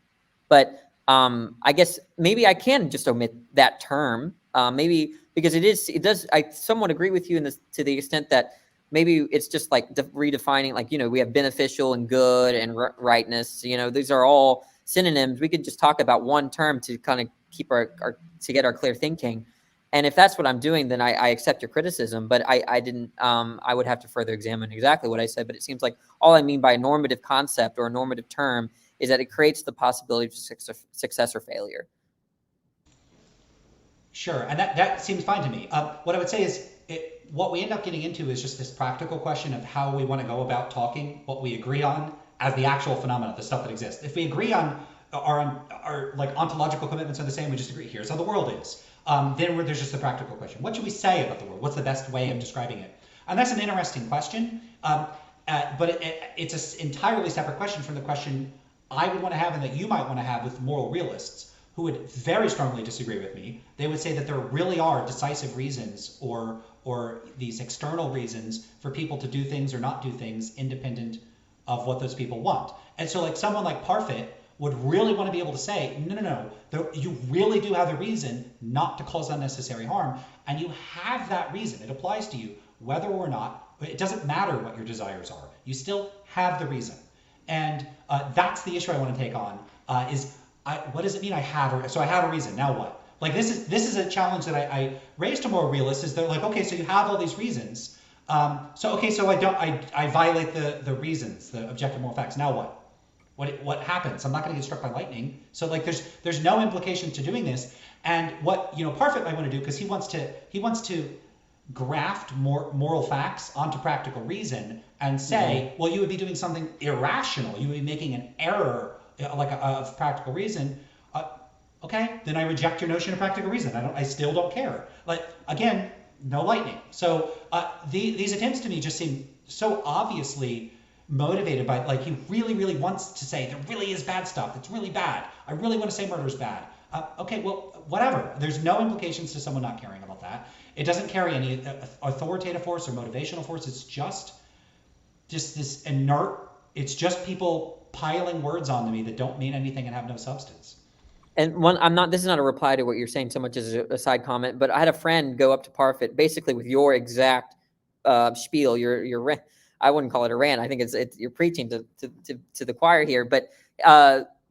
D: But I guess maybe I can just omit that term. Maybe because it does. I somewhat agree with you in this to the extent that maybe it's just like redefining, like, we have beneficial and good and rightness. These are all synonyms. We could just talk about one term to kind of keep to get our clear thinking. And if that's what I'm doing, then I accept your criticism. But I didn't. I would have to further examine exactly what I said. But it seems like all I mean by a normative concept or a normative term is that it creates the possibility of success or failure.
B: Sure, and that seems fine to me. What I would say is, what we end up getting into is just this practical question of how we want to go about talking, what we agree on as the actual phenomena, the stuff that exists. If we agree on our like ontological commitments are the same, we just agree here's how the world is. Then there's just the practical question: what should we say about the world? What's the best way of describing it? And that's an interesting question, but it's an entirely separate question from the question I would want to have and that you might want to have with moral realists, who would very strongly disagree with me. They would say that there really are decisive reasons or these external reasons for people to do things or not do things independent of what those people want. And so like someone like Parfit would really want to be able to say, no, you really do have a reason not to cause unnecessary harm, and you have that reason. It applies to you whether or not, it doesn't matter what your desires are. You still have the reason. And that's the issue I want to take on, what does it mean I have so I have a reason, now what? Like this is a challenge that I raise to more realists, is they're like, okay, so you have all these reasons. So I violate the reasons, the objective moral facts. Now what? What happens? I'm not going to get struck by lightning. So like there's no implication to doing this. And what Parfit might want to do, because he wants to graft moral facts onto practical reason and say, well, you would be doing something irrational. You would be making an error of practical reason. Okay, then I reject your notion of practical reason. I still don't care. Like, again, no lightning. So these attempts to me just seem so obviously motivated by, like, he really, really wants to say there really is bad stuff. It's really bad. I really want to say murder is bad. Okay, well, whatever. There's no implications to someone not caring about that. It doesn't carry any authoritative force or motivational force. It's just this inert, it's just people piling words onto me that don't mean anything and have no substance.
D: And this is not a reply to what you're saying so much as a side comment, but I had a friend go up to Parfit basically with your exact spiel, your rant. I wouldn't call it a rant. I think it's you're preaching to the choir here, but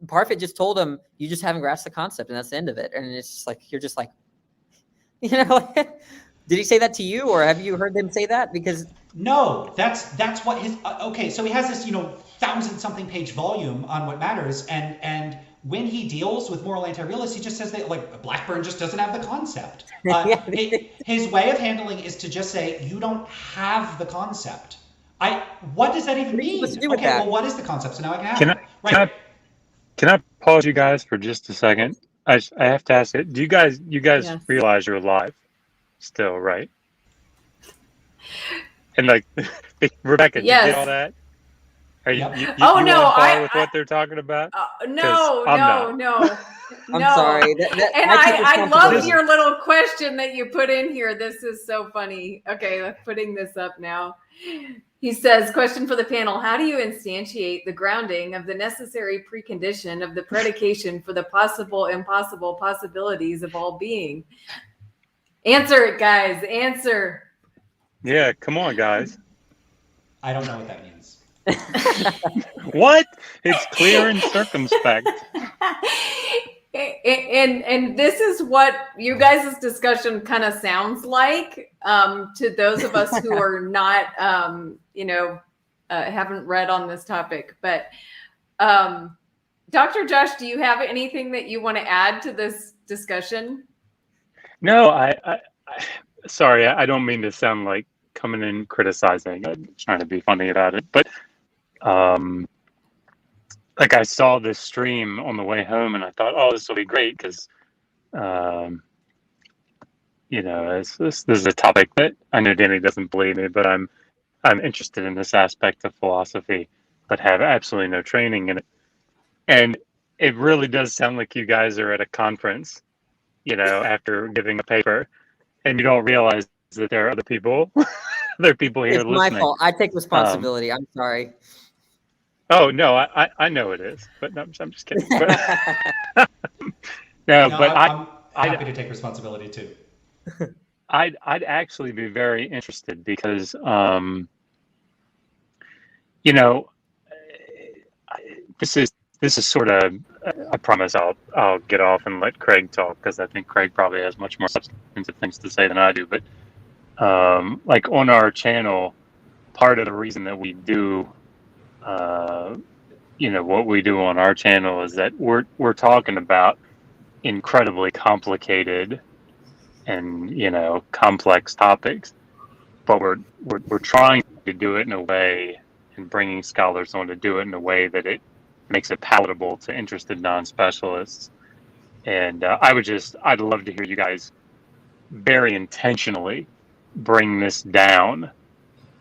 D: Parfit just told him, you just haven't grasped the concept, and that's the end of it. And it's just like, you're just like, did he say that to you, or have you heard them say that? Because
B: no, that's what his okay. So he has this 1,000-something page volume on what matters, and when he deals with moral anti-realists, he just says that, like, Blackburn just doesn't have the concept. His way of handling is to just say, you don't have the concept. What does that even mean? Okay, well, what is the concept? So now I can have it.
F: Can I pause you guys for just a second? I have to ask it. Do you guys
A: Yes.
F: realize you're live still, right? And like, Rebecca,
A: Yes.
F: did you get all that? Are you
A: Oh,
F: you
A: no,
F: on par with what they're talking about?
A: No.
D: I'm sorry.
A: And I love your little question that you put in here. This is so funny. Okay, I'm putting this up now. He says, question for the panel: how do you instantiate the grounding of the necessary precondition of the predication for the possible impossible possibilities of all being? Answer it, guys. Answer.
F: Yeah, come on, guys.
B: I don't know what that means.
F: What? It's clear and circumspect.
A: And this is what you guys' discussion kind of sounds like to those of us who are not, haven't read on this topic. But Dr. Josh, do you have anything that you want to add to this discussion?
F: No, I sorry, I don't mean to sound like coming in criticizing. I'm trying to be funny about it, but like, I saw this stream on the way home and I thought, oh, this will be great because this is a topic that I know Danny doesn't believe me, but I'm interested in this aspect of philosophy, but have absolutely no training in it. And it really does sound like you guys are at a conference, after giving a paper, and you don't realize that there are other people, there are people here
D: It's my
F: listening.
D: fault. I take responsibility. I'm sorry.
F: Oh no, I know it is, but no, I'm just kidding. But, no, but
B: I'm happy to take responsibility too.
F: I'd actually be very interested because this is sort of, I promise I'll get off and let Craig talk, because I think Craig probably has much more substantive things to say than I do. But like on our channel, part of the reason that we do what we do on our channel is that we're talking about incredibly complicated and complex topics, but we're trying to do it in a way, and bringing scholars on to do it in a way that it makes it palatable to interested non-specialists. And I'd love to hear you guys very intentionally bring this down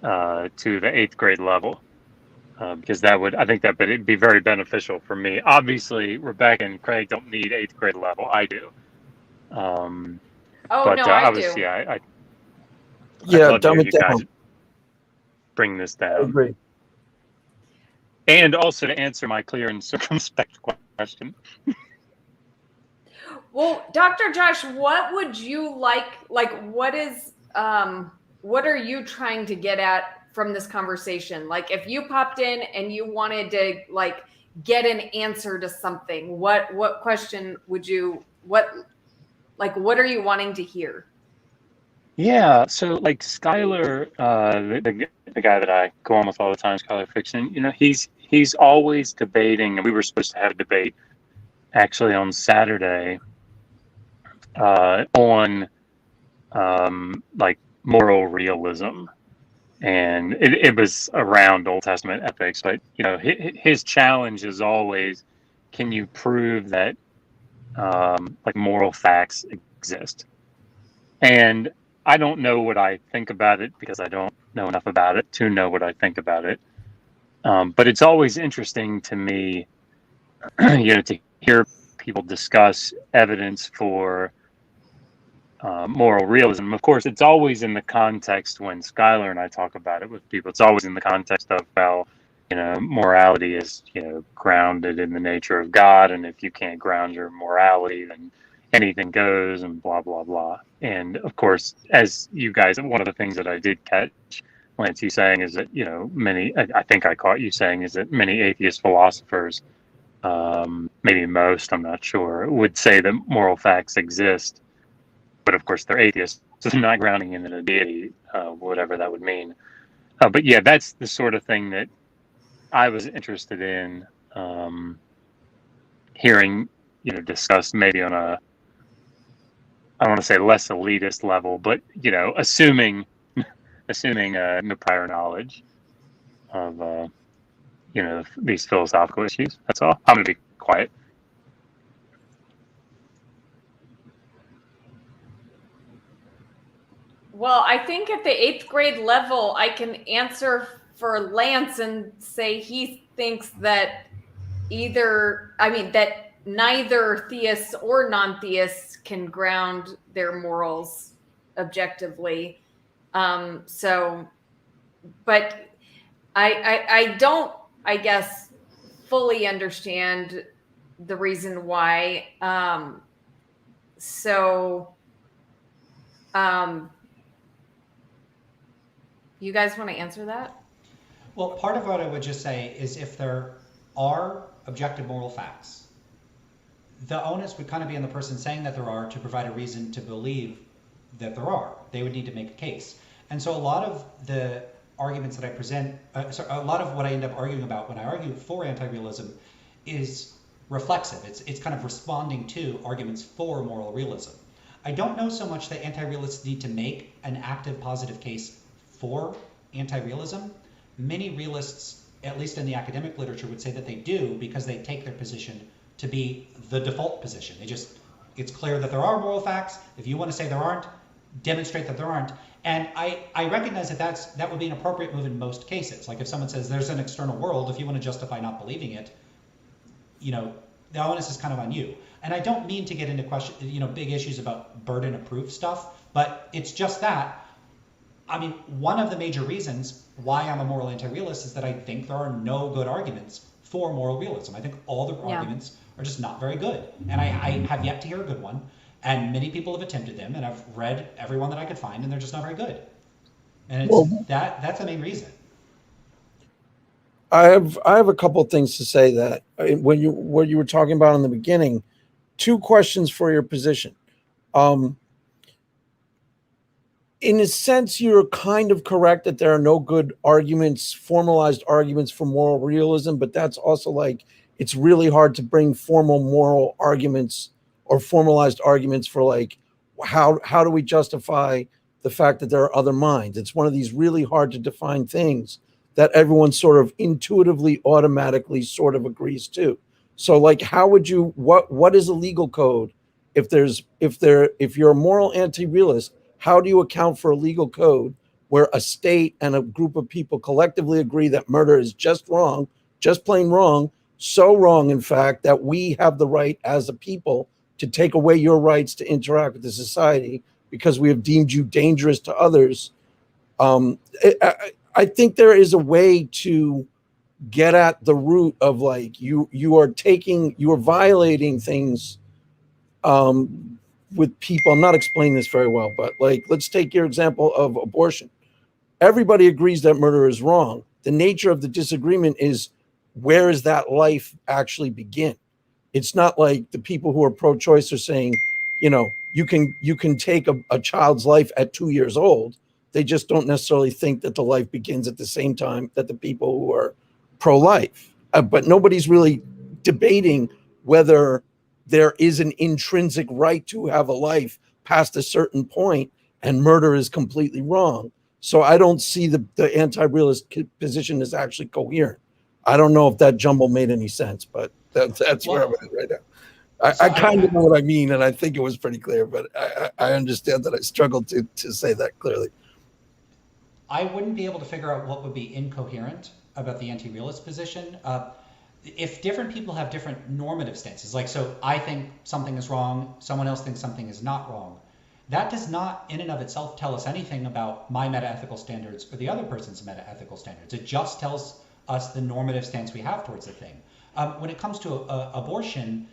F: to the 8th grade level, because I think it'd be very beneficial for me. Obviously, Rebecca and Craig don't need 8th grade level. I do.
A: Oh,
F: But
A: no, I
F: obviously,
A: do.
F: I'd
E: Yeah,
F: love to
E: dumb
F: hear
E: it
F: you guys
E: down.
F: bring this
E: I
F: down.
E: agree.
F: And also to answer my clear and circumspect question.
A: Well, Dr. Josh, what would you like, what are you trying to get at from this conversation? Like, if you popped in and you wanted to get an answer to something, what question would you, what are you wanting to hear?
F: Yeah, so like Skylar, the guy that I go on with all the time, Skylar Fiction, he's always debating, and we were supposed to have a debate actually on Saturday on like moral realism, and it was around Old Testament ethics. But his challenge is always, can you prove that like moral facts exist? And I don't know what I think about it, because I don't know enough about it to know what I think about it. But it's always interesting to me, to hear people discuss evidence for moral realism. Of course, it's always in the context, when Skylar and I talk about it with people, it's always in the context of, well, morality is, grounded in the nature of God. And if you can't ground your morality, then anything goes, and blah, blah, blah. And of course, as you guys, one of the things that I did catch Lance, you saying is that, I think I caught you saying, is that many atheist philosophers, maybe most, I'm not sure, would say that moral facts exist. But of course, they're atheists, so they're not grounding in a deity, whatever that would mean. But yeah, that's the sort of thing that I was interested in hearing, discussed maybe on a, I don't want to say less elitist level, but assuming no prior knowledge of these philosophical issues. That's all. I'm going to be quiet.
A: Well, I think at the 8th grade level, I can answer for Lance and say he thinks that that neither theists or non-theists can ground their morals objectively. But I don't, I guess, fully understand the reason why. You guys want to answer that?
B: Well, part of what I would just say is, if there are objective moral facts, the onus would kind of be on the person saying that there are to provide a reason to believe that there are. They would need to make a case. And so a lot of the arguments that I present, a lot of what I end up arguing about when I argue for anti-realism is reflexive. It's kind of responding to arguments for moral realism. I don't know so much that anti-realists need to make an active positive case for anti-realism. Many realists, at least in the academic literature, would say that they do, because they take their position to be the default position. It's clear that there are moral facts. If you want to say there aren't, demonstrate that there aren't. And I recognize that would be an appropriate move in most cases. Like if someone says there's an external world, if you want to justify not believing it, the onus is kind of on you. And I don't mean to get into big issues about burden of proof stuff, but it's just that. I mean, one of the major reasons why I'm a moral anti-realist is that I think there are no good arguments for moral realism. I think all the arguments are just not very good. And I have yet to hear a good one. And many people have attempted them, and I've read every one that I could find, and they're just not very good. And that's the main reason.
E: I have a couple of things to say that what you were talking about in the beginning, 2 questions for your position. In a sense, you're kind of correct that there are no good arguments, formalized arguments for moral realism, but that's also like, it's really hard to bring formal moral arguments or formalized arguments for like, how do we justify the fact that there are other minds? It's one of these really hard to define things that everyone sort of intuitively, automatically sort of agrees to. So like, how would you, what is a legal code? If you're a moral anti-realist, how do you account for a legal code where a state and a group of people collectively agree that murder is just wrong, just plain wrong, so wrong, in fact, that we have the right as a people to take away your rights to interact with the society because we have deemed you dangerous to others? I think there is a way to get at the root of like, you are violating things with people. I'm not explaining this very well, but like, let's take your example of abortion. Everybody agrees that murder is wrong. The nature of the disagreement is, where does that life actually begin? It's not like the people who are pro-choice are saying, you can take a child's life at 2 years old. They just don't necessarily think that the life begins at the same time that the people who are pro-life. But nobody's really debating whether there is an intrinsic right to have a life past a certain point, and murder is completely wrong. So I don't see the anti-realist position as actually coherent. I don't know if that jumble made any sense, but that's where I'm at right now. I kind of know what I mean, and I think it was pretty clear, but I understand that I struggled to say that clearly.
B: I wouldn't be able to figure out what would be incoherent about the anti-realist position. If different people have different normative stances, like, so I think something is wrong, someone else thinks something is not wrong, that does not in and of itself tell us anything about my metaethical standards or the other person's metaethical standards. It just tells us the normative stance we have towards the thing. When it comes to abortion,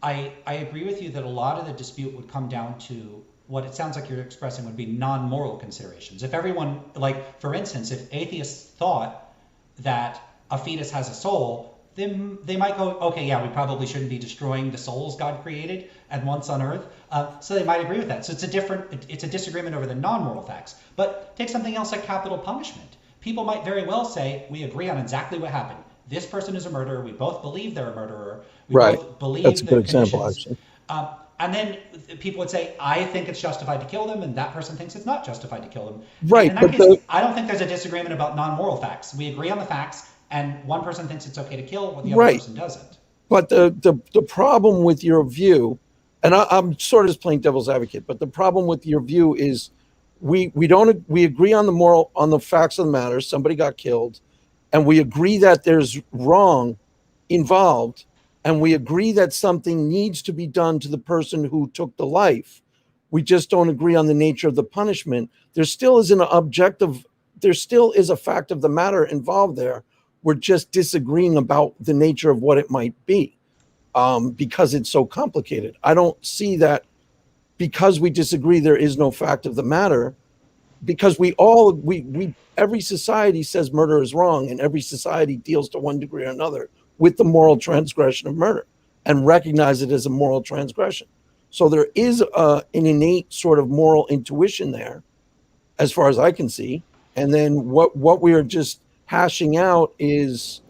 B: I agree with you that a lot of the dispute would come down to what it sounds like you're expressing would be non-moral considerations. If everyone, like, for instance, if atheists thought that a fetus has a soul, then they might go, okay, yeah, we probably shouldn't be destroying the souls God created and once on earth. So they might agree with that. So it's a disagreement over the non-moral facts. But take something else like capital punishment. People might very well say, we agree on exactly what happened. This person is a murderer. We both believe they're a murderer. We both believe
E: that's a good example, actually.
B: And then people would say, I think it's justified to kill them, and that person thinks it's not justified to kill them.
E: Right.
B: And in that case, I don't think there's a disagreement about non-moral facts. We agree on the facts, and one person thinks it's okay to kill, while the other person doesn't.
E: But the problem with your view, and I'm sort of just playing devil's advocate, but the problem with your view is we agree on the facts of the matter. Somebody got killed, and we agree that there's wrong involved, and we agree that something needs to be done to the person who took the life. We just don't agree on the nature of the punishment. There still is a fact of the matter involved there. We're just disagreeing about the nature of what it might be, because it's so complicated. I don't see that because we disagree, there is no fact of the matter, because every society says murder is wrong, and every society deals to one degree or another with the moral transgression of murder and recognize it as a moral transgression. So there is an innate sort of moral intuition there, as far as I can see. And then what we are just hashing out is,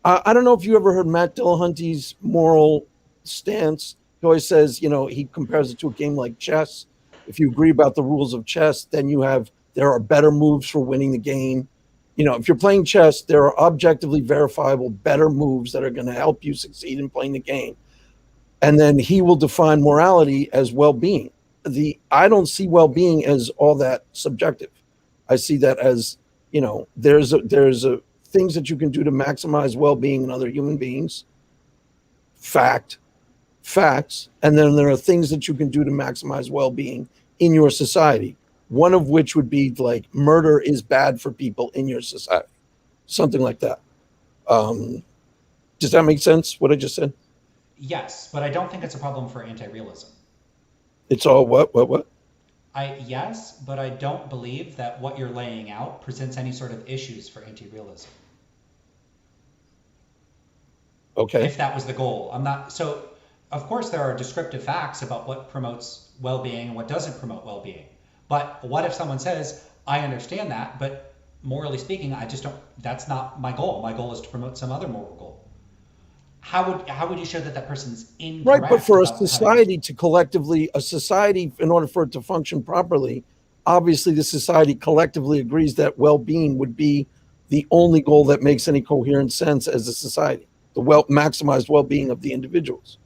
E: I don't know if you ever heard Matt Dillahunty's moral stance. He always says, he compares it to a game like chess. If you agree about the rules of chess, then there are better moves for winning the game. If you're playing chess, there are objectively verifiable better moves that are going to help you succeed in playing the game. And then he will define morality as well-being. I don't see well-being as all that subjective. I see that as, there's a things that you can do to maximize well-being in other human beings, facts, and then there are things that you can do to maximize well-being in your society. One of which would be like murder is bad for people in your society, something like that. Does that make sense? What I just said?
B: Yes, but I don't think it's a problem for anti-realism.
E: It's all what?
B: Yes, but I don't believe that what you're laying out presents any sort of issues for anti-realism.
E: Okay.
B: If that was the goal. I'm not. So, of course, there are descriptive facts about what promotes well-being and what doesn't promote well-being. But what if someone says, I understand that, but morally speaking, I just don't, that's not my goal. My goal is to promote some other moral goal. How would you show that person's incorrect?
E: Right, but for a
B: about
E: society to collectively, in order for it to function properly, obviously the society collectively agrees that well-being would be the only goal that makes any coherent sense as a society, the maximized well-being of the individuals.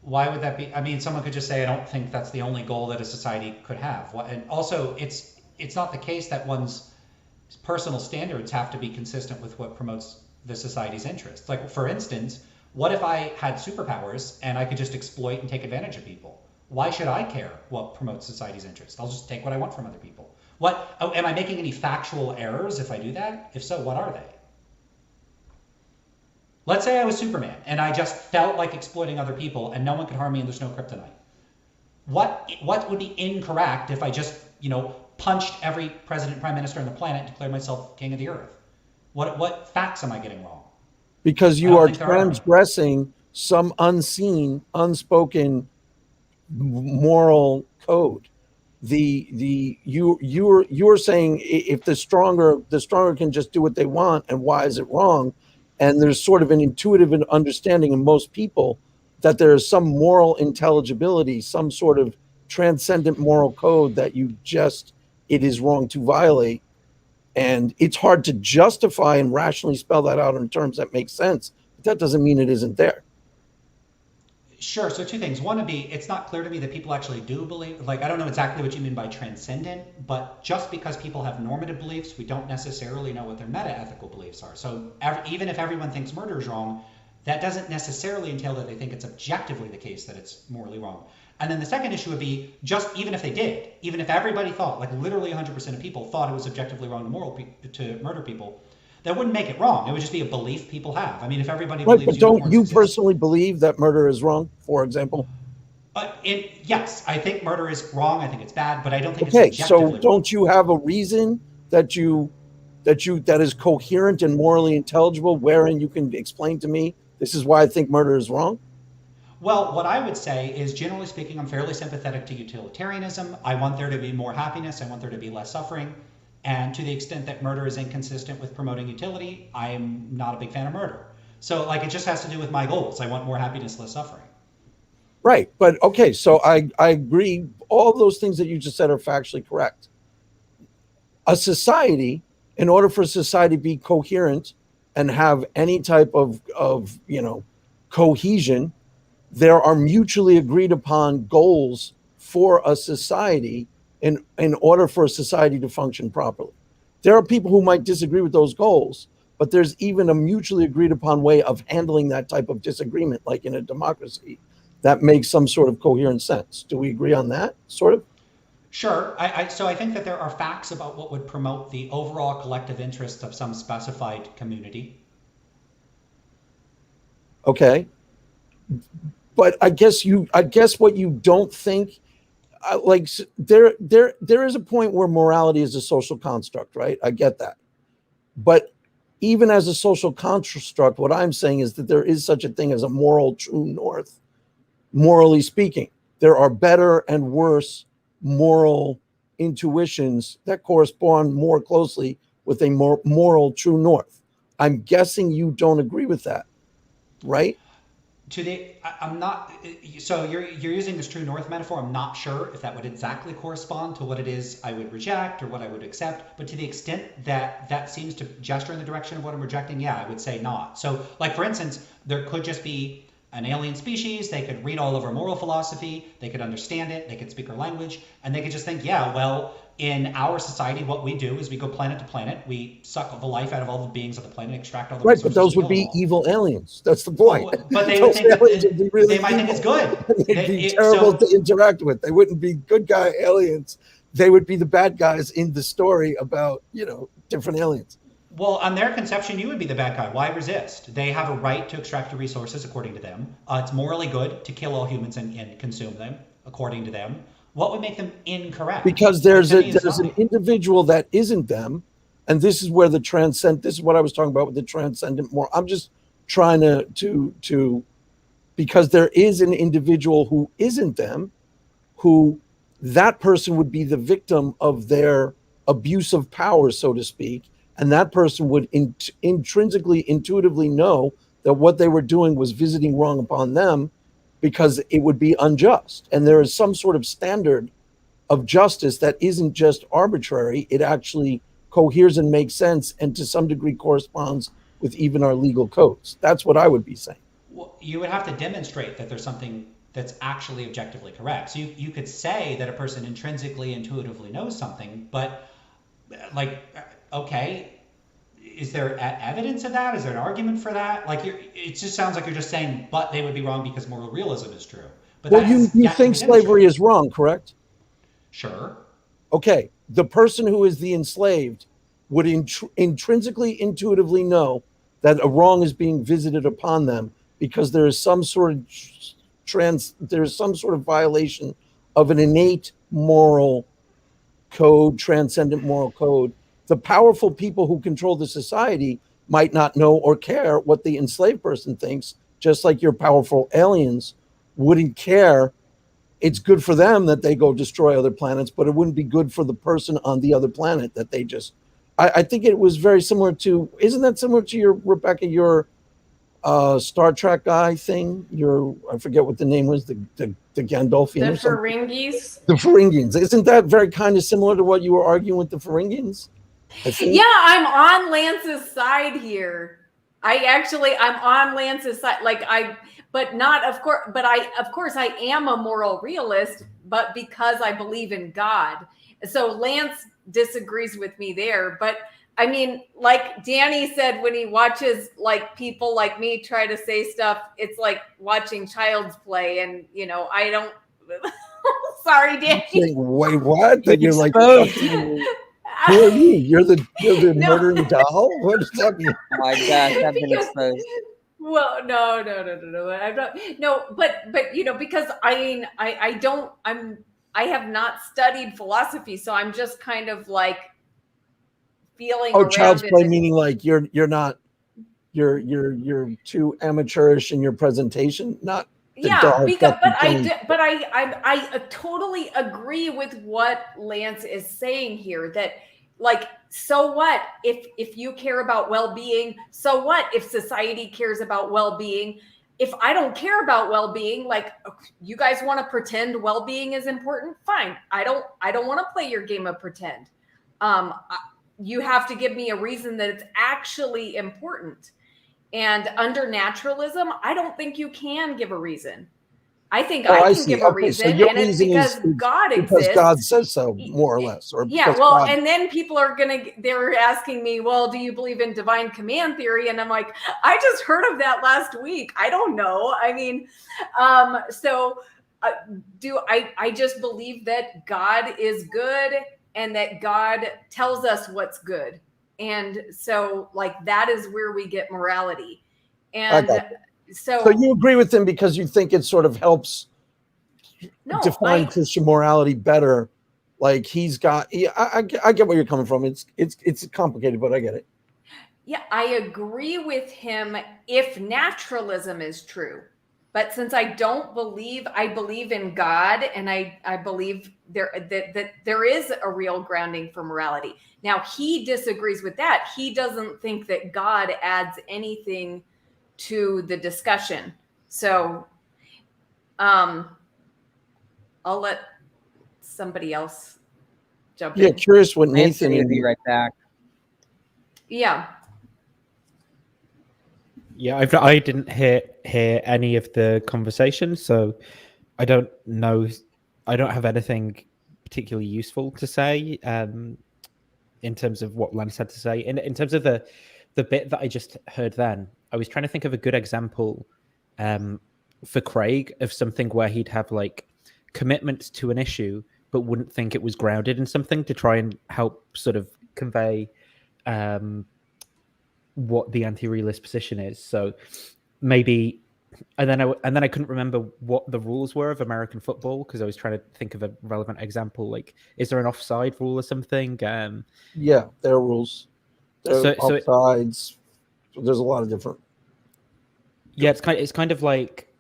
B: Why would that be? I mean, someone could just say, I don't think that's the only goal that a society could have. And also, it's not the case that one's personal standards have to be consistent with what promotes the society's interests. Like, for instance, what if I had superpowers and I could just exploit and take advantage of people? Why should I care what promotes society's interests? I'll just take what I want from other people. Am I making any factual errors if I do that? If so, what are they? Let's say I was Superman and I just felt like exploiting other people and no one could harm me and there's no kryptonite. What would be incorrect if I just, punched every president, prime minister on the planet and declared myself king of the earth? What facts am I getting wrong?
E: Because you are transgressing some unseen, unspoken moral code. You're saying if the stronger can just do what they want, and why is it wrong? And there's sort of an intuitive understanding in most people that there is some moral intelligibility, some sort of transcendent moral code that it is wrong to violate. And it's hard to justify and rationally spell that out in terms that make sense. But that doesn't mean it isn't there.
B: Sure. So two things. One would be, it's not clear to me that people actually do believe, I don't know exactly what you mean by transcendent, but just because people have normative beliefs, we don't necessarily know what their metaethical beliefs are. So even if everyone thinks murder is wrong, that doesn't necessarily entail that they think it's objectively the case that it's morally wrong. And then the second issue would be, just even if they did, even if everybody thought, literally 100% of people thought it was objectively wrong to murder people, that wouldn't make it wrong. It would just be a belief people have. I mean, if everybody believes,
E: but don't you personally believe that murder is wrong, for example?
B: Yes, I think murder is wrong. I think it's bad, but I don't think
E: it's objectively wrong. Don't you have a reason that is coherent and morally intelligible, wherein you can explain to me, this is why I think murder is wrong?
B: Well, what I would say is, generally speaking, I'm fairly sympathetic to utilitarianism. I want there to be more happiness. I want there to be less suffering. And to the extent that murder is inconsistent with promoting utility, I'm not a big fan of murder. So it just has to do with my goals. I want more happiness, less suffering.
E: Right. But okay, so I agree. All of those things that you just said are factually correct. A society, in order for a society to be coherent and have any type of cohesion, there are mutually agreed upon goals for a society in order for a society to function properly. There are people who might disagree with those goals, but there's even a mutually agreed upon way of handling that type of disagreement, like in a democracy, that makes some sort of coherent sense. Do we agree on that, sort of?
B: Sure. So I think that there are facts about what would promote the overall collective interests of some specified community.
E: Okay. But I guess what you don't think, there is a point where morality is a social construct, right? I get that. But even as a social construct, what I'm saying is that there is such a thing as a moral true north. Morally speaking, there are better and worse moral intuitions that correspond more closely with a more moral true north. I'm guessing you don't agree with that, right?
B: I'm not. So you're using this true north metaphor. I'm not sure if that would exactly correspond to what it is I would reject or what I would accept. But to the extent that that seems to gesture in the direction of what I'm rejecting, yeah, I would say not. So, for instance, there could just be an alien species, they could read all of our moral philosophy, they could understand it, they could speak our language, and they could just think, yeah, well, in our society, what we do is we go planet to planet, we suck the life out of all the beings on the planet, extract all the
E: Right,
B: resources
E: but those would be
B: available.
E: evil aliens. That's the point.
B: Well, but they would
E: Those
B: think that
E: aliens would be really
B: they might think it's
E: evil.
B: good.
E: They'd be terrible to interact with. They wouldn't be good guy aliens. They would be the bad guys in the story about, different aliens.
B: Well, on their conception, you would be the bad guy. Why resist? They have a right to extract your resources, according to them. It's morally good to kill all humans and consume them, according to them. What would make them incorrect?
E: Because there's an individual that isn't them, and this is where this is what I was talking about with the transcendent moral. I'm just trying to because there is an individual who isn't them, who that person would be the victim of their abuse of power, so to speak, and that person would intrinsically, intuitively know that what they were doing was visiting wrong upon them, because it would be unjust. And there is some sort of standard of justice that isn't just arbitrary. It actually coheres and makes sense, and to some degree corresponds with even our legal codes. That's what I would be saying.
B: Well, you would have to demonstrate that there's something that's actually objectively correct. So you could say that a person intrinsically, intuitively knows something, but okay, is there evidence of that? Is there an argument for that? It just sounds like you're just saying, but they would be wrong because moral realism is true. But
E: well, you think slavery is wrong, correct?
B: Sure.
E: Okay, the person who is the enslaved would intrinsically, intuitively know that a wrong is being visited upon them, because there is some sort of violation of an innate moral code, transcendent moral code. The powerful people who control the society might not know or care what the enslaved person thinks, just like your powerful aliens wouldn't care. It's good for them that they go destroy other planets, but it wouldn't be good for the person on the other planet that they just... I think it was very similar to... Isn't that similar to your, Rebecca, your Star Trek guy thing? I forget what the name was, the Gandolfian or something.
A: Ferengies?
E: The Ferengians. Isn't that very kind of similar to what you were arguing with the Ferengians?
A: Yeah, I'm on Lance's side here. I'm on Lance's side. But of course I am a moral realist, but because I believe in God. So Lance disagrees with me there. But I mean, like Danny said, when he watches people like me try to say stuff, it's like watching child's play. And, I don't, sorry, Danny.
E: Wait, what? Then you're like, who are you? You're the
A: No.
E: murdering doll? What is that mean?
D: Oh my gosh, I've been exposed.
A: Well, no. I'm not. No, but because I have not studied philosophy, so I'm just kind of feeling.
E: Oh,
A: around
E: child's
A: it.
E: play, meaning you're not, you're too amateurish in your presentation, not.
A: Yeah, but I totally agree with what Lance is saying here, that so what if you care about well-being? So what if society cares about well-being? If I don't care about well-being, you guys want to pretend well-being is important, fine. I don't want to play your game of pretend. You have to give me a reason that it's actually important. And under naturalism, I don't think you can give a reason. I think I can give a reason,
E: so
A: and it's because God exists.
E: Because God says so, more or less.
A: And then people are they're asking me, well, do you believe in divine command theory? And I'm like, I just heard of that last week. I don't know. I mean, I just believe that God is good and that God tells us what's good. And so that is where we get morality. And so
E: you agree with him because you think it sort of helps define Christian morality better. He's got, I get where you're coming from. It's complicated, but I get it.
A: Yeah, I agree with him if naturalism is true. But since I believe in God, and I believe that there is a real grounding for morality. Now, he disagrees with that. He doesn't think that God adds anything to the discussion. So I'll let somebody else jump in.
E: Yeah, curious what Nathan
D: will be right back.
A: Yeah.
G: Yeah, I didn't hear hear any of the conversation, so I don't know. I don't have anything particularly useful to say in terms of what Lance had to say. In terms of the bit that I just heard then, I was trying to think of a good example for Craig of something where he'd have like commitment to an issue but wouldn't think it was grounded in something, to try and help sort of convey what the anti-realist position is. So maybe, and then I couldn't remember what the rules were of American football, because I was trying to think of a relevant example. Like, is there an offside rule or something?
E: Yeah, there are rules. There are
G: So
E: offsides. There's a lot of different.
G: Yeah, it's kind of like,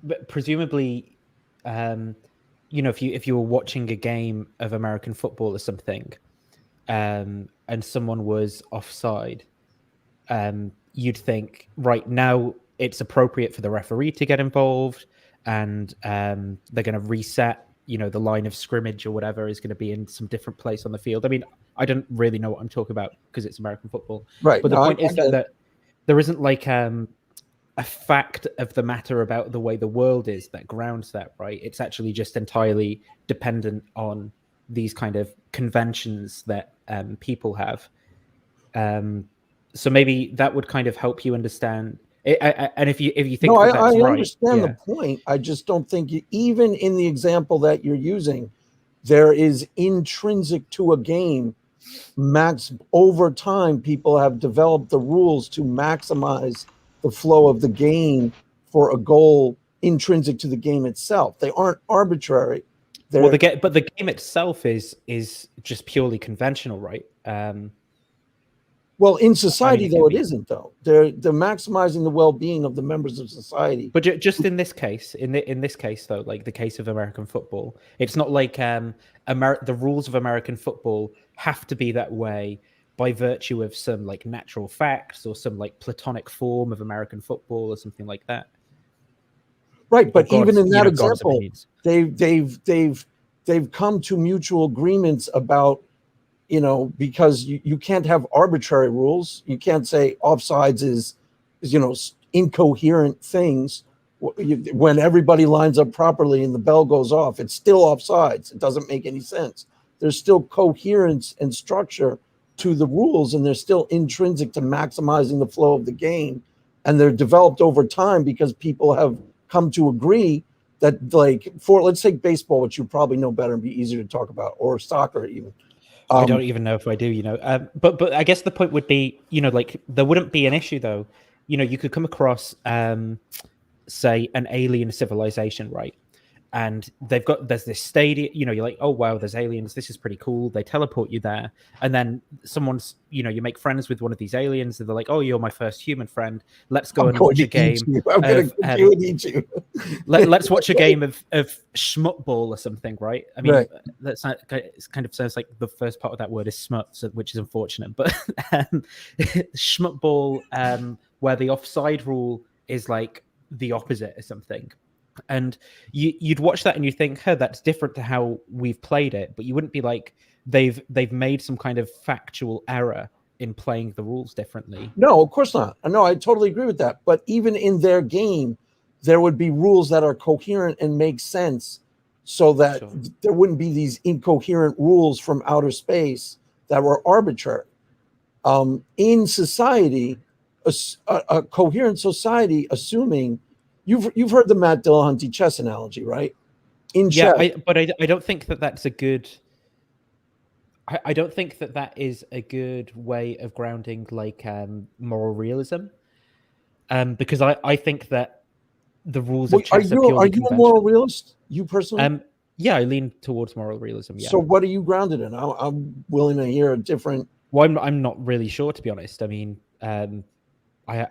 G: but presumably, if you were watching a game of American football or something, and someone was offside, you'd think, right, now it's appropriate for the referee to get involved, and they're going to reset, the line of scrimmage or whatever is going to be in some different place on the field. I mean, I don't really know what I'm talking about because it's American football.
E: Right.
G: But the point is that there isn't like a fact of the matter about the way the world is that grounds that, right? It's actually just entirely dependent on these kind of conventions that people have. So maybe that would kind of help you understand. And if you think that's
E: I
G: right,
E: understand the point. I just don't think even in the example that you're using, there is intrinsic to a game. Over time, people have developed the rules to maximize the flow of the game for a goal intrinsic to the game itself. They aren't arbitrary.
G: But the game itself is just purely conventional, right?
E: Well, in society, though, it isn't, though. They're maximizing the well-being of the members of society.
G: But just in this case, in this case, though, like the case of American football, it's not like the rules of American football have to be that way by virtue of some like natural facts or some like platonic form of American football or something like that.
E: Right, but even in that example, they've come to mutual agreements about, because you can't have arbitrary rules. You can't say offsides is incoherent things. When everybody lines up properly and the bell goes off, it's still offsides. It doesn't make any sense. There's still coherence and structure to the rules, and they're still intrinsic to maximizing the flow of the game. And they're developed over time because people have come to agree that, like, let's take baseball, which you probably know better and be easier to talk about, or soccer even.
G: I don't even know if I do, but I guess the point would be, like there wouldn't be an issue though. You could come across, say, an alien civilization, right? And there's this stadium, you're like, oh wow, there's aliens, this is pretty cool. They teleport you there, and then someone's, you make friends with one of these aliens, and they're like, oh, you're my first human friend. Let's go and watch a game. Let's watch a game of schmutball or something, right? I mean, that's not, it kind of sounds like the first part of that word is smut, which is unfortunate. But schmutball, where the offside rule is like the opposite or something. And you'd watch that and you think, hey, that's different to how we've played it, but you wouldn't be like they've made some kind of factual error in playing the rules differently.
E: No, of course not. No, I totally agree with that. But even in their game, there would be rules that are coherent and make sense, so that there wouldn't be these incoherent rules from outer space that were arbitrary. In society, a coherent society, assuming You've heard the Matt Dillahunty chess analogy, right? In chess,
G: but I don't think that's a good. I don't think that is a good way of grounding like moral realism, because I think that the rules of chess are purely
E: you a moral realist? You personally?
G: Yeah, I lean towards moral realism. Yeah.
E: So what are you grounded in? I'm willing to hear a different.
G: Well, I'm not really sure, to be honest. I mean, I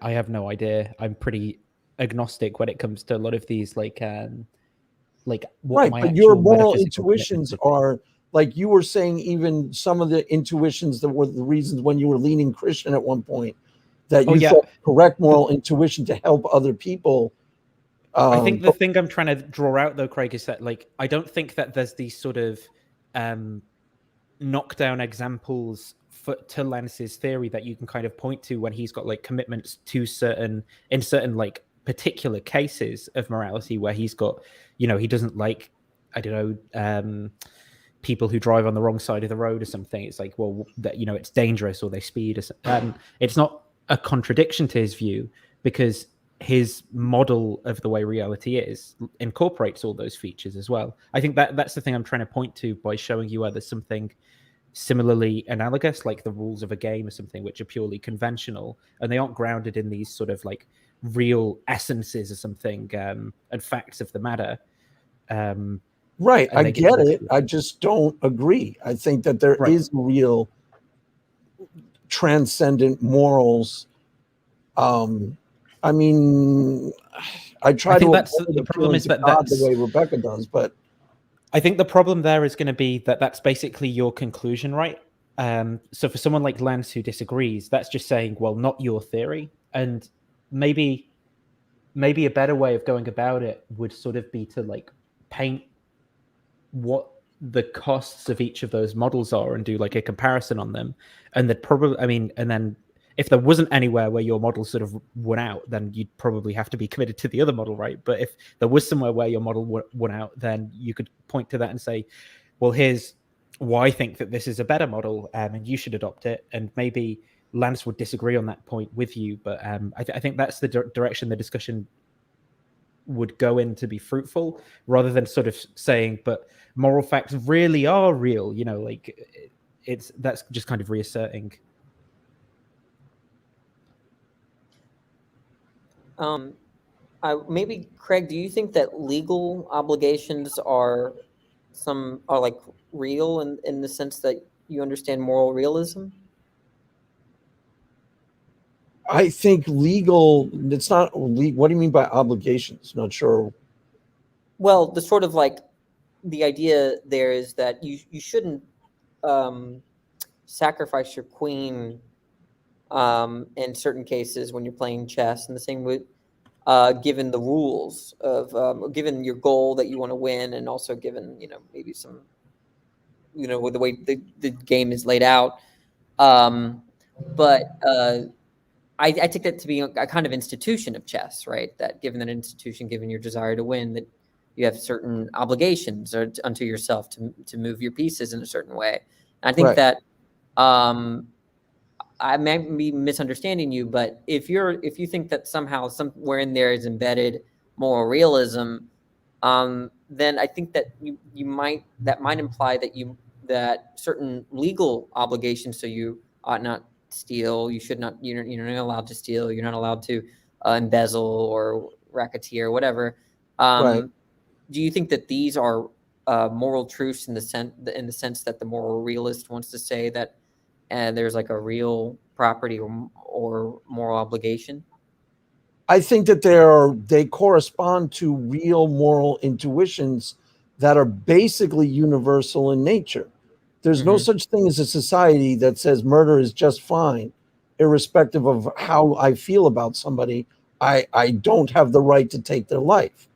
G: have no idea. I'm pretty agnostic when it comes to a lot of these like what
E: but your moral intuitions are, like you were saying, even some of the intuitions that were the reasons when you were leaning Christian at one point, that you thought correct moral intuition to help other people.
G: I think the thing I'm trying to draw out though, Craig, is that like I don't think that there's these sort of knockdown examples to Lance's theory that you can kind of point to when he's got like commitments to certain like particular cases of morality where he's got, you know, he doesn't like, I don't know, people who drive on the wrong side of the road or something. It's like, well, that, you know, it's dangerous, or they speed. It's not a contradiction to his view, because his model of the way reality is incorporates all those features as well. I think that's the thing I'm trying to point to by showing you where there's something similarly analogous, like the rules of a game or something, which are purely conventional, and they aren't grounded in these sort of like real essences or something, and facts of the matter.
E: Right. I
G: they
E: get it. I just don't agree. I think that there
G: Right.
E: is real transcendent morals. I mean, I try
G: I think
E: to
G: that's
E: avoid
G: the problem, is that
E: God
G: that's
E: the way Rebecca does, but
G: I think the problem there is going to be that that's basically your conclusion, right? So for someone like Lance who disagrees, that's just saying, well, not your theory. And maybe a better way of going about it would sort of be to like paint what the costs of each of those models are and do like a comparison on them. And that probably, I mean, and then if there wasn't anywhere where your model sort of won out, then you'd probably have to be committed to the other model, right? But if there was somewhere where your model won out, then you could point to that and say, well, here's why I think that this is a better model, and you should adopt it. And maybe Lance would disagree on that point with you, but I think that's the direction the discussion would go in to be fruitful, rather than sort of saying, but moral facts really are real, you know, like that's just kind of reasserting.
D: Maybe Craig, do you think that legal obligations are like real in the sense that you understand moral realism?
E: I think legal, it's not, what do you mean by obligations? Not sure.
D: Well, the sort of like the idea there is that you shouldn't sacrifice your queen in certain cases when you're playing chess, and the same with given the rules of given your goal that you want to win, and also given, you know, maybe some, you know, with the way the game is laid out. But I take that to be a kind of institution of chess, right? That given that institution, given your desire to win, that you have certain obligations unto yourself to move your pieces in a certain way. And I think
E: Right.
D: that I may be misunderstanding you, but if you think that somehow somewhere in there is embedded moral realism, then I think that that might imply that certain legal obligations. So you ought not steal. You should not. You're not allowed to steal. You're not allowed to embezzle or racketeer or whatever.
E: Right.
D: Do you think that these are moral truths in the sense that the moral realist wants to say that there's like a real property or moral obligation?
E: I think that they correspond to real moral intuitions that are basically universal in nature. There's no such thing as a society that says murder is just fine, irrespective of how I feel about somebody. I don't have the right to take their life.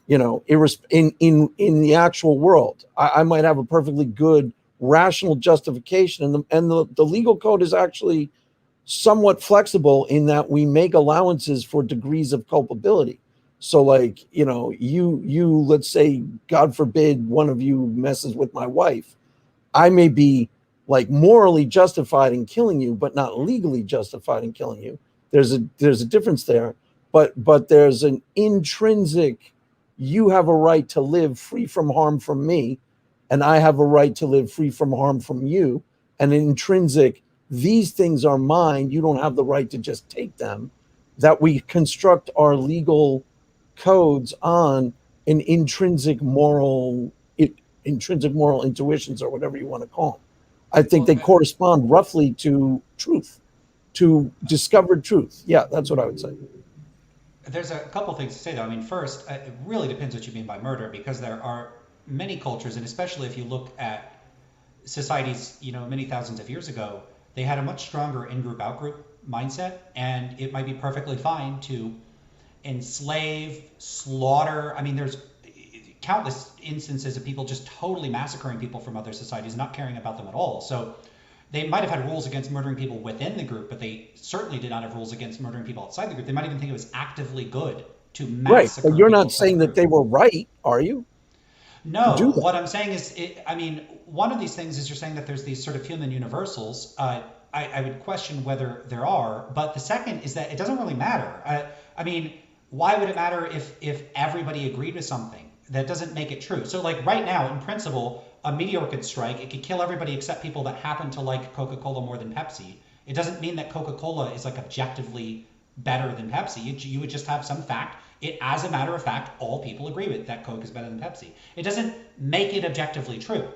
E: You know, in the actual world, I might have a perfectly good rational justification, and the legal code is actually somewhat flexible in that we make allowances for degrees of culpability. So like, you know, you let's say, God forbid, one of you messes with my wife. I may be like morally justified in killing you, but not legally justified in killing you. There's a difference there, but there's an intrinsic, you have a right to live free from harm from me, and I have a right to live free from harm from you. And an intrinsic, these things are mine, you don't have the right to just take them, that we construct our legal codes on an intrinsic moral intuitions, or whatever you want to call them. I think they correspond roughly to truth, to discovered truth. Yeah, that's what I would say.
B: There's a couple things to say, though. I mean, first, it really depends what you mean by murder, because there are many cultures, and especially if you look at societies, you know, many thousands of years ago, they had a much stronger in-group, out-group mindset, and it might be perfectly fine to enslave, slaughter. I mean, there's countless instances of people just totally massacring people from other societies, not caring about them at all. So they might have had rules against murdering people within the group, but they certainly did not have rules against murdering people outside the group. They might even think it was actively good to
E: Right,
B: massacre
E: but you're
B: people
E: not
B: for the
E: saying that
B: truth.
E: they were right, are you? To do
B: No,
E: that.
B: what I'm saying is, I mean, one of these things is you're saying that there's these sort of human universals. I would question whether there are, but the second is that it doesn't really matter. I mean, why would it matter if everybody agreed with something? That doesn't make it true. So like right now, in principle, a meteor could strike. It could kill everybody except people that happen to like Coca-Cola more than Pepsi. It doesn't mean that Coca-Cola is like objectively better than Pepsi. You would just have some fact. As a matter of fact, all people agree with that Coke is better than Pepsi. It doesn't make it objectively true.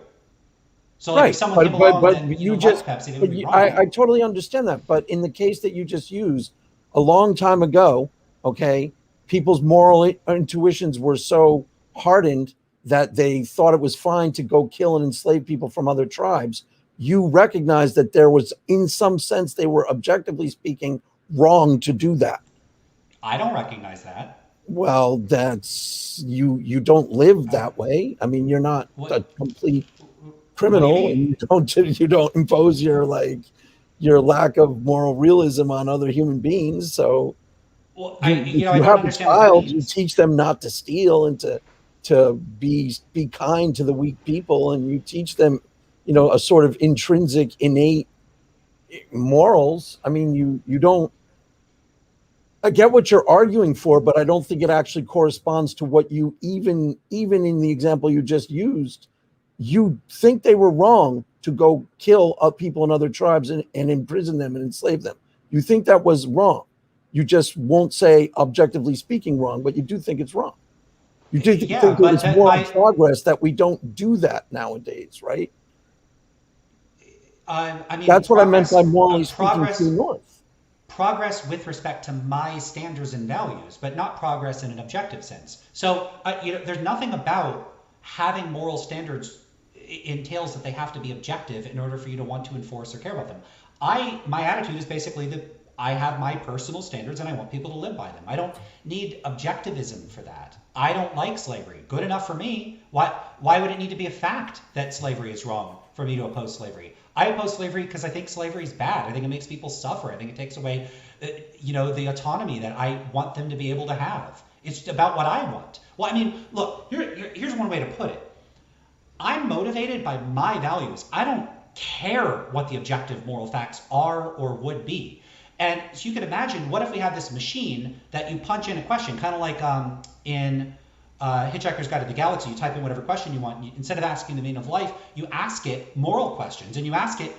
B: So like if
E: Right,
B: someone came along that
E: you
B: liked
E: just,
B: Pepsi, they
E: but
B: would be
E: I
B: wrong.
E: totally understand that. But in the case that you just used, a long time ago, okay, people's moral intuitions were so hardened that they thought it was fine to go kill and enslave people from other tribes. You recognize that there was, in some sense, they were objectively speaking wrong to do that.
B: I don't recognize that.
E: Well, that's you don't live that way. I mean, you're not a
B: What
E: complete
B: what do you
E: criminal, and
B: mean?
E: you don't impose your lack of moral realism on other human beings. So
B: Well,
E: if
B: I
E: you
B: don't
E: have a
B: understand what that
E: child, you
B: means.
E: teach them not to steal and to be kind to the weak people, and you teach them, a sort of intrinsic, innate morals. I mean, you don't. I get what you're arguing for, but I don't think it actually corresponds to what you even in the example you just used. You think they were wrong to go kill people in other tribes and imprison them and enslave them. You think that was wrong. You just won't say objectively speaking wrong, but you do think it's wrong. You do
B: Yeah,
E: think it
B: but
E: was
B: that
E: moral
B: my
E: progress that we don't do that nowadays, right?
B: I mean
E: That's what I meant by morally speaking true
B: progress
E: north.
B: with respect to my standards and values, but not progress in an objective sense. So there's nothing about having moral standards entails that they have to be objective in order for you to want to enforce or care about them. My attitude is basically that I have my personal standards and I want people to live by them. I don't need objectivism for that. I don't like slavery. Good enough for me. Why would it need to be a fact that slavery is wrong for me to oppose slavery? I oppose slavery because I think slavery is bad. I think it makes people suffer. I think it takes away, the autonomy that I want them to be able to have. It's about what I want. Well, I mean, look, here's one way to put it. I'm motivated by my values. I don't care what the objective moral facts are or would be. And so you can imagine, what if we have this machine that you punch in a question, kind of like in Hitchhiker's Guide to the Galaxy, you type in whatever question you want. Instead of asking the meaning of life, you ask it moral questions. And you ask it,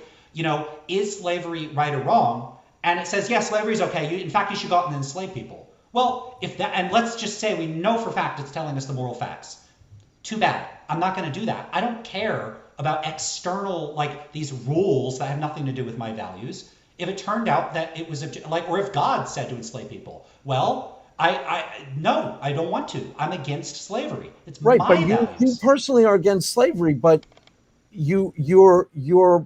B: is slavery right or wrong? And it says, yes, slavery is okay. In fact, you should go out and enslave people. Well, and let's just say we know for a fact it's telling us the moral facts. Too bad. I'm not going to do that. I don't care about external, like these rules that have nothing to do with my values. If it turned out that it was or if God said to enslave people, well, no, I don't want to. I'm against slavery. It's
E: Right,
B: my
E: but you
B: values.
E: personally are against slavery, but you're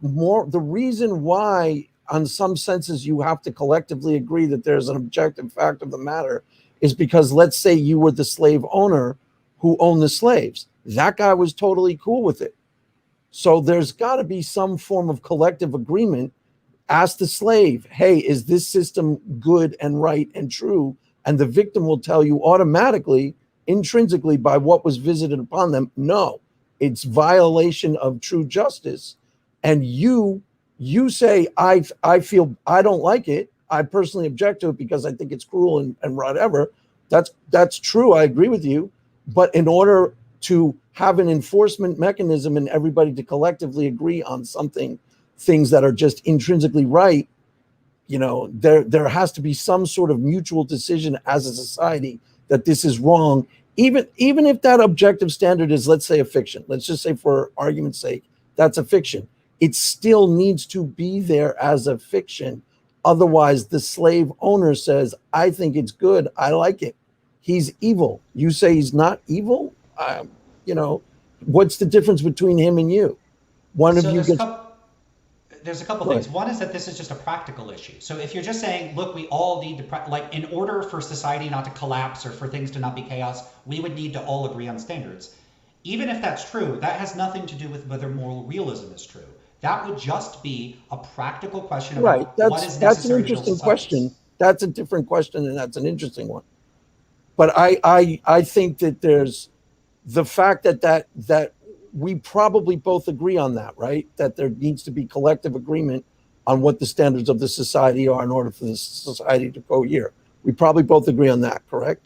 E: more the reason why on some senses you have to collectively agree that there's an objective fact of the matter is because let's say you were the slave owner who owned the slaves. That guy was totally cool with it. So there's got to be some form of collective agreement. Ask the slave, hey, is this system good and right and true? And the victim will tell you automatically, intrinsically, by what was visited upon them, no, it's violation of true justice. And you say, I feel I don't like it. I personally object to it because I think it's cruel and whatever. That's true. I agree with you. But in order to have an enforcement mechanism and everybody to collectively agree on things that are just intrinsically right, there has to be some sort of mutual decision as a society that this is wrong, even if that objective standard is, let's say, a fiction. Let's just say, for argument's sake, that's a fiction. It still needs to be there as a fiction. Otherwise, the slave owner says, I think it's good. I like it. He's evil. You say he's not evil? What's the difference between him and you? One of
B: So
E: you gets...
B: there's a couple things. One is that this is just a practical issue. So if you're just saying, look, we all need to, in order for society not to collapse or for things to not be chaos, we would need to all agree on standards. Even if that's true, that has nothing to do with whether moral realism is true. That would just be a practical question about what is necessary to build
E: an interesting
B: societies.
E: question. That's a different question, and that's an interesting one. But I think that there's the fact that we probably both agree on that, right? That there needs to be collective agreement on what the standards of the society are in order for the society to cohere. We probably both agree on that, correct?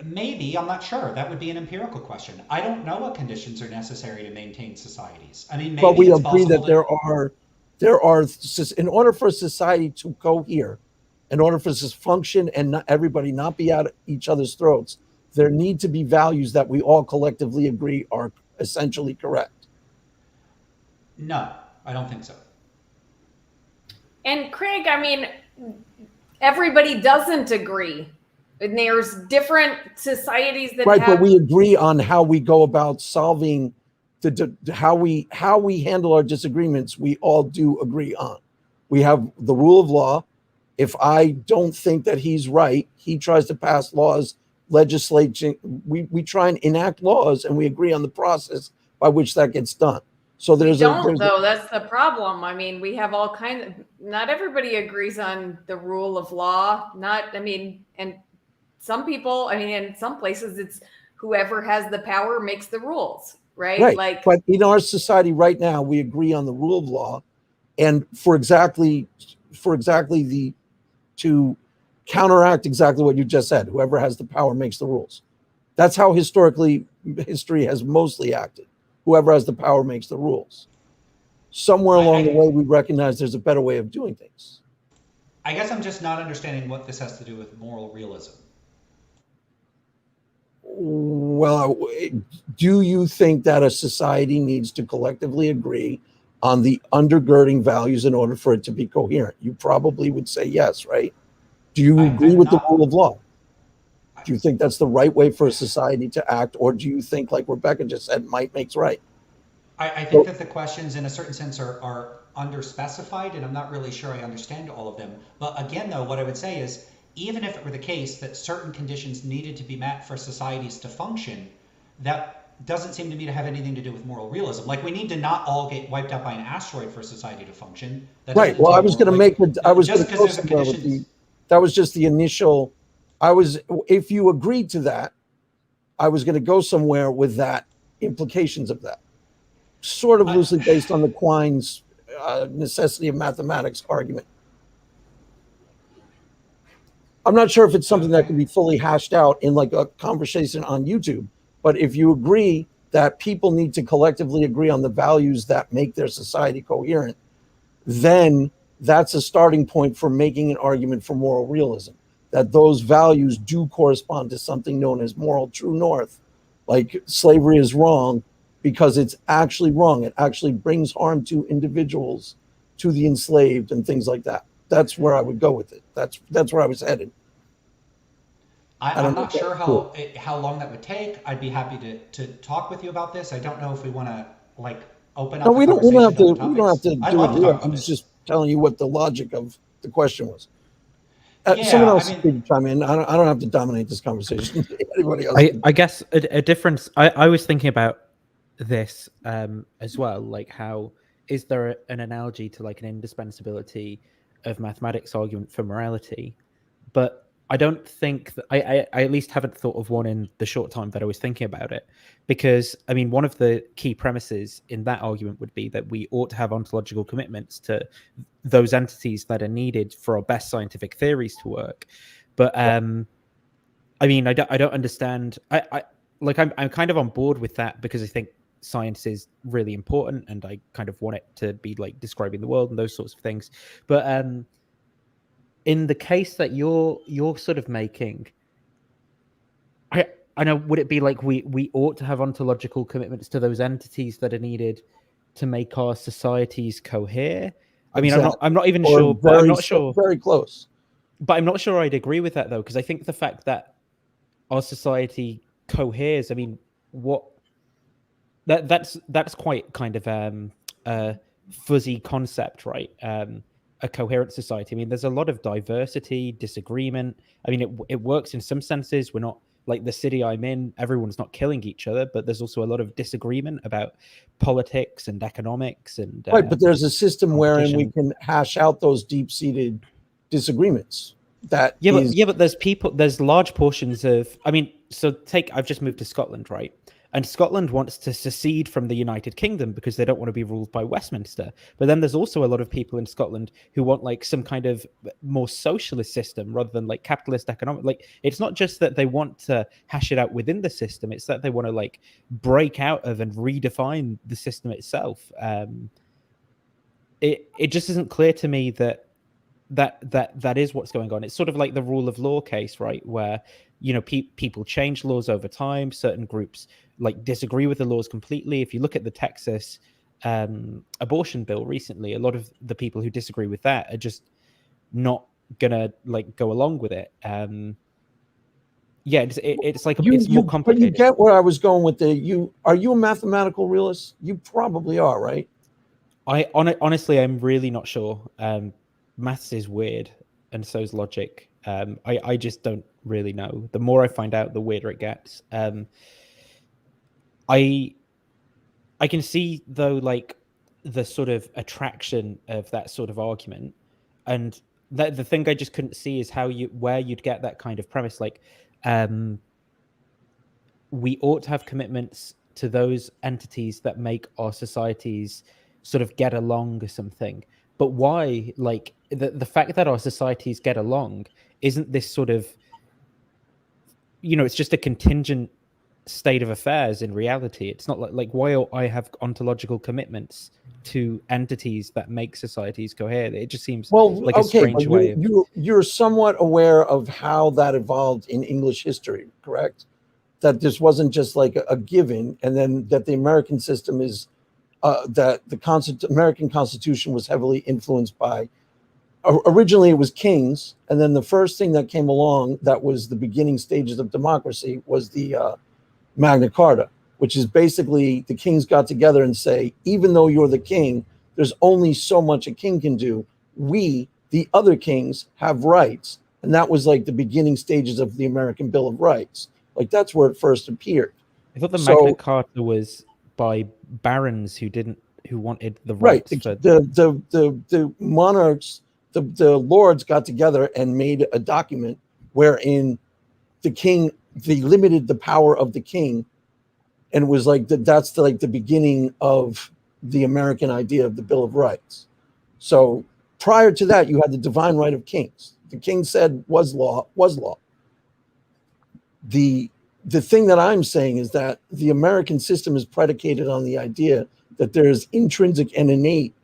B: Maybe, I'm not sure. That would be an empirical question. I don't know what conditions are necessary to maintain societies. I mean, maybe
E: But we
B: it's
E: agree
B: possible
E: that there are, in order for a society to cohere, in order for this to function and not, everybody not be at each other's throats, there need to be values that we all collectively agree are essentially correct.
B: No, I don't think so.
A: And Craig, I mean, everybody doesn't agree. And there's different societies that
E: Right,
A: have...
E: but we agree on how we go about solving how we handle our disagreements. We all do agree on. We have the rule of law. If I don't think that he's right, he tries to pass laws, legislation. We try and enact laws, and we agree on the process by which that gets done. So
A: That's the problem. I mean, we have all kinds of, not everybody agrees on the rule of law. And some people, in some places, it's whoever has the power makes the rules, right?
E: Right. But in our society right now, we agree on the rule of law, and to counteract exactly what you just said, whoever has the power makes the rules. That's how history has mostly acted. Whoever has the power makes the rules. Somewhere along the way, we recognize there's a better way of doing things.
B: I guess I'm just not understanding what this has to do with moral realism.
E: Well, do you think that a society needs to collectively agree on the undergirding values in order for it to be coherent? You probably would say yes, right? Do you agree with the rule of law? Do you think that's the right way for a society to act, or do you think, like Rebecca just said, might makes right?
B: I think that the questions, in a certain sense, are underspecified, and I'm not really sure I understand all of them. But again, though, what I would say is, even if it were the case that certain conditions needed to be met for societies to function, that doesn't seem to me to have anything to do with moral realism. Like, we need to not all get wiped out by an asteroid for society to function.
E: Right. Well, I was going to make that was just the initial. If you agreed to that, I was going to go somewhere with that implications of that, sort of loosely based on the Quine's necessity of mathematics argument. I'm not sure if it's something that can be fully hashed out in like a conversation on YouTube, but if you agree that people need to collectively agree on the values that make their society coherent, then that's a starting point for making an argument for moral realism, that those values do correspond to something known as moral true north. Like, slavery is wrong because it's actually wrong. It actually brings harm to individuals, to the enslaved, and things like that. That's where I would go with it. That's where I was headed.
B: I'm not sure how long that would take. I'd be happy to talk with you about this. I don't know if we want to open up.
E: No, we don't have to do it here. I'm just telling you what the logic of the question was. Someone else can chime in. I don't have to dominate this conversation. Anybody else?
G: I guess a difference. I was thinking about this as well. Like, how is there an analogy to like an indispensability of mathematics argument for morality? But I don't think that I at least haven't thought of one in the short time that I was thinking about it, because I mean, one of the key premises in that argument would be that we ought to have ontological commitments to those entities that are needed for our best scientific theories to work. But I mean, I don't understand. I'm kind of on board with that because I think science is really important, and I kind of want it to be like describing the world and those sorts of things. But in the case that you're sort of making, I know, would it be like we ought to have ontological commitments to those entities that are needed to make our societies cohere? I mean, exactly. I'm not even sure, but I'm not sure.
E: Very close.
G: But I'm not sure I'd agree with that though, because I think the fact that our society coheres, I mean, that's quite kind of a fuzzy concept, right? A coherent society. I mean, there's a lot of diversity, disagreement. I mean, it works in some senses. We're not like the city I'm in, everyone's not killing each other, but there's also a lot of disagreement about politics and economics and
E: right. But there's a system wherein we can hash out those deep-seated disagreements. that
G: Yeah,
E: is.
G: but there's large portions of, I've just moved to Scotland, right? And Scotland wants to secede from the United Kingdom because they don't want to be ruled by Westminster. But then there's also a lot of people in Scotland who want like some kind of more socialist system rather than like capitalist economic. Like, it's not just that they want to hash it out within the system, it's that they want to like break out of and redefine the system itself. It just isn't clear to me that is what's going on. It's sort of like the rule of law case, right, where people change laws over time. Certain groups like disagree with the laws completely. If you look at the Texas abortion bill recently, a lot of the people who disagree with that are just not gonna like go along with it. It's like it's more complicated.
E: But you get where I was going with are you a mathematical realist? You probably are, right?
G: Honestly, I'm really not sure. Maths is weird, and so is logic. I just don't really know. The more I find out, the weirder it gets. I can see though, like the sort of attraction of that sort of argument, and the thing I just couldn't see is where you'd get that kind of premise. Like, we ought to have commitments to those entities that make our societies sort of get along or something. But why? Like, the fact that our societies get along isn't this sort of, it's just a contingent state of affairs in reality. It's not like why ought I have ontological commitments to entities that make societies cohere? It just seems like a strange way.
E: You're somewhat aware of how that evolved in English history, correct? That this wasn't just like a given, and then that the American system is that the American Constitution was heavily influenced by. Originally, it was kings, and then the first thing that came along that was the beginning stages of democracy was the Magna Carta, which is basically the kings got together and say, even though you're the king, there's only so much a king can do. We, the other kings, have rights, and that was like the beginning stages of the American Bill of Rights. Like, that's where it first appeared.
G: I thought the Magna Carta was by barons who wanted the rights.
E: Right. The monarchs, the lords got together and made a document wherein they limited the power of the king, and it was like that's the beginning of the American idea of the Bill of Rights. So prior to that, you had the divine right of kings. The king said was law. The thing that I'm saying is that the American system is predicated on the idea that there's intrinsic and innate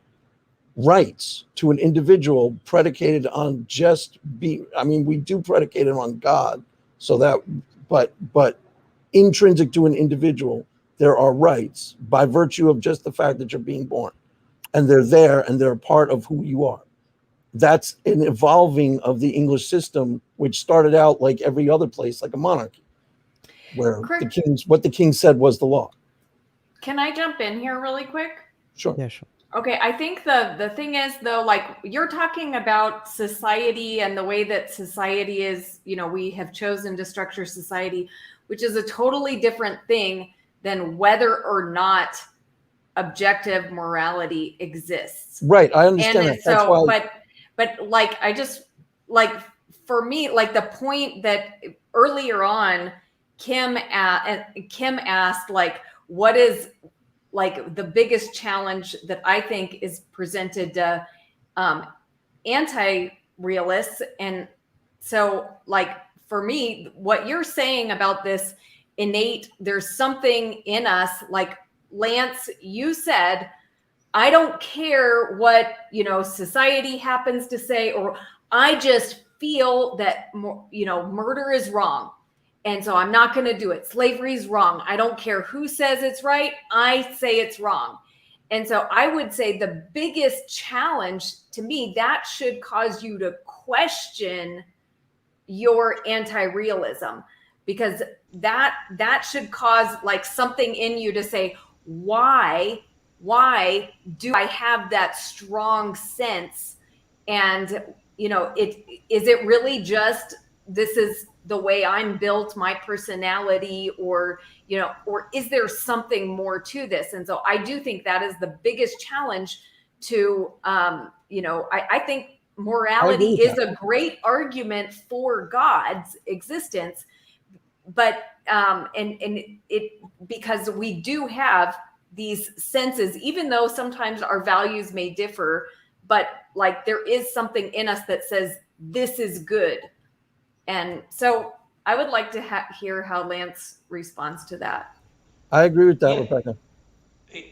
E: rights to an individual predicated on we do predicate it on God, so that, but intrinsic to an individual, there are rights by virtue of just the fact that you're being born, and they're there and they're a part of who you are. That's an evolving of the English system, which started out like every other place, like a monarchy, where what the king said was the law.
A: Can I jump in here really quick?
E: Sure.
G: Yeah, sure.
A: Okay, I think the thing is, though, like, you're talking about society and the way that society is, we have chosen to structure society, which is a totally different thing than whether or not objective morality exists.
E: Right, I understand that.
A: That's why... but like, I just, like, for me, like, the point that earlier on, Kim asked, like, what is like the biggest challenge that I think is presented to anti-realists. And so, like, for me, what you're saying about this innate, there's something in us, like Lance, you said, I don't care what, society happens to say, or I just feel that, murder is wrong. And so I'm not going to do it. Slavery is wrong. I don't care who says it's right. I say it's wrong. And so I would say the biggest challenge to me, that should cause you to question your anti-realism, because that should cause like something in you to say, why do I have that strong sense? And, is it really just, this is the way I'm built, my personality, or is there something more to this? And so I do think that is the biggest challenge to, I think morality
E: with
A: is
E: that.
A: a great argument for God's existence, but and it because we do have these senses, even though sometimes our values may differ, but like there is something in us that says this is good. And so I would like to hear how Lance responds to that.
E: I agree with that,
B: Yeah.
E: Rebecca.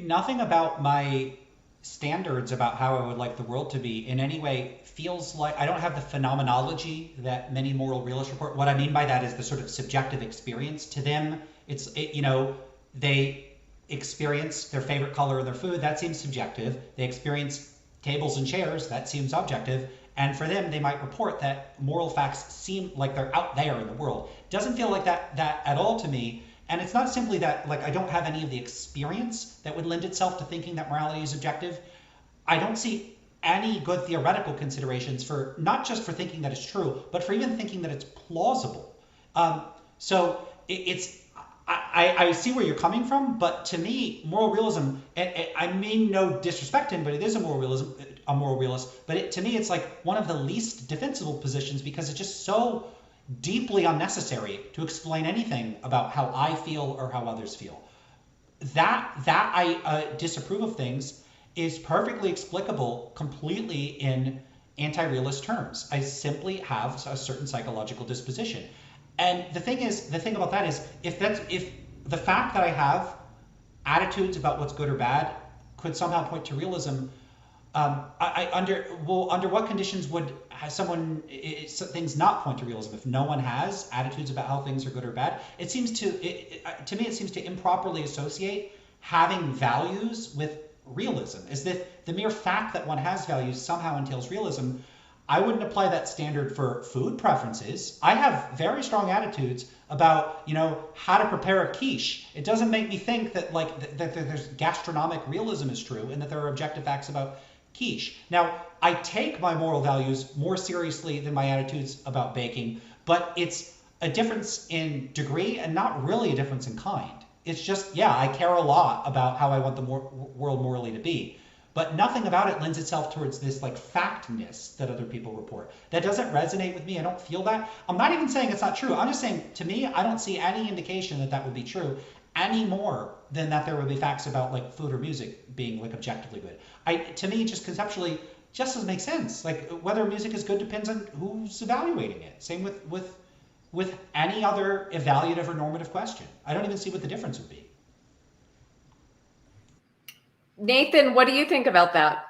B: Nothing about my standards about how I would like the world to be in any way feels like I don't have the phenomenology that many moral realists report. What I mean by that is the sort of subjective experience. To them, they experience their favorite color of their food. That seems subjective. They experience tables and chairs. That seems objective. And for them, they might report that moral facts seem like they're out there in the world. It doesn't feel like that at all to me. And it's not simply that, like, I don't have any of the experience that would lend itself to thinking that morality is objective. I don't see any good theoretical considerations for not just for thinking that it's true, but for even thinking that it's plausible. I see where you're coming from, but to me, moral realism, I mean no disrespect to him, but it is a moral realist. But to me, it's like one of the least defensible positions because it's just so deeply unnecessary to explain anything about how I feel or how others feel. That I disapprove of things is perfectly explicable completely in anti-realist terms. I simply have a certain psychological disposition. And the thing about that is if the fact that I have attitudes about what's good or bad could somehow point to realism, under what conditions would things not point to realism? If no one has attitudes about how things are good or bad, it seems to improperly associate having values with realism. Is that the mere fact that one has values somehow entails realism? I wouldn't apply that standard for food preferences. I have very strong attitudes about, how to prepare a quiche. It doesn't make me think that that there's gastronomic realism is true and that there are objective facts about quiche. Now, I take my moral values more seriously than my attitudes about baking, but it's a difference in degree and not really a difference in kind. It's just, I care a lot about how I want the world morally to be. But nothing about it lends itself towards this factness that other people report. That doesn't resonate with me. I don't feel that. I'm not even saying it's not true. I'm just saying, to me, I don't see any indication that would be true any more than that there would be facts about food or music being objectively good. To me, just conceptually, just doesn't make sense. Whether music is good depends on who's evaluating it. Same with any other evaluative or normative question. I don't even see what the difference would be.
A: Nathan, what do you think about that?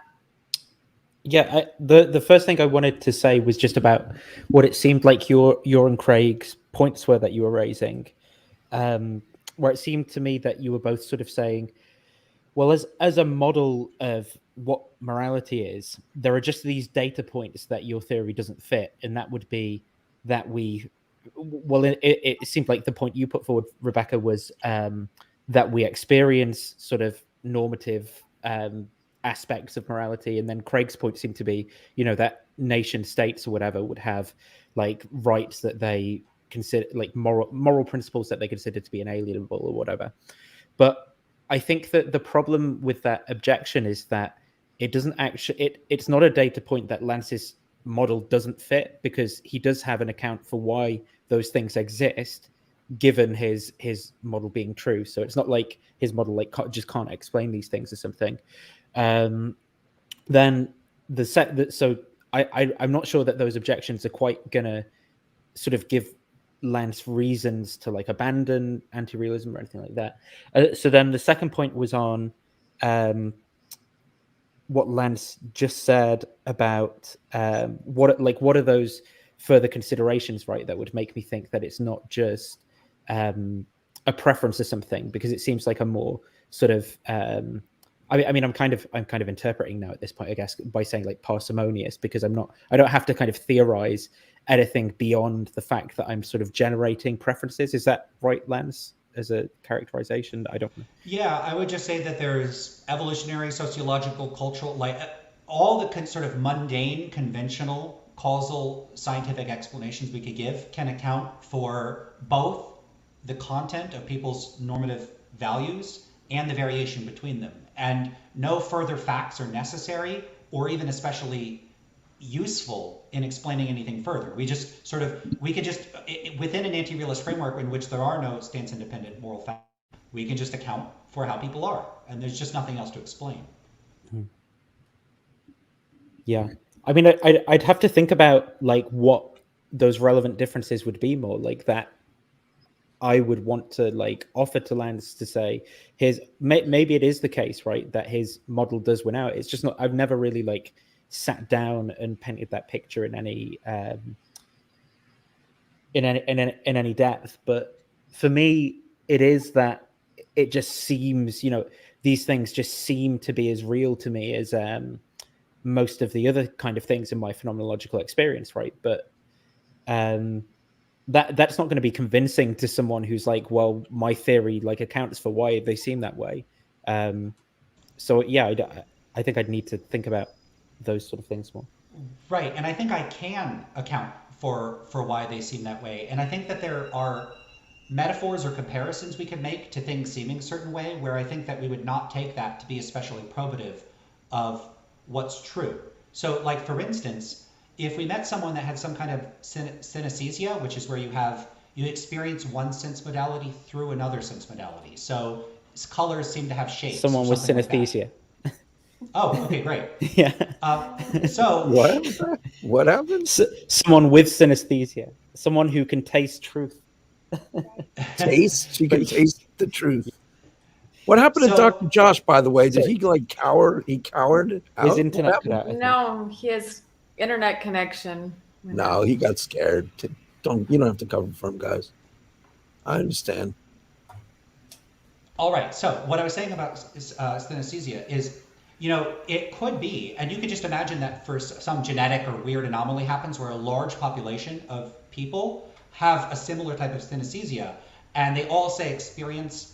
G: Yeah, the first thing I wanted to say was just about what it seemed like your and Craig's points were that you were raising, where it seemed to me that you were both sort of saying, well, as a model of what morality is, there are just these data points that your theory doesn't fit, and that would be that it seemed like the point you put forward, Rebecca, was that we experience sort of normative aspects of morality, and then Craig's point seemed to be, that nation states or whatever would have rights that they consider moral principles that they consider to be inalienable or whatever. But I think that the problem with that objection is that it doesn't actually it's not a data point that Lance's model doesn't fit, because he does have an account for why those things exist given his model being true. So it's not like his model just can't explain these things or something. Then so I'm not sure that those objections are quite gonna sort of give Lance reasons to abandon anti-realism or anything like that. So then the second point was on what Lance just said about what are those further considerations, right, that would make me think that it's not just a preference or something, because it seems like a more sort of I mean I'm kind of interpreting now at this point, I guess, by saying parsimonious, because I don't have to kind of theorize anything beyond the fact that I'm sort of generating preferences. Is that right, Lance, as a characterization? I don't know.
B: Yeah, I would just say that there's evolutionary, sociological, cultural, all the sort of mundane, conventional, causal, scientific explanations we could give can account for both the content of people's normative values and the variation between them. And no further facts are necessary or even especially useful in explaining anything further. We could just, within an anti-realist framework in which there are no stance-independent moral facts, we can just account for how people are, and there's just nothing else to explain.
G: Yeah, I mean, I'd have to think about like what those relevant differences would be more, like that I would want to like offer to Lance to say, here's maybe it is the case, right, that his model does win out. It's just not, I've never really like sat down and painted that picture in any in any depth. But for me, it is that it just seems, you know, these things just seem to be as real to me as most of the other kind of things in my phenomenological experience, right? But that's not going to be convincing to someone who's like, well, my theory like accounts for why they seem that way. So yeah, I think I'd need to think about those sort of things more.
B: Right, and I think I can account for why they seem that way. And I think that there are metaphors or comparisons we can make to things seeming a certain way where I think that we would not take that to be especially probative of what's true. So like, for instance, if we met someone that had some kind of synesthesia, which is where you experience one sense modality through another sense modality. So colors seem to have shapes.
G: Someone with synesthesia.
B: Like oh, okay, great.
G: Yeah.
B: So
E: what happens?
G: Someone with synesthesia. Someone who can taste truth.
E: Taste? She can taste the truth. What happened to Dr. Josh, by the way? Did he like cower? He cowered out?
G: His internet cut out,
A: No, his internet connection.
E: No, he got scared. You don't have to cover for him, guys. I understand.
B: All right. So what I was saying about synesthesia is, you know, it could be, and you could just imagine that for some genetic or weird anomaly happens where a large population of people have a similar type of synesthesia, and they all say experience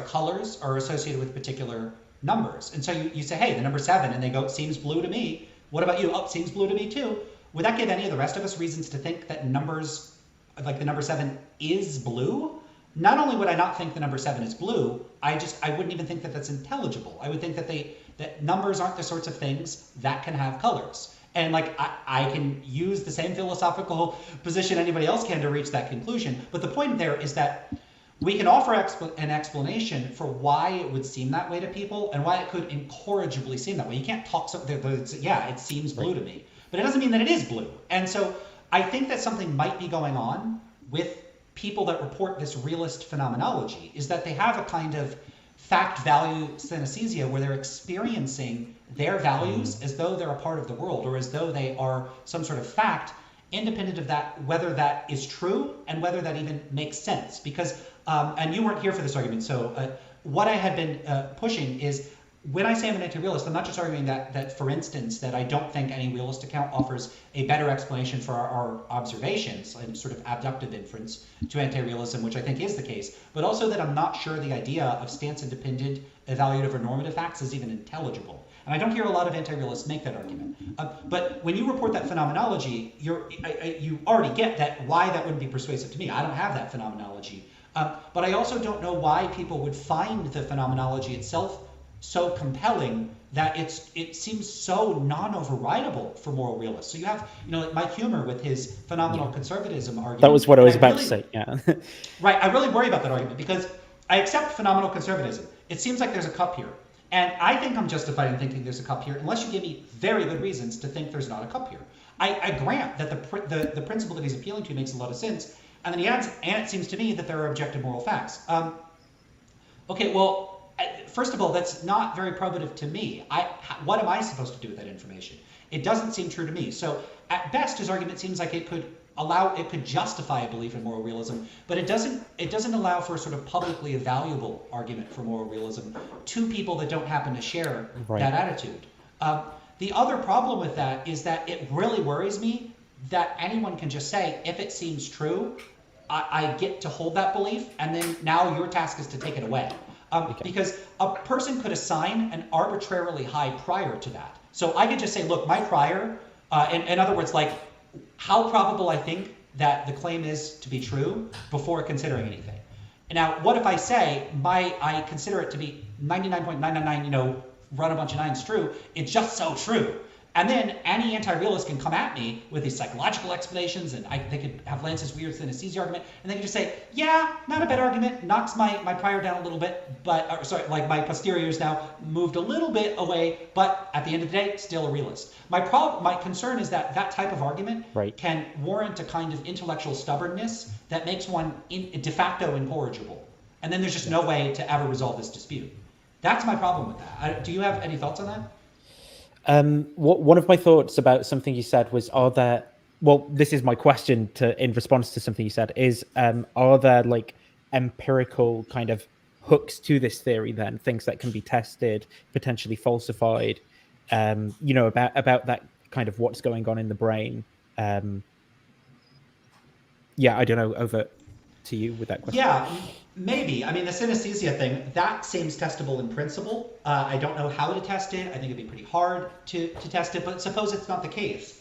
B: colors are associated with particular numbers. And so you say, hey, the number 7, and they go, it seems blue to me. What about you? Oh, it seems blue to me too. Would that give any of the rest of us reasons to think that numbers, like the number 7 is blue? Not only would I not think the number 7 is blue, I wouldn't even think that that's intelligible. I would think that numbers aren't the sorts of things that can have colors. And like, I can use the same philosophical position anybody else can to reach that conclusion. But the point there is that we can offer an explanation for why it would seem that way to people and why it could incorrigibly seem that way. You can't talk yeah, it seems blue to me, but it doesn't mean that it is blue. And so I think that something might be going on with people that report this realist phenomenology, is that they have a kind of fact value synesthesia where they're experiencing their values as though they're a part of the world, or as though they are some sort of fact, independent of that, whether that is true and whether that even makes sense. Because, and you weren't here for this argument, so what I had been pushing is, when I say I'm an anti-realist, I'm not just arguing that, for instance, that I don't think any realist account offers a better explanation for our observations and sort of abductive inference to anti-realism, which I think is the case, but also that I'm not sure the idea of stance-independent evaluative or normative facts is even intelligible. And I don't hear a lot of anti-realists make that argument. But when you report that phenomenology, you already get that why that wouldn't be persuasive to me. I don't have that phenomenology. But I also don't know why people would find the phenomenology itself so compelling that it seems so non-overridable for moral realists. So you have, you know, like Mike Humer with his phenomenal conservatism argument.
G: That was what I was about to say, yeah.
B: Right, I really worry about that argument because I accept phenomenal conservatism. It seems like there's a cup here. And I think I'm justified in thinking there's a cup here unless you give me very good reasons to think there's not a cup here. I grant that the principle that he's appealing to makes a lot of sense. And then he adds, and it seems to me that there are objective moral facts. Okay, well, first of all, that's not very probative to me. What am I supposed to do with that information? It doesn't seem true to me. So at best, his argument seems like it could justify a belief in moral realism, but it doesn't allow for a sort of publicly evaluable argument for moral realism to people that don't happen to share that attitude. The other problem with that is that it really worries me that anyone can just say, if it seems true, I get to hold that belief, and then now your task is to take it away. Because a person could assign an arbitrarily high prior to that. So I could just say, look, my prior, in other words, like how probable I think that the claim is to be true before considering anything. And now, what if I say I consider it to be 99.999, run a bunch of nines true, it's just so true And then any anti-realist can come at me with these psychological explanations, and they could have Lance's weird synesthesia argument, and they can just say, yeah, not a bad argument, knocks my prior down a little bit, but, sorry, like my posterior's now moved a little bit away, but at the end of the day, still a realist. My concern is that that type of argument can warrant a kind of intellectual stubbornness that makes one de facto incorrigible. And then there's just no way to ever resolve this dispute. That's my problem with that. Do you have any thoughts on that?
G: One of my thoughts about something you said was, this is my question in response to something you said, is are there like empirical kind of hooks to this theory then, things that can be tested, potentially falsified, about that kind of what's going on in the brain? I don't know, over to you with that question.
B: Yeah, maybe. I mean, the synesthesia thing, that seems testable in principle. I don't know how to test it. I think it'd be pretty hard to test it, but suppose it's not the case.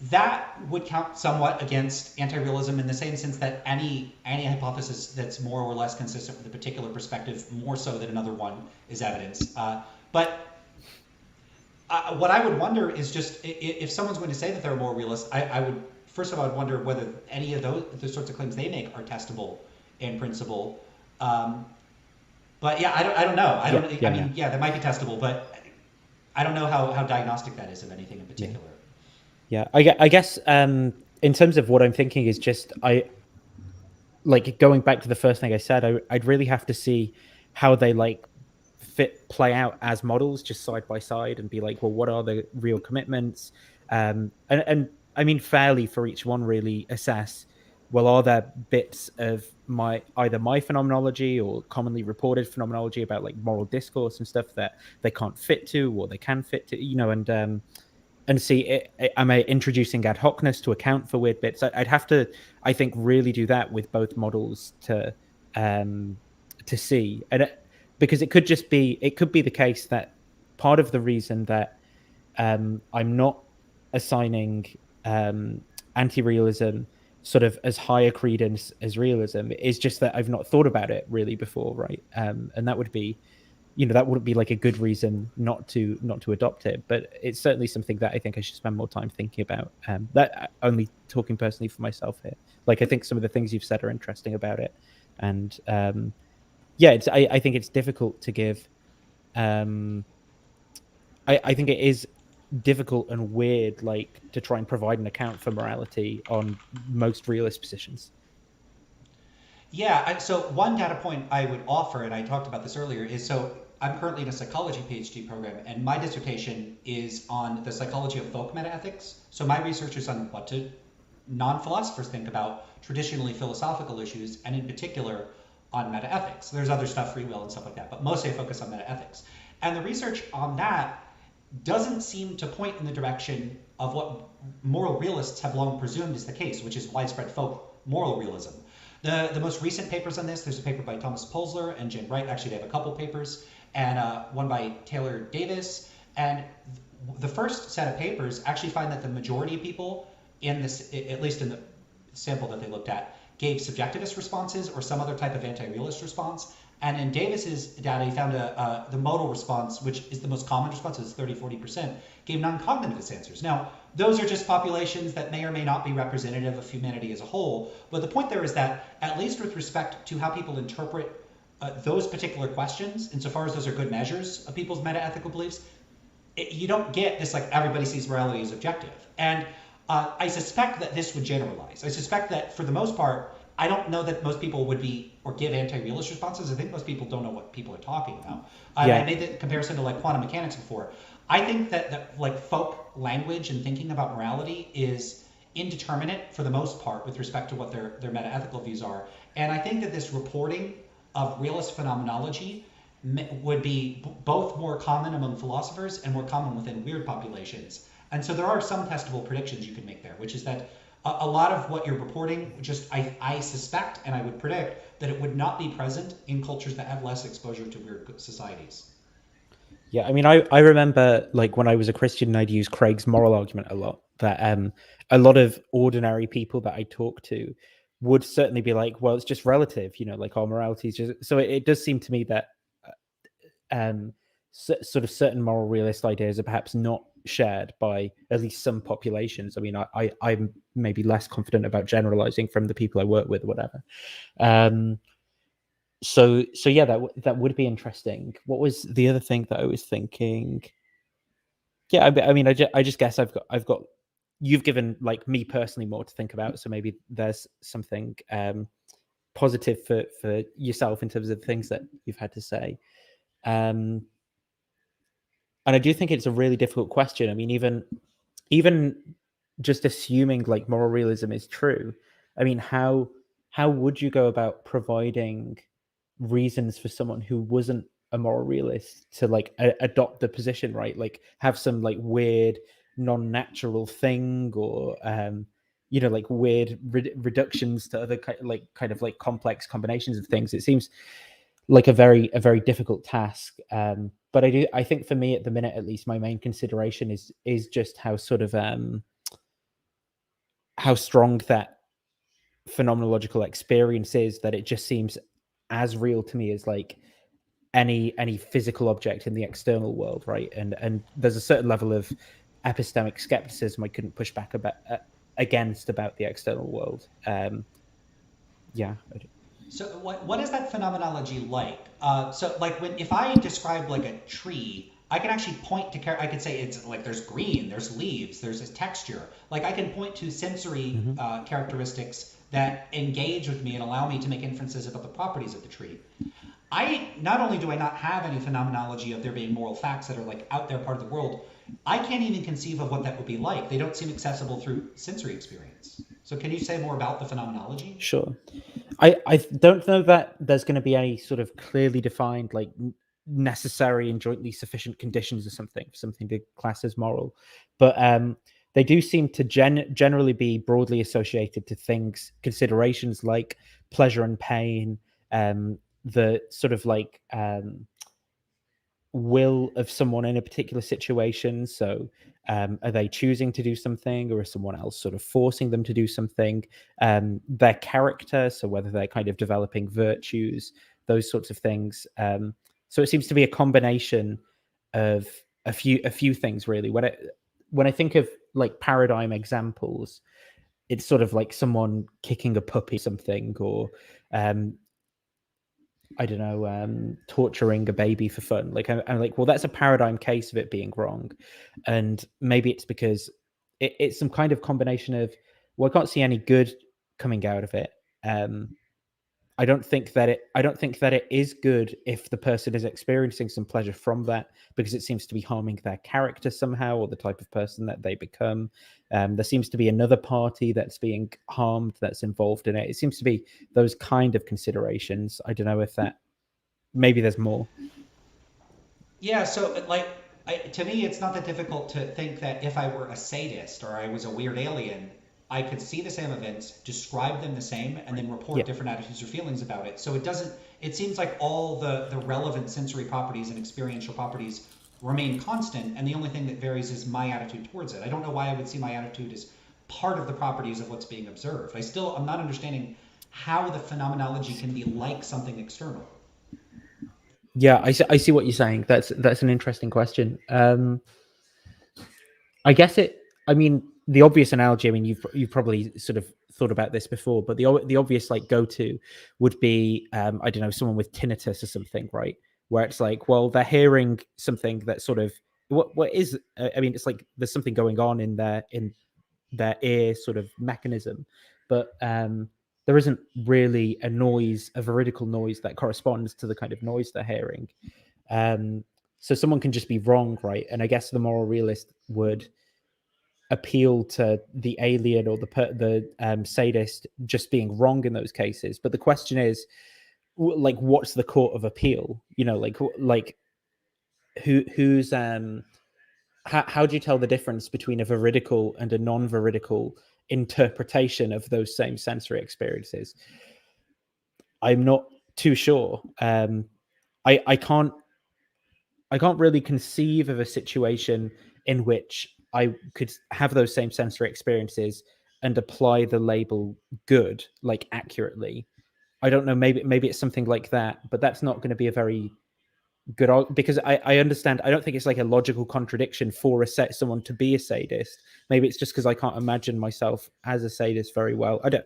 B: That would count somewhat against anti-realism in the same sense that any hypothesis that's more or less consistent with a particular perspective, more so than another one, is evidence. But what I would wonder is just if someone's going to say that they're more realist, I would first of all, I'd wonder whether any of the sorts of claims they make are testable in principle. But yeah, I don't know. I mean, they might be testable, but I don't know how diagnostic that is of anything in particular.
G: Yeah, I guess in terms of what I'm thinking is just going back to the first thing I said, I'd really have to see how they play out as models just side by side and be like, well, what are the real commitments? And I mean, fairly for each one, really assess, well, are there bits of either my phenomenology or commonly reported phenomenology about like moral discourse and stuff that they can't fit to, or they can fit to, and see, am I introducing ad hocness to account for weird bits? I'd have to, I think, really do that with both models to see, and because it could be the case that part of the reason that I'm not assigning anti-realism sort of as high a credence as realism is just that I've not thought about it really before, right? And that would be, that wouldn't be like a good reason not to adopt it, but it's certainly something that I think I should spend more time thinking about. That only talking personally for myself here. Like, I think some of the things you've said are interesting about it, and I think it's difficult to give. I think it is difficult and weird, like, to try and provide an account for morality on most realist positions.
B: Yeah, so one data point I would offer, and I talked about this earlier, is so I'm currently in a psychology PhD program, and my dissertation is on the psychology of folk metaethics. So my research is on what non-philosophers think about traditionally philosophical issues, and in particular on metaethics. There's other stuff, free will and stuff like that, but mostly I focus on metaethics. And the research on that doesn't seem to point in the direction of what moral realists have long presumed is the case, which is widespread folk moral realism. The most recent papers on this, there's a paper by Thomas Polzler and Jen Wright. Actually, they have a couple papers, and one by Taylor Davis. And the first set of papers actually find that the majority of people in this, at least in the sample that they looked at, gave subjectivist responses or some other type of anti-realist response. And in Davis's data, he found the modal response, which is the most common response, is 30-40%, gave non-cognitivist answers. Now, those are just populations that may or may not be representative of humanity as a whole. But the point there is that, at least with respect to how people interpret those particular questions, insofar as those are good measures of people's metaethical beliefs, you don't get this, like, everybody sees morality as objective. And I suspect that this would generalize. I suspect that, for the most part, I don't know that most people would be or give anti-realist responses. I think most people don't know what people are talking about. I made the comparison to like quantum mechanics before. I think that like folk language and thinking about morality is indeterminate for the most part with respect to what their metaethical views are. And I think that this reporting of realist phenomenology would be both more common among philosophers and more common within weird populations. And so there are some testable predictions you can make there, which is that a lot of what you're reporting, just I suspect and I would predict that it would not be present in cultures that have less exposure to weird societies.
G: Yeah, I mean, I remember, like, when I was a Christian, I'd use Craig's moral argument a lot, that a lot of ordinary people that I talk to would certainly be like, well, it's just relative, like our morality is just... So it does seem to me that sort of certain moral realist ideas are perhaps not shared by at least some populations. I mean, I'm maybe less confident about generalizing from the people I work with or whatever. So yeah, that would be interesting. What was the other thing that I was thinking? Yeah, I mean, I just guess I've got you've given like me personally more to think about, so maybe there's something positive for yourself in terms of the things that you've had to say. And I do think it's a really difficult question. I mean, even just assuming like moral realism is true, I mean, how would you go about providing reasons for someone who wasn't a moral realist to like adopt the position, right? Like have some like weird non-natural thing, or like weird reductions to other kind of like complex combinations of things. It seems like a very difficult task. But I think for me at the minute, at least, my main consideration is just how sort of how strong that phenomenological experience is, that it just seems as real to me as like any physical object in the external world, right? And there's a certain level of epistemic skepticism I couldn't push back against about the external world. Yeah.
B: So what is that phenomenology like? So like if I describe like a tree, I can actually point to I could say it's like there's green, there's leaves, there's this texture. Like I can point to sensory characteristics that engage with me and allow me to make inferences about the properties of the tree. Not only do I not have any phenomenology of there being moral facts that are like out there part of the world, I can't even conceive of what that would be like. They don't seem accessible through sensory experience. So can you say more about the phenomenology?
G: Sure. I don't know that there's going to be any sort of clearly defined like necessary and jointly sufficient conditions or something to class as moral, but they do seem to generally be broadly associated to considerations like pleasure and pain, the sort of like will of someone in a particular situation. So are they choosing to do something, or is someone else sort of forcing them to do something? Their character, so whether they're kind of developing virtues, those sorts of things. So it seems to be a combination of a few things, really. When I think of like paradigm examples, it's sort of like someone kicking a puppy, something, or I don't know, torturing a baby for fun. Like I'm like, well, that's a paradigm case of it being wrong, and maybe it's because it's some kind of combination of, well, I can't see any good coming out of it. I don't think that it is good if the person is experiencing some pleasure from that, because it seems to be harming their character somehow, or the type of person that they become. There seems to be another party that's being harmed, that's involved in it. It seems to be those kind of considerations. I don't know if maybe there's more.
B: Yeah, so like to me, it's not that difficult to think that if I were a sadist or I was a weird alien, I could see the same events, describe them the same, and then report different attitudes or feelings about it. So it seems like all the relevant sensory properties and experiential properties remain constant, and the only thing that varies is my attitude towards it. I don't know why I would see my attitude as part of the properties of what's being observed. I'm not understanding how the phenomenology can be like something external.
G: Yeah, I see what you're saying. That's an interesting question. I guess I mean, the obvious analogy, I mean, you've probably sort of thought about this before, but the obvious like go-to would be, I don't know, someone with tinnitus or something, right? Where it's like, well, they're hearing something that sort of, what is, I mean, it's like there's something going on in their ear sort of mechanism, but there isn't really a veridical noise that corresponds to the kind of noise they're hearing. So someone can just be wrong, right? And I guess the moral realist would appeal to the alien or the sadist just being wrong in those cases. But the question is, like, what's the court of appeal? You know, like who's how do you tell the difference between a veridical and a non-veridical interpretation of those same sensory experiences? I'm not too sure. I can't really conceive of a situation in which I could have those same sensory experiences and apply the label good, like accurately. I don't know, maybe it's something like that, but that's not going to be a very good, because I understand. I don't think it's like a logical contradiction for someone to be a sadist. Maybe it's just because I can't imagine myself as a sadist very well. I don't,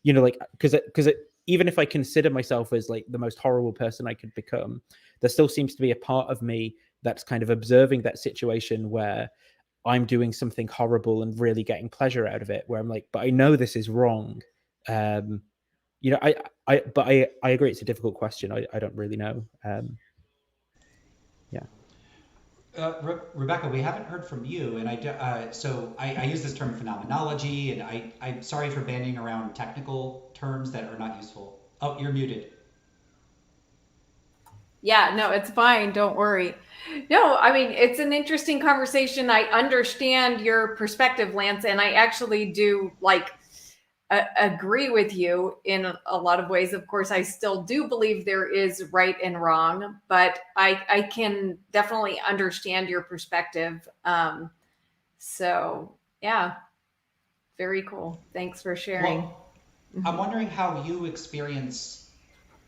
G: like, because even if I consider myself as like the most horrible person I could become, there still seems to be a part of me that's kind of observing that situation where I'm doing something horrible and really getting pleasure out of it, where I'm like, but I know this is wrong. But I agree, it's a difficult question. I don't really know. Yeah.
B: Rebecca, we haven't heard from you, and I use this term phenomenology, and I'm sorry for bandying around technical terms that are not useful. Oh, you're muted.
A: Yeah, no, it's fine. Don't worry. No, I mean, it's an interesting conversation. I understand your perspective, Lance, and I actually do agree with you in a lot of ways. Of course, I still do believe there is right and wrong, but I can definitely understand your perspective. So yeah, very cool. Thanks for sharing.
B: Well, I'm wondering how you experience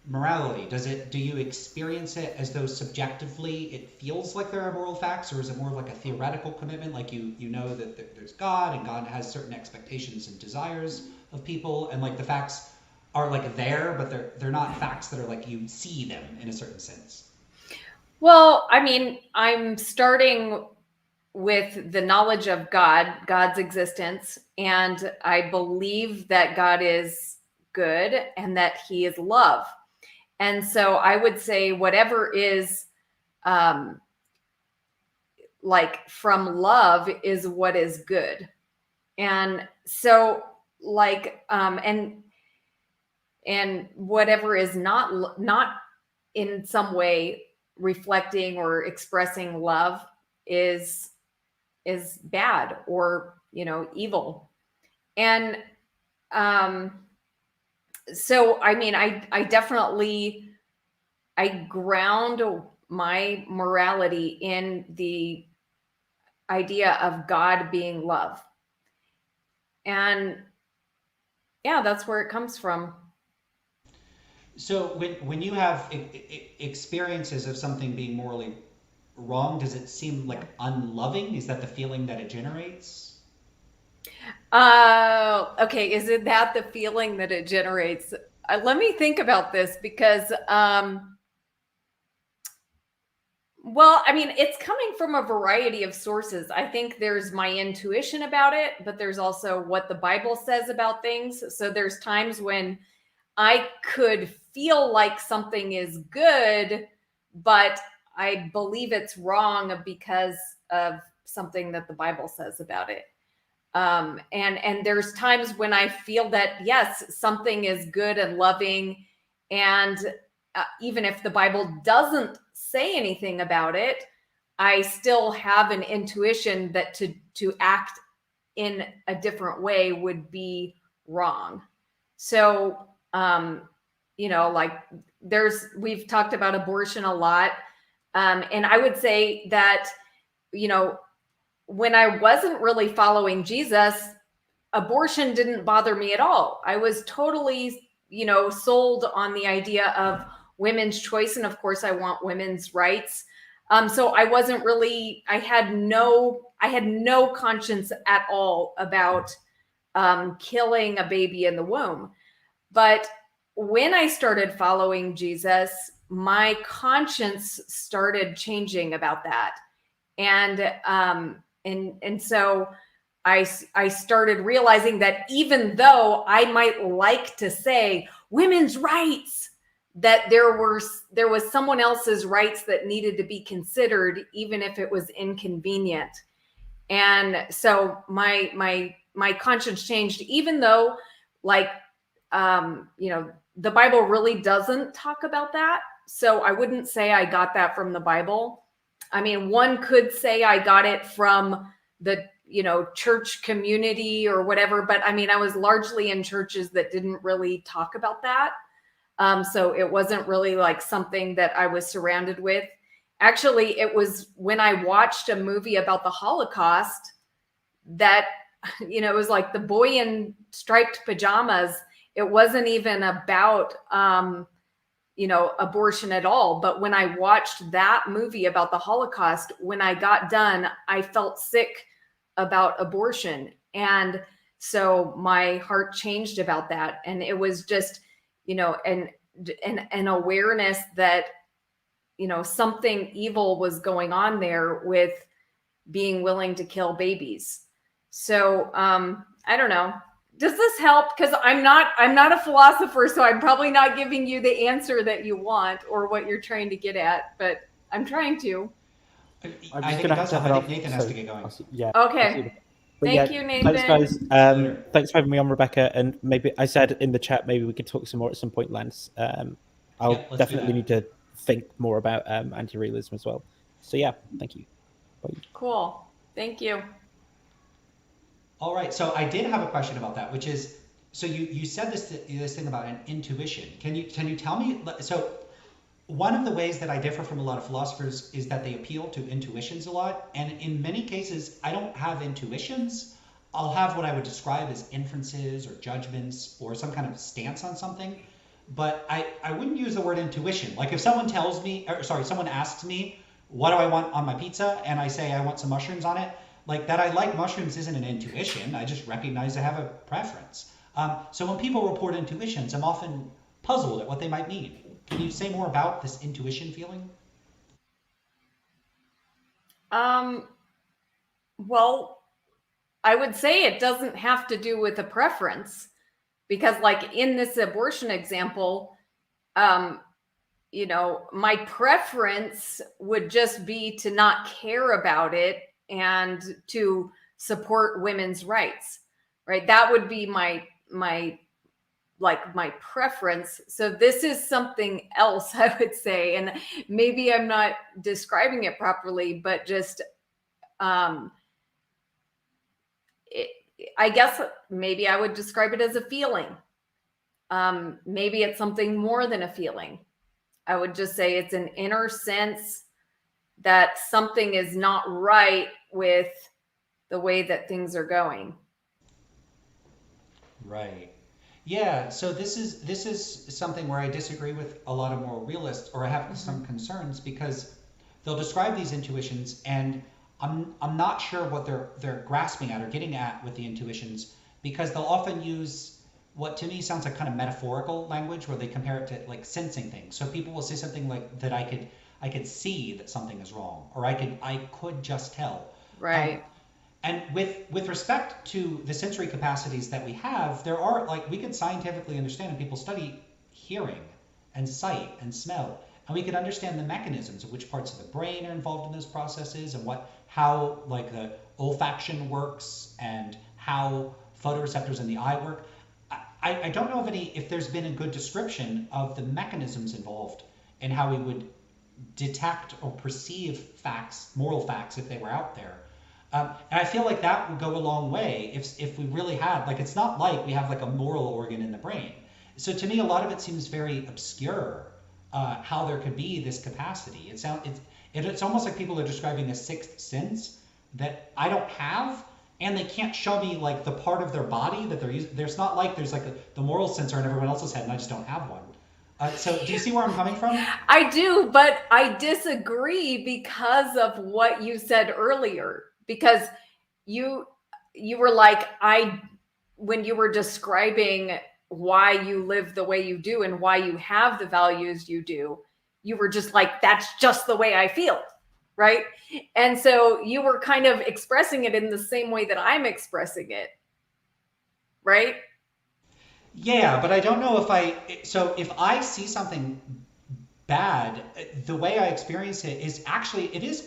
B: morality. Do you experience it as though subjectively it feels like there are moral facts, or is it more like a theoretical commitment, like you know that there's God and God has certain expectations and desires of people, and like the facts are like there, but they're not facts that are like you see them in a certain sense?
A: Well, I mean, I'm starting with the knowledge of God's existence, and I believe that God is good and that he is love. And so I would say whatever is like from love is what is good. And so and whatever is not in some way reflecting or expressing love is bad or evil. And so I mean, I definitely ground my morality in the idea of God being love. And yeah, that's where it comes from.
B: So when you have experiences of something being morally wrong, does it seem like unloving? Is that the feeling that it generates?
A: Okay. Is it that the feeling that it generates? Let me think about this, because, well, I mean, it's coming from a variety of sources. I think there's my intuition about it, but there's also what the Bible says about things. So there's times when I could feel like something is good, but I believe it's wrong because of something that the Bible says about it. And there's times when I feel that, yes, something is good and loving. And even if the Bible doesn't say anything about it, I still have an intuition that to act in a different way would be wrong. So, like we've talked about abortion a lot. And I would say that, when I wasn't really following Jesus, abortion didn't bother me at all. I was totally, sold on the idea of women's choice. And of course, I want women's rights. So I wasn't really, I had no conscience at all about killing a baby in the womb. But when I started following Jesus, my conscience started changing about that. And so I started realizing that even though I might like to say women's rights, that there was someone else's rights that needed to be considered, even if it was inconvenient. And so my conscience changed, even though the Bible really doesn't talk about that. So I wouldn't say I got that from the Bible. I mean, one could say I got it from the, church community or whatever, but I mean, I was largely in churches that didn't really talk about that. So it wasn't really like something that I was surrounded with. Actually, it was when I watched a movie about the Holocaust that, it was like The Boy in Striped Pajamas. It wasn't even about, abortion at all. But when I watched that movie about the Holocaust, when I got done, I felt sick about abortion. And so my heart changed about that. And it was just, an awareness that, something evil was going on there with being willing to kill babies. So I don't know. Does this help? Because I'm not a philosopher, so I'm probably not giving you the answer that you want or what you're trying to get at, but I'm trying to.
B: I think it does help. I think Nathan has to get going.
G: Yeah.
A: Okay. Thank you, Nathan.
G: Thanks, guys. Thanks for having me on, Rebecca. And maybe I said in the chat, maybe we could talk some more at some point, Lance. I'll definitely need to think more about anti-realism as well. So yeah, thank you. Bye.
A: Cool. Thank you.
B: All right, so I did have a question about that, which is, so you said this thing about an intuition. Can you tell me? So one of the ways that I differ from a lot of philosophers is that they appeal to intuitions a lot, and in many cases I don't have intuitions. I'll have what I would describe as inferences or judgments or some kind of stance on something, but I wouldn't use the word intuition. Like if someone someone asks me, what do I want on my pizza, and I say I want some mushrooms on it. Like that I like mushrooms isn't an intuition. I just recognize I have a preference. So when people report intuitions, I'm often puzzled at what they might mean. Can you say more about this intuition feeling?
A: Well, I would say it doesn't have to do with a preference, because like in this abortion example, my preference would just be to not care about it and to support women's rights, right? That would be my preference. So this is something else, I would say, and maybe I'm not describing it properly, but just I guess maybe I would describe it as a feeling. Maybe it's something more than a feeling. I would just say it's an inner sense that something is not right with the way that things are going.
B: Right. Yeah. So this is something where I disagree with a lot of moral realists, or I have some concerns, because they'll describe these intuitions, and I'm not sure what they're grasping at or getting at with the intuitions, because they'll often use what to me sounds like kind of metaphorical language, where they compare it to like sensing things. So people will say something like that I could see that something is wrong, or I could just tell.
A: Right.
B: And with respect to the sensory capacities that we have, there are, like, we could scientifically understand, and people study hearing and sight and smell, and we could understand the mechanisms of which parts of the brain are involved in those processes, and how like the olfaction works and how photoreceptors in the eye work. I don't know if there's been a good description of the mechanisms involved in how we would detect or perceive facts, moral facts, if they were out there. And I feel like that would go a long way if we really had, like, it's not like we have like a moral organ in the brain. So to me, a lot of it seems very obscure, how there could be this capacity. It's almost like people are describing a sixth sense that I don't have, and they can't show me like the part of their body that they're using. There's not like there's like the moral sensor in everyone else's head, and I just don't have one. So do you see where I'm coming from?
A: I do, but I disagree because of what you said earlier. Because you were like, when you were describing why you live the way you do and why you have the values you do, you were just like, that's just the way I feel, right? And so you were kind of expressing it in the same way that I'm expressing it, right?
B: Yeah, but I don't know so if I see something bad, the way I experience it is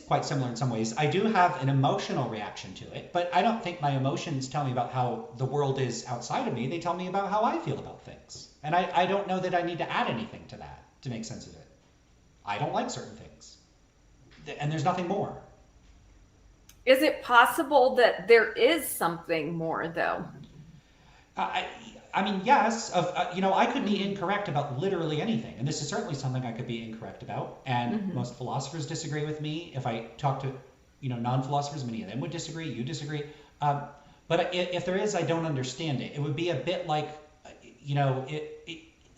B: quite similar in some ways. I do have an emotional reaction to it, but I don't think my emotions tell me about how the world is outside of me. They tell me about how I feel about things. And I don't know that I need to add anything to that to make sense of it. I don't like certain things. And there's nothing more.
A: Is it possible that there is something more, though?
B: I mean, yes. I could be incorrect about literally anything, and this is certainly something I could be incorrect about. And most philosophers disagree with me. If I talk to, non-philosophers, many of them would disagree. You disagree. But if there is, I don't understand it. It would be a bit like,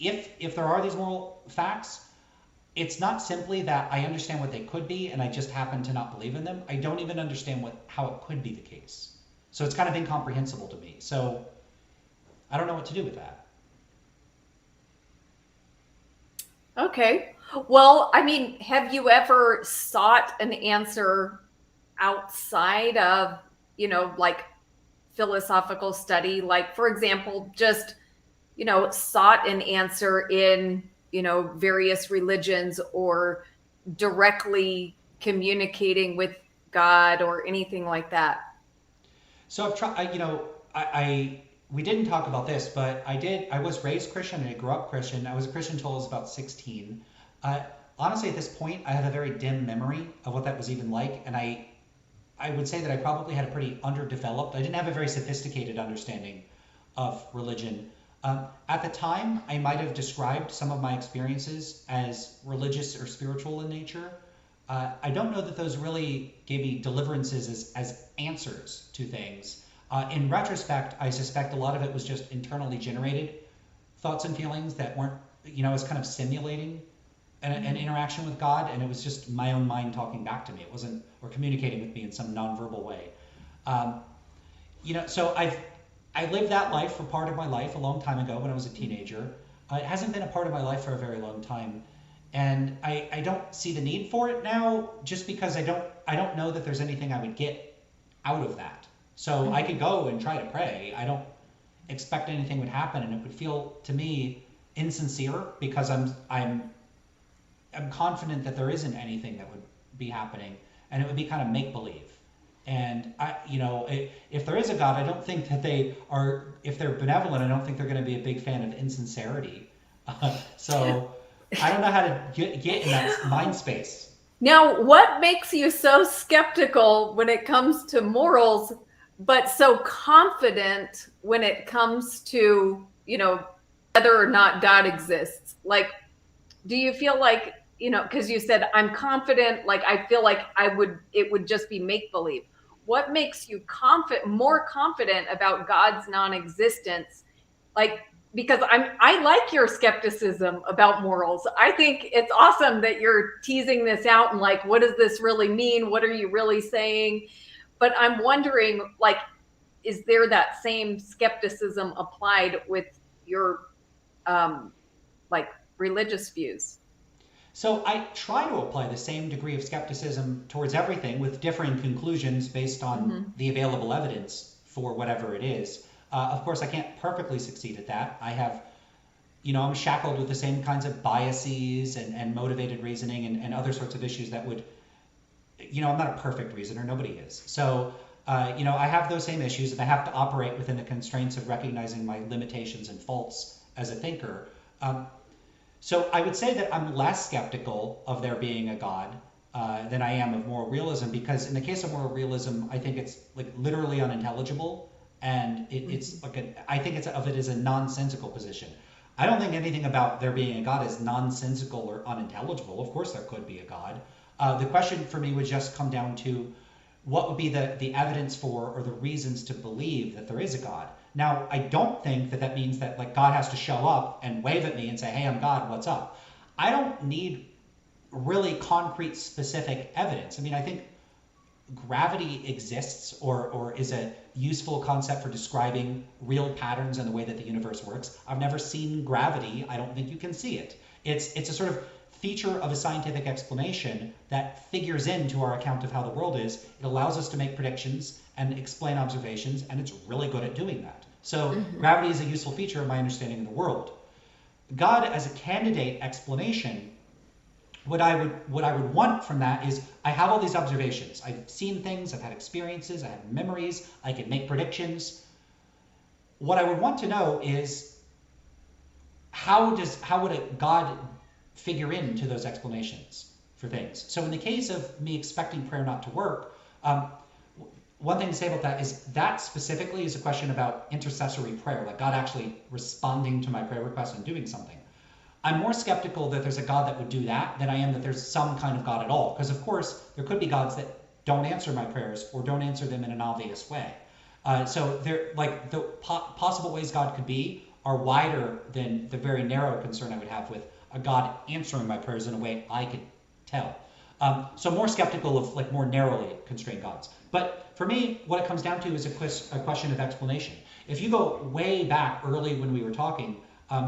B: if there are these moral facts, it's not simply that I understand what they could be and I just happen to not believe in them. I don't even understand how it could be the case. So it's kind of incomprehensible to me. So I don't know what to do with that.
A: Okay. Well, I mean, have you ever sought an answer outside of, like philosophical study? Like, for example, just, sought an answer in, various religions, or directly communicating with God or anything like that?
B: So I've tried, we didn't talk about this, but I was raised Christian and I grew up Christian. I was a Christian until I was about 16. Honestly, at this point, I have a very dim memory of what that was even like. And I would say that I probably had a pretty underdeveloped, I didn't have a very sophisticated understanding of religion. At the time, I might have described some of my experiences as religious or spiritual in nature. I don't know that those really gave me deliverances as answers to things. In retrospect, I suspect a lot of it was just internally generated thoughts and feelings that weren't, I was kind of simulating an interaction with God, and it was just my own mind talking back to me. It wasn't, or communicating with me in some nonverbal way. So I lived that life for part of my life a long time ago when I was a teenager. It hasn't been a part of my life for a very long time. And I don't see the need for it now, just because I don't know that there's anything I would get out of that. So I could go and try to pray. I don't expect anything would happen, and it would feel to me insincere, because I'm confident that there isn't anything that would be happening, and it would be kind of make believe. And if there is a God, I don't think that if they're benevolent, I don't think they're going to be a big fan of insincerity. So I don't know how to get in that mind space.
A: Now, what makes you so skeptical when it comes to morals, but so confident when it comes to, whether or not God exists? Like, do you feel like, because you said, I'm confident, like, I feel like it would just be make-believe. What makes you more confident about God's non-existence? Like, because I like your skepticism about morals. I think it's awesome that you're teasing this out and like, what does this really mean? What are you really saying? But I'm wondering, like, is there that same skepticism applied with your like religious views?
B: So I try to apply the same degree of skepticism towards everything, with differing conclusions based on the available evidence for whatever it is. Of course, I can't perfectly succeed at that. I have, I'm shackled with the same kinds of biases and motivated reasoning and other sorts of issues that would, I'm not a perfect reasoner, nobody is. So, I have those same issues, and I have to operate within the constraints of recognizing my limitations and faults as a thinker. So I would say that I'm less skeptical of there being a God than I am of moral realism, because in the case of moral realism, I think it's like literally unintelligible, and it's like I think of it as a nonsensical position. I don't think anything about there being a God is nonsensical or unintelligible. Of course, there could be a God. The question for me would just come down to what would be the evidence for, or the reasons to believe that there is a God. Now, I don't think that means that like God has to show up and wave at me and say, hey, I'm God, what's up? I don't need really concrete, specific evidence. I mean, I think gravity exists or is a useful concept for describing real patterns in the way that the universe works. I've never seen gravity. I don't think you can see it. It's a sort of feature of a scientific explanation that figures into our account of how the world is. It allows us to make predictions and explain observations, and it's really good at doing that. So gravity is a useful feature of my understanding of the world. God as a candidate explanation, what I would want from that is, I have all these observations. I've seen things, I've had experiences, I have memories, I can make predictions. What I would want to know is, how would a God figure into those explanations for things? So in the case of me expecting prayer not to work, one thing to say about that is that specifically is a question about intercessory prayer, like God actually responding to my prayer request and doing something. I'm more skeptical that there's a God that would do that than I am that there's some kind of God at all. Because of course, there could be gods that don't answer my prayers or don't answer them in an obvious way. So there, like the possible ways God could be are wider than the very narrow concern I would have with a God answering my prayers in a way I could tell. So more skeptical of like more narrowly constrained gods. But for me, what it comes down to is a question of explanation. If you go way back early when we were talking,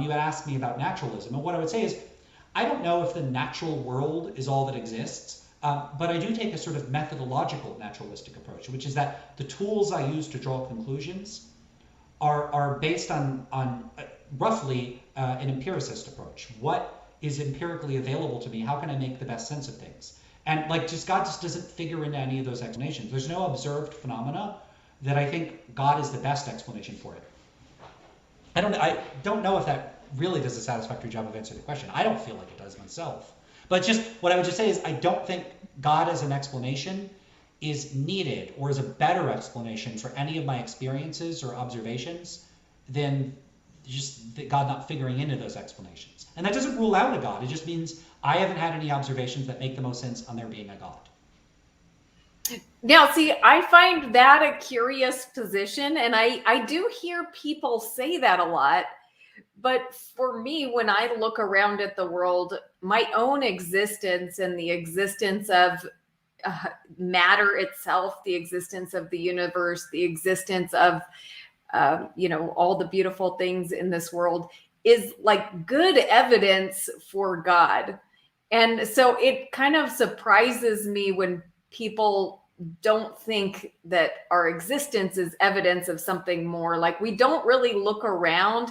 B: you had asked me about naturalism. And what I would say is, I don't know if the natural world is all that exists, but I do take a sort of methodological naturalistic approach, which is that the tools I use to draw conclusions are based on roughly an empiricist approach. What is empirically available to me? How can I make the best sense of things? And like, God just doesn't figure into any of those explanations. There's no observed phenomena that I think God is the best explanation for it. I don't know if that really does a satisfactory job of answering the question. I don't feel like it does myself. But just what I would just say is, I don't think God as an explanation is needed or is a better explanation for any of my experiences or observations than just God not figuring into those explanations. And that doesn't rule out a God. It just means I haven't had any observations that make the most sense on there being a God.
A: Now, see, I find that a curious position, and I do hear people say that a lot. But for me, when I look around at the world, my own existence and the existence of matter itself, the existence of the universe, the existence of all the beautiful things in this world is like good evidence for God. And so it kind of surprises me when people don't think that our existence is evidence of something more. Like, we don't really look around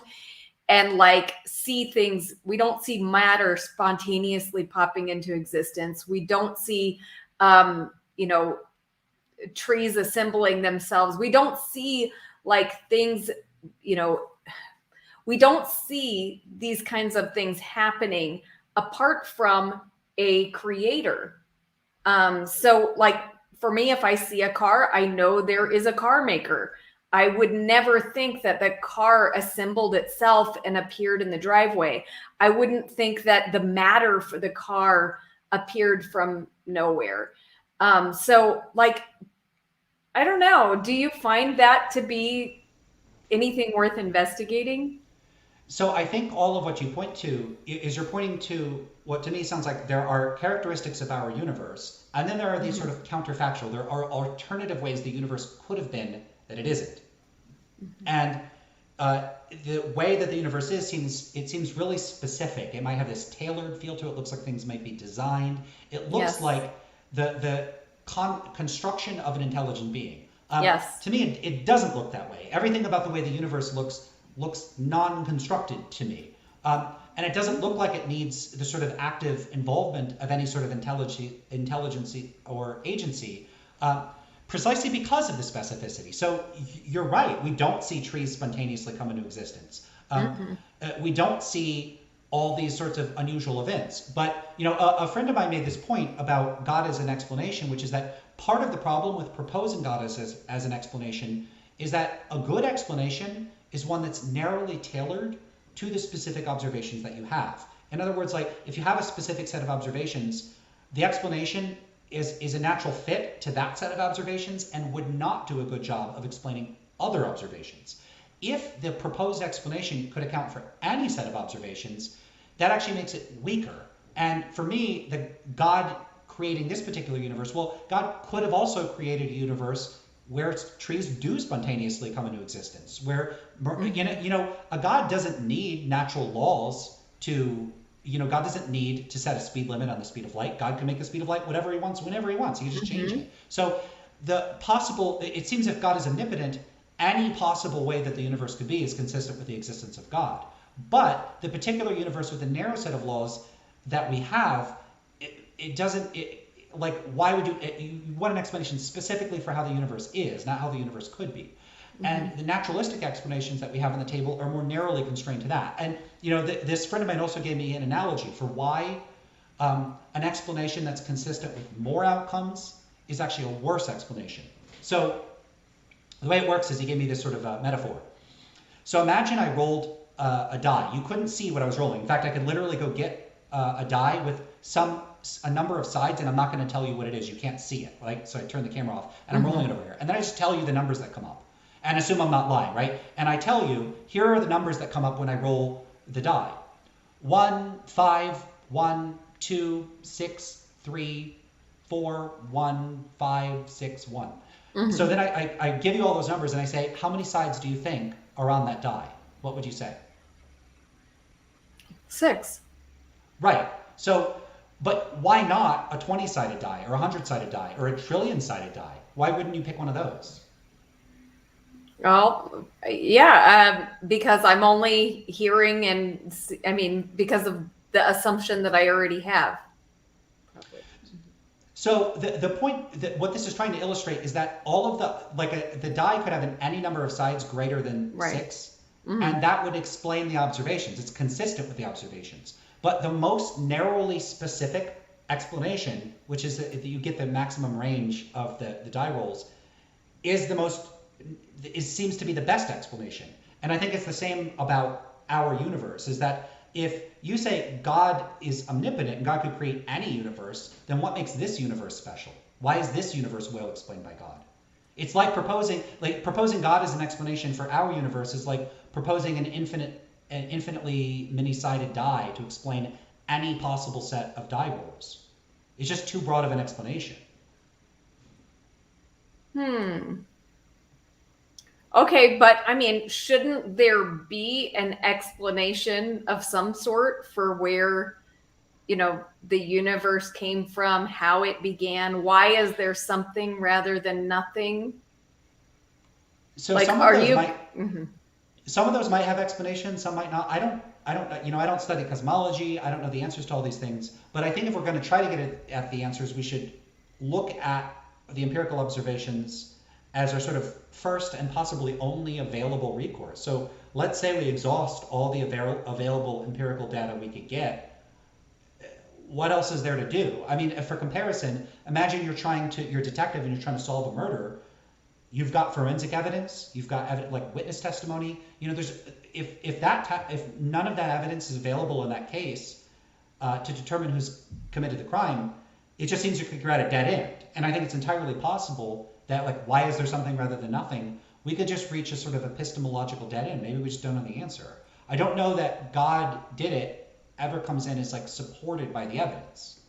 A: and like see things. We don't see matter spontaneously popping into existence. We don't see trees assembling themselves. We don't see like things, we don't see these kinds of things happening apart from a creator. So like, for me, if I see a car, I know there is a car maker. I would never think that the car assembled itself and appeared in the driveway. I wouldn't think that the matter for the car appeared from nowhere. So like, I don't know. Do you find that to be anything worth investigating?
B: So I think all of what you point to is you're pointing to what to me sounds like there are characteristics of our universe, and then there are these sort of counterfactual. There are alternative ways the universe could have been that it isn't. And the way that the universe is seems really specific. It might have this tailored feel to it. It looks like things might be designed. It looks like the construction of an intelligent being. To me, it doesn't look that way. Everything about the way the universe looks non-constructed to me. And it doesn't look like it needs the sort of active involvement of any sort of intelligence or agency, precisely because of the specificity. So you're right. We don't see trees spontaneously come into existence. We don't see all these sorts of unusual events. But a friend of mine made this point about God as an explanation, which is that part of the problem with proposing God as an explanation is that a good explanation is one that's narrowly tailored to the specific observations that you have. In other words, like, if you have a specific set of observations, the explanation is a natural fit to that set of observations and would not do a good job of explaining other observations. If the proposed explanation could account for any set of observations, that actually makes it weaker. And for me, the God creating this particular universe, well, God could have also created a universe where trees do spontaneously come into existence, where a God doesn't need natural laws to, God doesn't need to set a speed limit on the speed of light. God can make the speed of light whatever he wants, whenever he wants. He can just change it. So it seems if God is omnipotent, any possible way that the universe could be is consistent with the existence of God. But the particular universe with a narrow set of laws that we have, why would you want an explanation specifically for how the universe is, not how the universe could be? And the naturalistic explanations that we have on the table are more narrowly constrained to that. And this friend of mine also gave me an analogy for why an explanation that's consistent with more outcomes is actually a worse explanation. So the way it works is he gave me this sort of metaphor. So imagine I rolled a die. You couldn't see what I was rolling. In fact, I could literally go get a die with a number of sides, and I'm not going to tell you what it is. You can't see it, right? So I turn the camera off, and I'm rolling it over here. And then I just tell you the numbers that come up. and assume I'm not lying, right? And I tell you, here are the numbers that come up when I roll the die. 1, 5, 1, 2, 6, 3, 4, 1, 5, 6, 1. So then I give you all those numbers and I say, how many sides do you think are on that die? What would you say?
A: 6.
B: Right. So, but why not a 20-sided die or a 100-sided die or a trillion-sided die? Why wouldn't you pick one of those?
A: Well, yeah, because I'm only hearing and because of the assumption that I already have.
B: So the point that what this is trying to illustrate is that all of the die could have any number of sides greater than 6, and that would explain the observations. It's consistent with the observations. But the most narrowly specific explanation, which is that you get the maximum range of the die rolls, seems to be the best explanation. And I think it's the same about our universe, is that if you say God is omnipotent and God could create any universe, then what makes this universe special? Why is this universe well explained by God? It's like proposing God as an explanation for our universe is like proposing an infinitely many-sided die to explain any possible set of die rolls. It's just too broad of an explanation.
A: Okay, but I mean, shouldn't there be an explanation of some sort for where, the universe came from, how it began? Why is there something rather than nothing?
B: So
A: like,
B: some
A: are
B: of those
A: you?
B: Some of those might have explanations, some might not. I don't study cosmology. I don't know the answers to all these things. But I think if we're going to try to get at the answers, we should look at the empirical observations as our sort of first and possibly only available recourse. So let's say we exhaust all the available empirical data we could get. What else is there to do? I mean, for comparison, imagine you're a detective and you're trying to solve a murder. You've got forensic evidence. You've got like witness testimony. If none of that evidence is available in that case to determine who's committed the crime, it just seems you're at a dead end. And I think it's entirely possible that why is there something rather than nothing? We could just reach a sort of epistemological dead end. Maybe we just don't know the answer. I don't know that God did it ever comes in as supported by the evidence.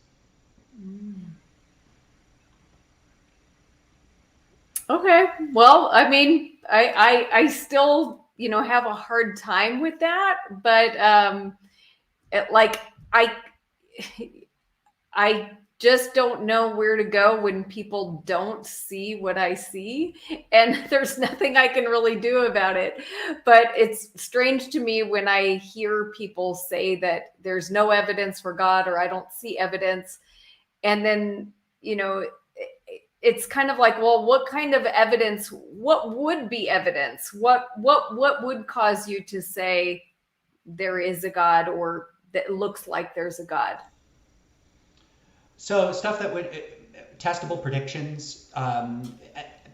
A: Okay. Well, I mean, I still, have a hard time with that, but I just don't know where to go when people don't see what I see, and there's nothing I can really do about it. But it's strange to me when I hear people say that there's no evidence for God, or I don't see evidence, and then it's kind of like, well, what kind of evidence? What would be evidence? What would cause you to say there is a God, or that looks like there's a God?
B: So stuff that would testable predictions,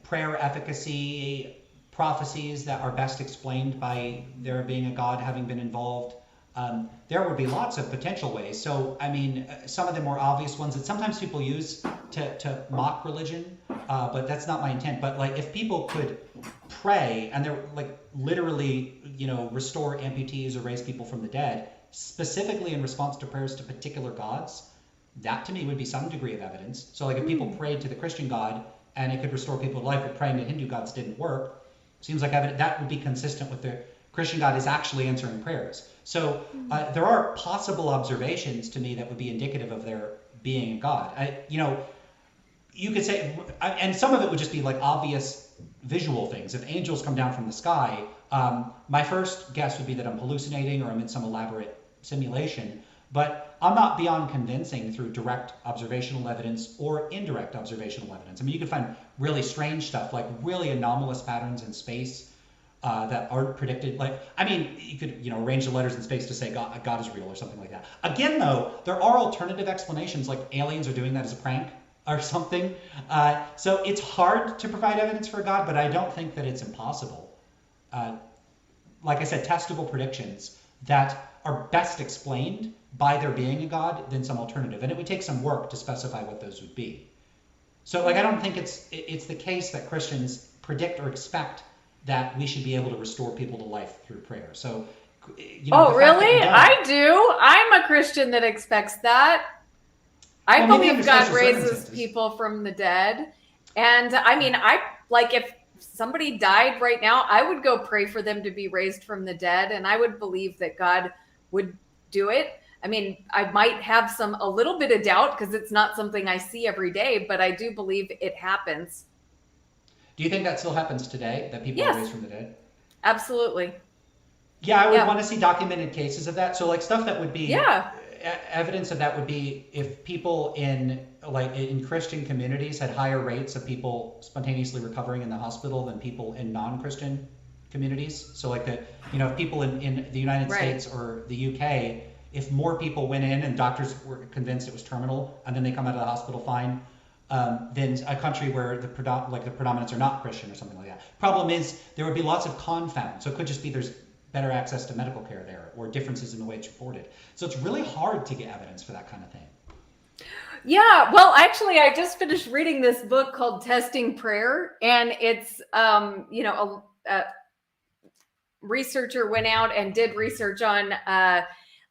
B: prayer efficacy, prophecies that are best explained by there being a God having been involved. There would be lots of potential ways. So, I mean, some of the more obvious ones that sometimes people use to mock religion, but that's not my intent. But if people could pray and they're literally, restore amputees or raise people from the dead, specifically in response to prayers to particular gods, that to me would be some degree of evidence. So if people prayed to the Christian God and it could restore people to life, but praying to Hindu gods didn't work, seems like that would be consistent with the Christian God is actually answering prayers. So there are possible observations to me that would be indicative of there being a God. You could say, and some of it would just be obvious visual things. If angels come down from the sky, my first guess would be that I'm hallucinating or I'm in some elaborate simulation. But I'm not beyond convincing through direct observational evidence or indirect observational evidence. I mean, you can find really strange stuff, like really anomalous patterns in space that aren't predicted. You could, arrange the letters in space to say God is real or something like that. Again, though, there are alternative explanations, like aliens are doing that as a prank or something. So it's hard to provide evidence for God, but I don't think that it's impossible. Like I said, testable predictions that are best explained by there being a God than some alternative. And it would take some work to specify what those would be. So I don't think it's the case that Christians predict or expect that we should be able to restore people to life through prayer. So,
A: Oh,
B: the fact that we
A: really?
B: don't,
A: I do. I'm a Christian that expects that. I
B: well, maybe
A: believe
B: under
A: God
B: special
A: raises
B: circumstances.
A: people from the dead. And I mean, I like if somebody died right now, I would go pray for them to be raised from the dead. And I would believe that God would do it. I mean, I might have a little bit of doubt because it's not something I see every day, but I do believe it happens.
B: Do you think that still happens today, that people are
A: Yes.
B: raised from the dead?
A: Absolutely.
B: Yeah, I would
A: Yeah.
B: want to see documented cases of that. So like stuff that would be
A: Yeah.
B: evidence of that would be if people in Christian communities had higher rates of people spontaneously recovering in the hospital than people in non-Christian communities. So like if people in the United
A: Right.
B: States or the UK, if more people went in and doctors were convinced it was terminal and then they come out of the hospital fine, than a country where the predominance are not Christian or something like that. Problem is there would be lots of confound. So it could just be there's better access to medical care there or differences in the way it's reported. So it's really hard to get evidence for that kind of thing.
A: Yeah, well, actually, I just finished reading this book called Testing Prayer, and it's, a researcher went out and did research on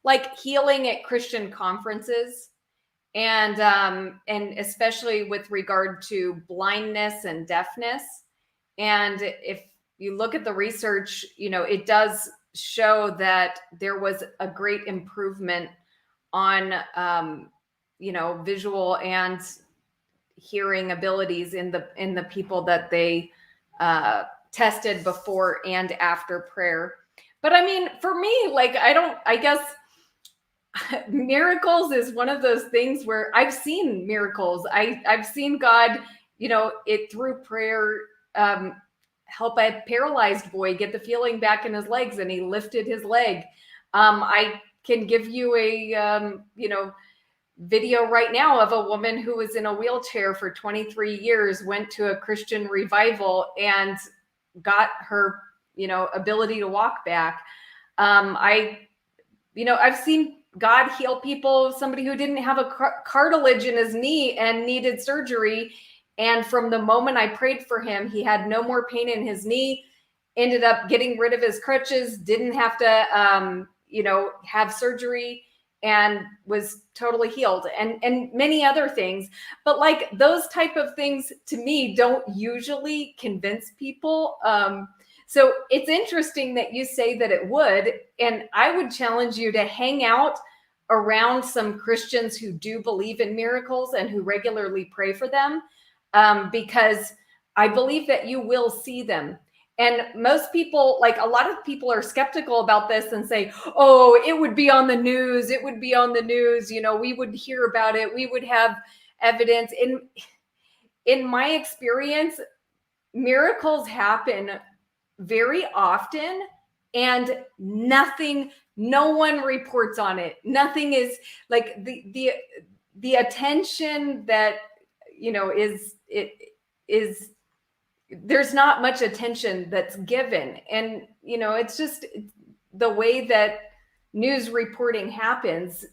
A: like healing at Christian conferences, and especially with regard to blindness and deafness. And if you look at the research, it does show that there was a great improvement on visual and hearing abilities in the people that they tested before and after prayer. But I mean, for me, like, I guess miracles is one of those things where I've seen miracles. I've seen God, it through prayer, help a paralyzed boy get the feeling back in his legs, and he lifted his leg. I can give you a, video right now of a woman who was in a wheelchair for 23 years, went to a Christian revival and got her, ability to walk back. I've seen God heal people, somebody who didn't have a cartilage in his knee and needed surgery. And from the moment I prayed for him, he had no more pain in his knee, ended up getting rid of his crutches, didn't have to, have surgery, and was totally healed, and many other things. But like those type of things to me don't usually convince people. So it's interesting that you say that it would, and I would challenge you to hang out around some Christians who do believe in miracles and who regularly pray for them, because I believe that you will see them. And most people, like a lot of people, are skeptical about this and say, oh, it would be on the news. It would be on the news. We would hear about it. We would have evidence. In my experience, miracles happen very often, and no one reports on it. Nothing is like the attention that, is there's not much attention that's given. And, it's just the way that news reporting happens.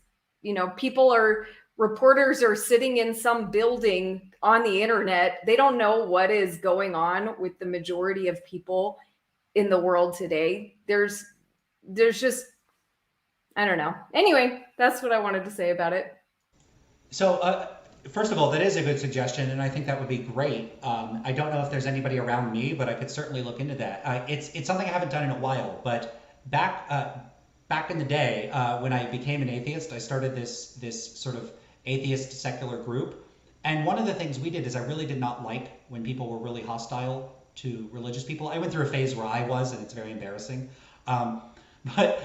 A: Reporters are sitting in some building on the internet. They don't know what is going on with the majority of people in the world today. There's just, I don't know. Anyway, that's what I wanted to say about it.
B: So, first of all, that is a good suggestion, and I think that would be great. I don't know if there's anybody around me, but I could certainly look into that. It's something I haven't done in a while, but back in the day, when I became an atheist, I started this sort of atheist secular group. And one of the things we did is I really did not like when people were really hostile to religious people. I went through a phase where I was, and it's very embarrassing. But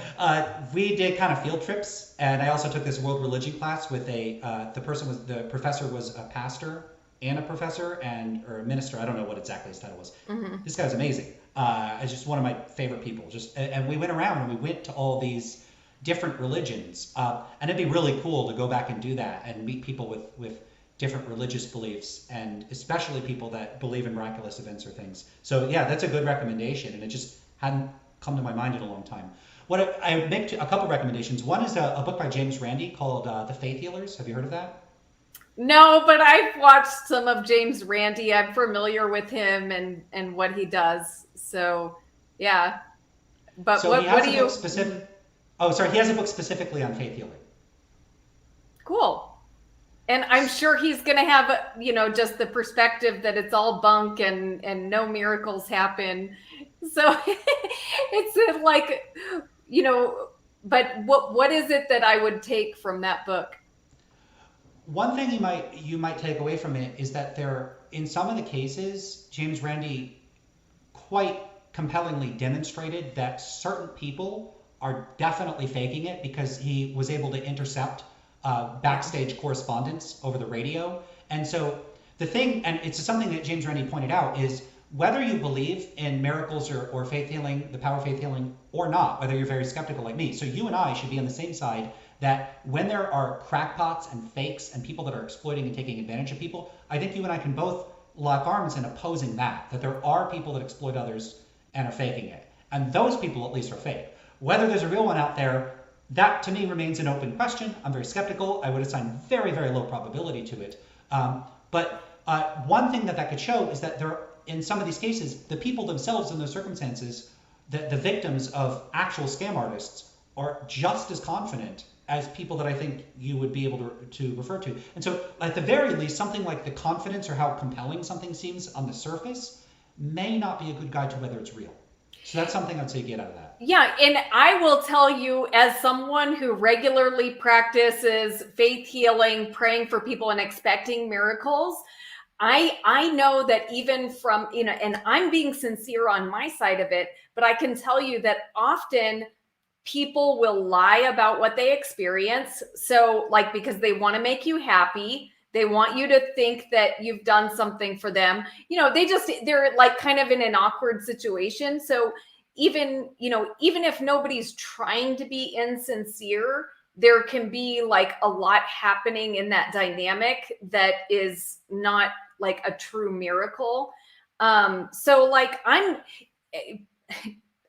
B: we did kind of field trips, and I also took this world religion class with the professor was a pastor and a professor or a minister. I don't know what exactly his title was. Mm-hmm. This guy was amazing. It's just one of my favorite people. And we went around and we went to all these different religions, and it'd be really cool to go back and do that and meet people with different religious beliefs, and especially people that believe in miraculous events or things. So yeah, that's a good recommendation, and it just hadn't come to my mind in a long time. What I would make a couple recommendations. One is a book by James Randi called The Faith Healers. Have you heard of that?
A: No, but I've watched some of James Randi. I'm familiar with him and what he does. So, yeah. But
B: So he
A: what
B: has
A: do
B: a book
A: you?
B: specific. Oh, sorry. He has a book specifically on faith healing.
A: Cool. And I'm sure he's going to have, just the perspective that it's all bunk and no miracles happen. So it's like, but what is it that I would take from that book?
B: One thing you might take away from it is that there, in some of the cases, James Randi quite compellingly demonstrated that certain people are definitely faking it, because he was able to intercept backstage correspondence over the radio. And so the thing, and it's something that James Randi pointed out, is whether you believe in miracles or faith healing, the power of faith healing, or not, whether you're very skeptical like me. So you and I should be on the same side, that when there are crackpots and fakes and people that are exploiting and taking advantage of people, I think you and I can both lock arms in opposing that there are people that exploit others and are faking it. And those people at least are fake. Whether there's a real one out there, that to me remains an open question. I'm very skeptical. I would assign very, very low probability to it. But one thing that could show is that there, in some of these cases, the people themselves in those circumstances, the victims of actual scam artists, are just as confident as people that I think you would be able to refer to. And so at the very least, something like the confidence or how compelling something seems on the surface may not be a good guide to whether it's real. So that's something I'd say get out of that.
A: Yeah, and I will tell you, as someone who regularly practices faith healing, praying for people and expecting miracles, I know that even from, and I'm being sincere on my side of it, but I can tell you that often people will lie about what they experience. So like, because they want to make you happy, they want you to think that you've done something for them. They're like kind of in an awkward situation. So even if nobody's trying to be insincere, there can be like a lot happening in that dynamic that is not like a true miracle. So like I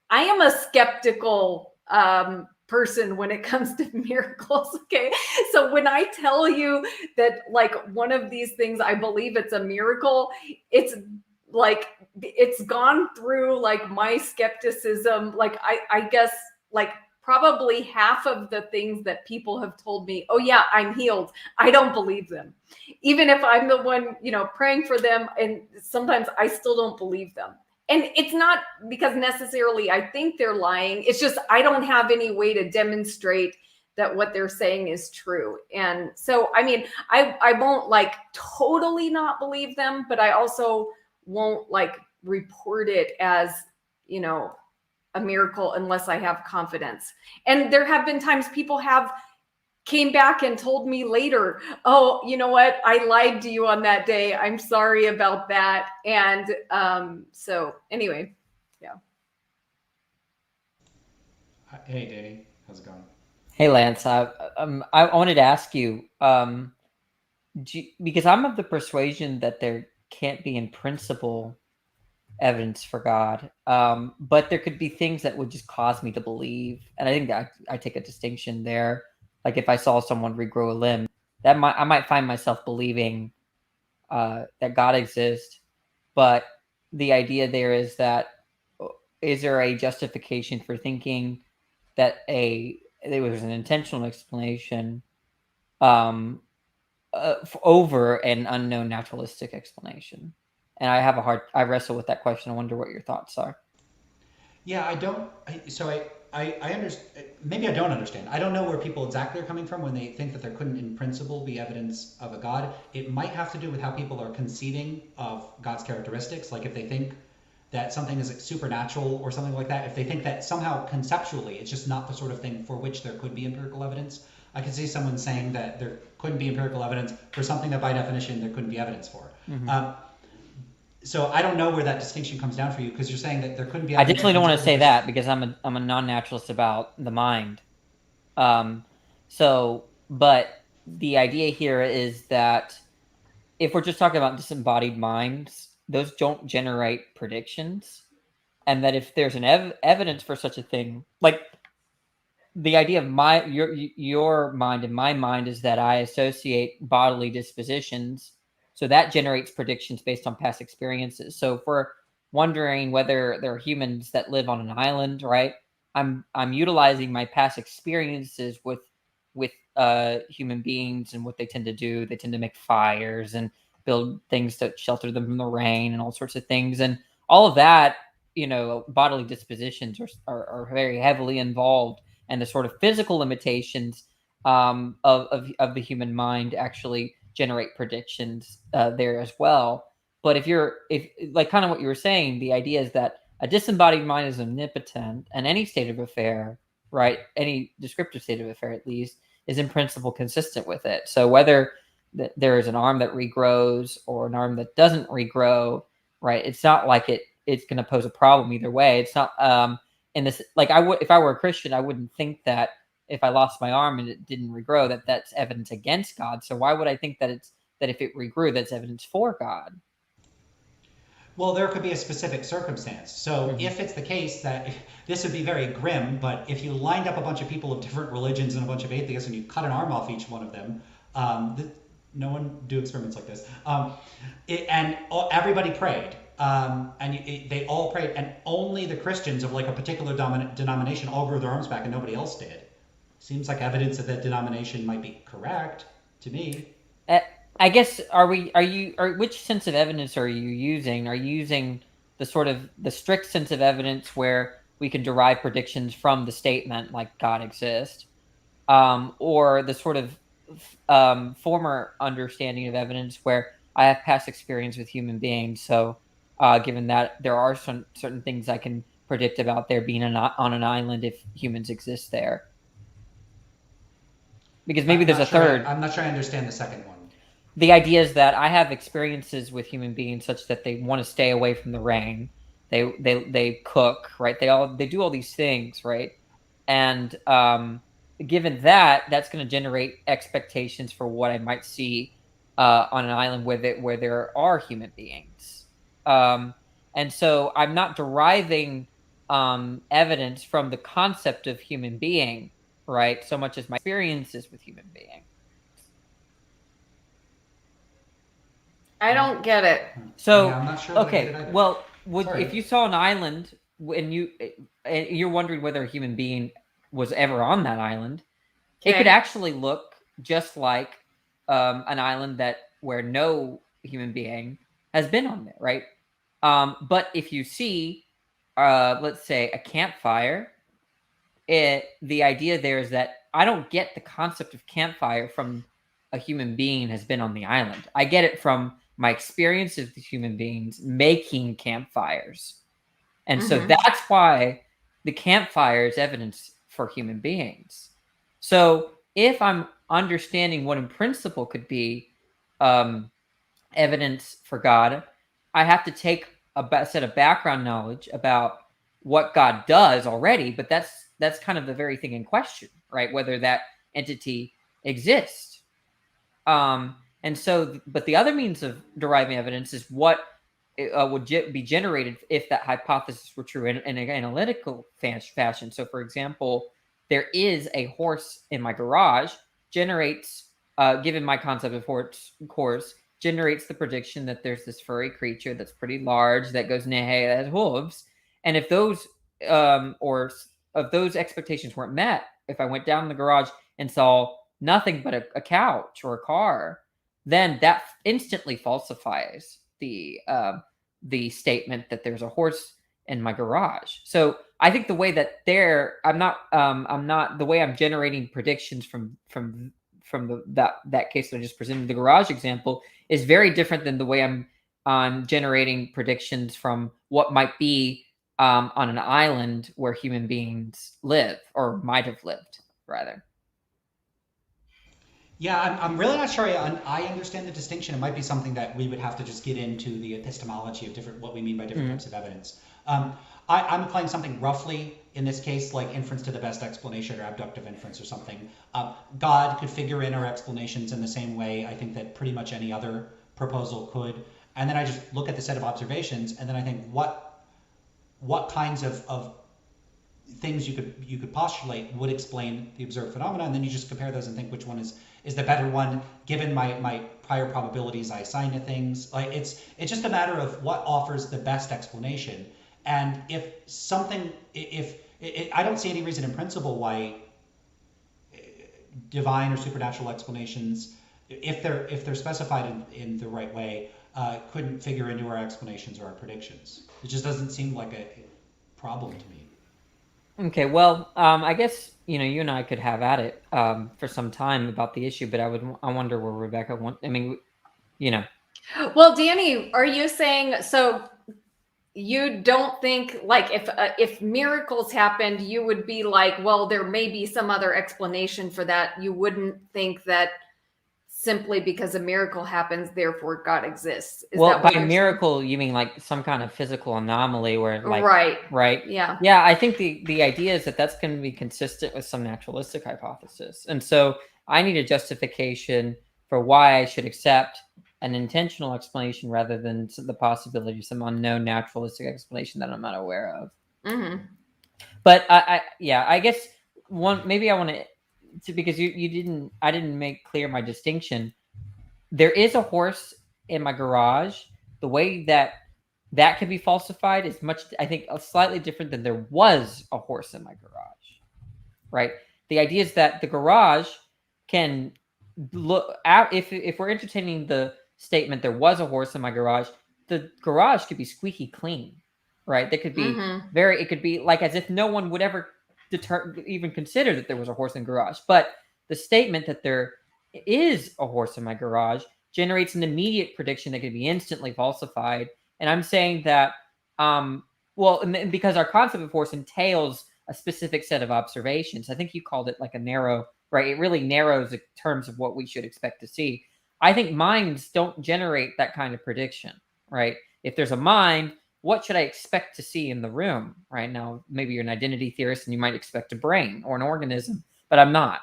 A: am a skeptical person when it comes to miracles. Okay. So when I tell you that like one of these things, I believe it's a miracle, it's like, it's gone through like my skepticism. Like I guess like probably half of the things that people have told me, oh yeah, I'm healed, I don't believe them. Even if I'm the one, praying for them, and sometimes I still don't believe them. And it's not because necessarily I think they're lying. It's just I don't have any way to demonstrate that what they're saying is true. And so, I mean, I won't like totally not believe them, but I also won't like report it as, a miracle unless I have confidence. And there have been times people have came back and told me later, oh, you know what? I lied to you on that day. I'm sorry about that. And so anyway, yeah.
B: Hey, Danny, how's it going?
D: Hey, Lance. I wanted to ask you, because I'm of the persuasion that there can't be in principle evidence for God, but there could be things that would just cause me to believe. And I think that I take a distinction there. Like if I saw someone regrow a limb, I might find myself believing that God exists. But the idea there is that, is there a justification for thinking that there was an intentional explanation over an unknown naturalistic explanation? And I wrestle with that question. I wonder what your thoughts are.
B: Yeah, I understand. Maybe I don't understand. I don't know where people exactly are coming from when they think that there couldn't, in principle, be evidence of a God. It might have to do with how people are conceiving of God's characteristics. Like if they think that something is supernatural or something like that, if they think that somehow conceptually it's just not the sort of thing for which there could be empirical evidence. I could see someone saying that there couldn't be empirical evidence for something that by definition there couldn't be evidence for. Mm-hmm. So I don't know where that distinction comes down for you, because you're saying that there couldn't be.
D: I definitely don't want to say that, because I'm a non-naturalist about the mind. But the idea here is that if we're just talking about disembodied minds, those don't generate predictions, and that if there's an evidence for such a thing, like the idea of your mind and my mind is that I associate bodily dispositions, so that generates predictions based on past experiences. So if we're wondering whether there are humans that live on an island, right? I'm utilizing my past experiences with human beings and what they tend to do. They tend to make fires and build things to shelter them from the rain and all sorts of things, and all of that, bodily dispositions are very heavily involved, and the sort of physical limitations of the human mind actually generate predictions there as well. But if like kind of what you were saying, the idea is that a disembodied mind is omnipotent, and any state of affair, right, any descriptive state of affair at least, is in principle consistent with it. So whether there is an arm that regrows or an arm that doesn't regrow, right, it's not like it's going to pose a problem either way. It's not in this, like, if I were a Christian, I wouldn't think that if I lost my arm and it didn't regrow, that's evidence against God. So why would I think that if it regrew, that's evidence for God?
B: Well, there could be a specific circumstance. So if it's the case that, this would be very grim, but if you lined up a bunch of people of different religions and a bunch of atheists and you cut an arm off each one of them, no one do experiments like this, everybody prayed. They all prayed, and only the Christians of like a particular denomination all grew their arms back and nobody else did. Seems like evidence that denomination might be correct to me.
D: I guess, which sense of evidence are you using? Are you using the strict sense of evidence where we can derive predictions from the statement, like God exists, or the sort of former understanding of evidence where I have past experience with human beings, so given that there are certain things I can predict about there being on an island if humans exist there? Because maybe there's a third.
B: I'm not sure I understand the second one.
D: The idea is that I have experiences with human beings such that they want to stay away from the rain. They cook, right? They do all these things, right? And given that, that's going to generate expectations for what I might see on an island where there are human beings. And so I'm not deriving evidence from the concept of human being, right? So much as my experiences with human being.
A: I don't get it.
D: So
B: yeah, I'm not sure that I get it either.
D: Well, if you saw an island and you're wondering whether a human being was ever on that island, it could actually look just like an island where no human being has been on there, right? But if you see, let's say, a campfire, the idea there is that I don't get the concept of campfire from a human being has been on the island. I get it from my experiences with human beings making campfires. And so that's why the campfire is evidence for human beings. So if I'm understanding what in principle could be evidence for God, I have to take a set of background knowledge about what God does already, but that's kind of the very thing in question, right? Whether that entity exists. And so, but the other means of deriving evidence is what would be generated if that hypothesis were true in an analytical fashion. So, for example, there is a horse in my garage, generates, given my concept of horse, generates the prediction that there's this furry creature that's pretty large that goes neigh, that has hooves. And if those expectations weren't met, if I went down in the garage and saw nothing but a couch or a car, then that instantly falsifies the statement that there's a horse in my garage. So I think the way that I'm not the way I'm generating predictions from that case that I just presented, the garage example, is very different than the way I'm generating predictions from what might be on an island where human beings live, or might have lived, rather.
B: Yeah, I'm really not sure I understand the distinction. It might be something that we would have to just get into the epistemology of what we mean by different types of evidence. I'm applying something roughly, in this case, like inference to the best explanation or abductive inference or something. God could figure in our explanations in the same way I think that pretty much any other proposal could. And then I just look at the set of observations, and then I think what kinds of things you could postulate would explain the observed phenomena, and then you just compare those and think which one is the better one given my prior probabilities I assign to things. Like it's just a matter of what offers the best explanation. And if I don't see any reason in principle why divine or supernatural explanations, if they're specified in the right way, couldn't figure into our explanations or our predictions. It just doesn't seem like a problem to me.
D: Okay, well, I guess you and I could have at it for some time about the issue, but I wonder where Rebecca wants. I mean,
A: Well, Danny, are you saying so? You don't think like if miracles happened, you would be like, well, there may be some other explanation for that. You wouldn't think that simply because a miracle happens, therefore God exists. Is
D: well,
A: that what
D: by
A: you're
D: miracle, you mean like some kind of physical anomaly where, like,
A: right? Yeah.
D: Yeah, I think the idea is that that's going to be consistent with some naturalistic hypothesis, and so I need a justification for why I should accept an intentional explanation rather than the possibility of some unknown naturalistic explanation that I'm not aware of.
A: Mm-hmm.
D: But I guess maybe I want to because I didn't make clear my distinction. There is a horse in my garage. The way that can be falsified is I think, slightly different than there was a horse in my garage, right? The idea is that the garage can look out, if we're entertaining the statement there was a horse in my garage, the garage could be squeaky clean, right? That could be it could be like as if no one would ever even consider that there was a horse in the garage. But the statement that there is a horse in my garage generates an immediate prediction that can be instantly falsified. And I'm saying that, because our concept of horse entails a specific set of observations. I think you called it like a narrow, right? It really narrows the terms of what we should expect to see. I think minds don't generate that kind of prediction, right? If there's a mind, what should I expect to see in the room right now? Maybe you're an identity theorist and you might expect a brain or an organism, but I'm not.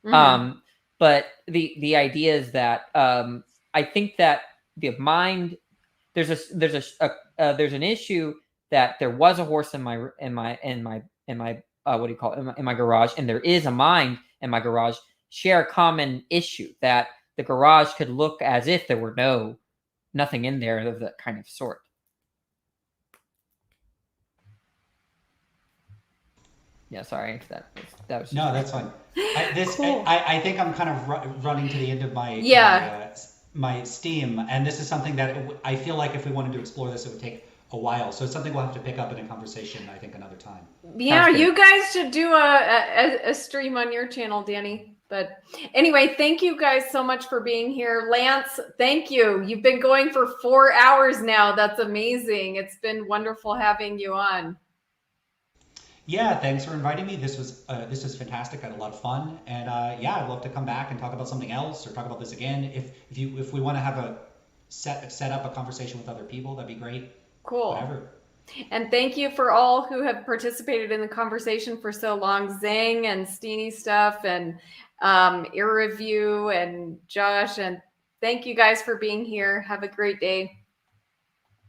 D: Mm-hmm. But the idea is that I think that the mind, there's an issue that there was a horse in my what do you call it, in my garage, and there is a mind in my garage. Share a common issue that the garage could look as if there were nothing in there of that kind of sort. Yeah, sorry. That was
B: no, that's fine.
A: Cool.
B: I think I'm kind of running to the end of my my steam, and this is something that I feel like if we wanted to explore this, it would take a while. So it's something we'll have to pick up in a conversation, I think, another time.
A: Yeah, you guys should do a stream on your channel, Danny. But anyway, thank you guys so much for being here. Lance, thank you. You've been going for 4 hours now. That's amazing. It's been wonderful having you on.
B: Yeah, thanks for inviting me. This was fantastic. I had a lot of fun, and I'd love to come back and talk about something else or talk about this again. If we want to have a set up a conversation with other people, that'd be great.
A: Cool.
B: Whatever.
A: And thank you for all who have participated in the conversation for so long. Zhang and Steenie Stuff and Ear Review and Josh, and thank you guys for being here. Have a great day.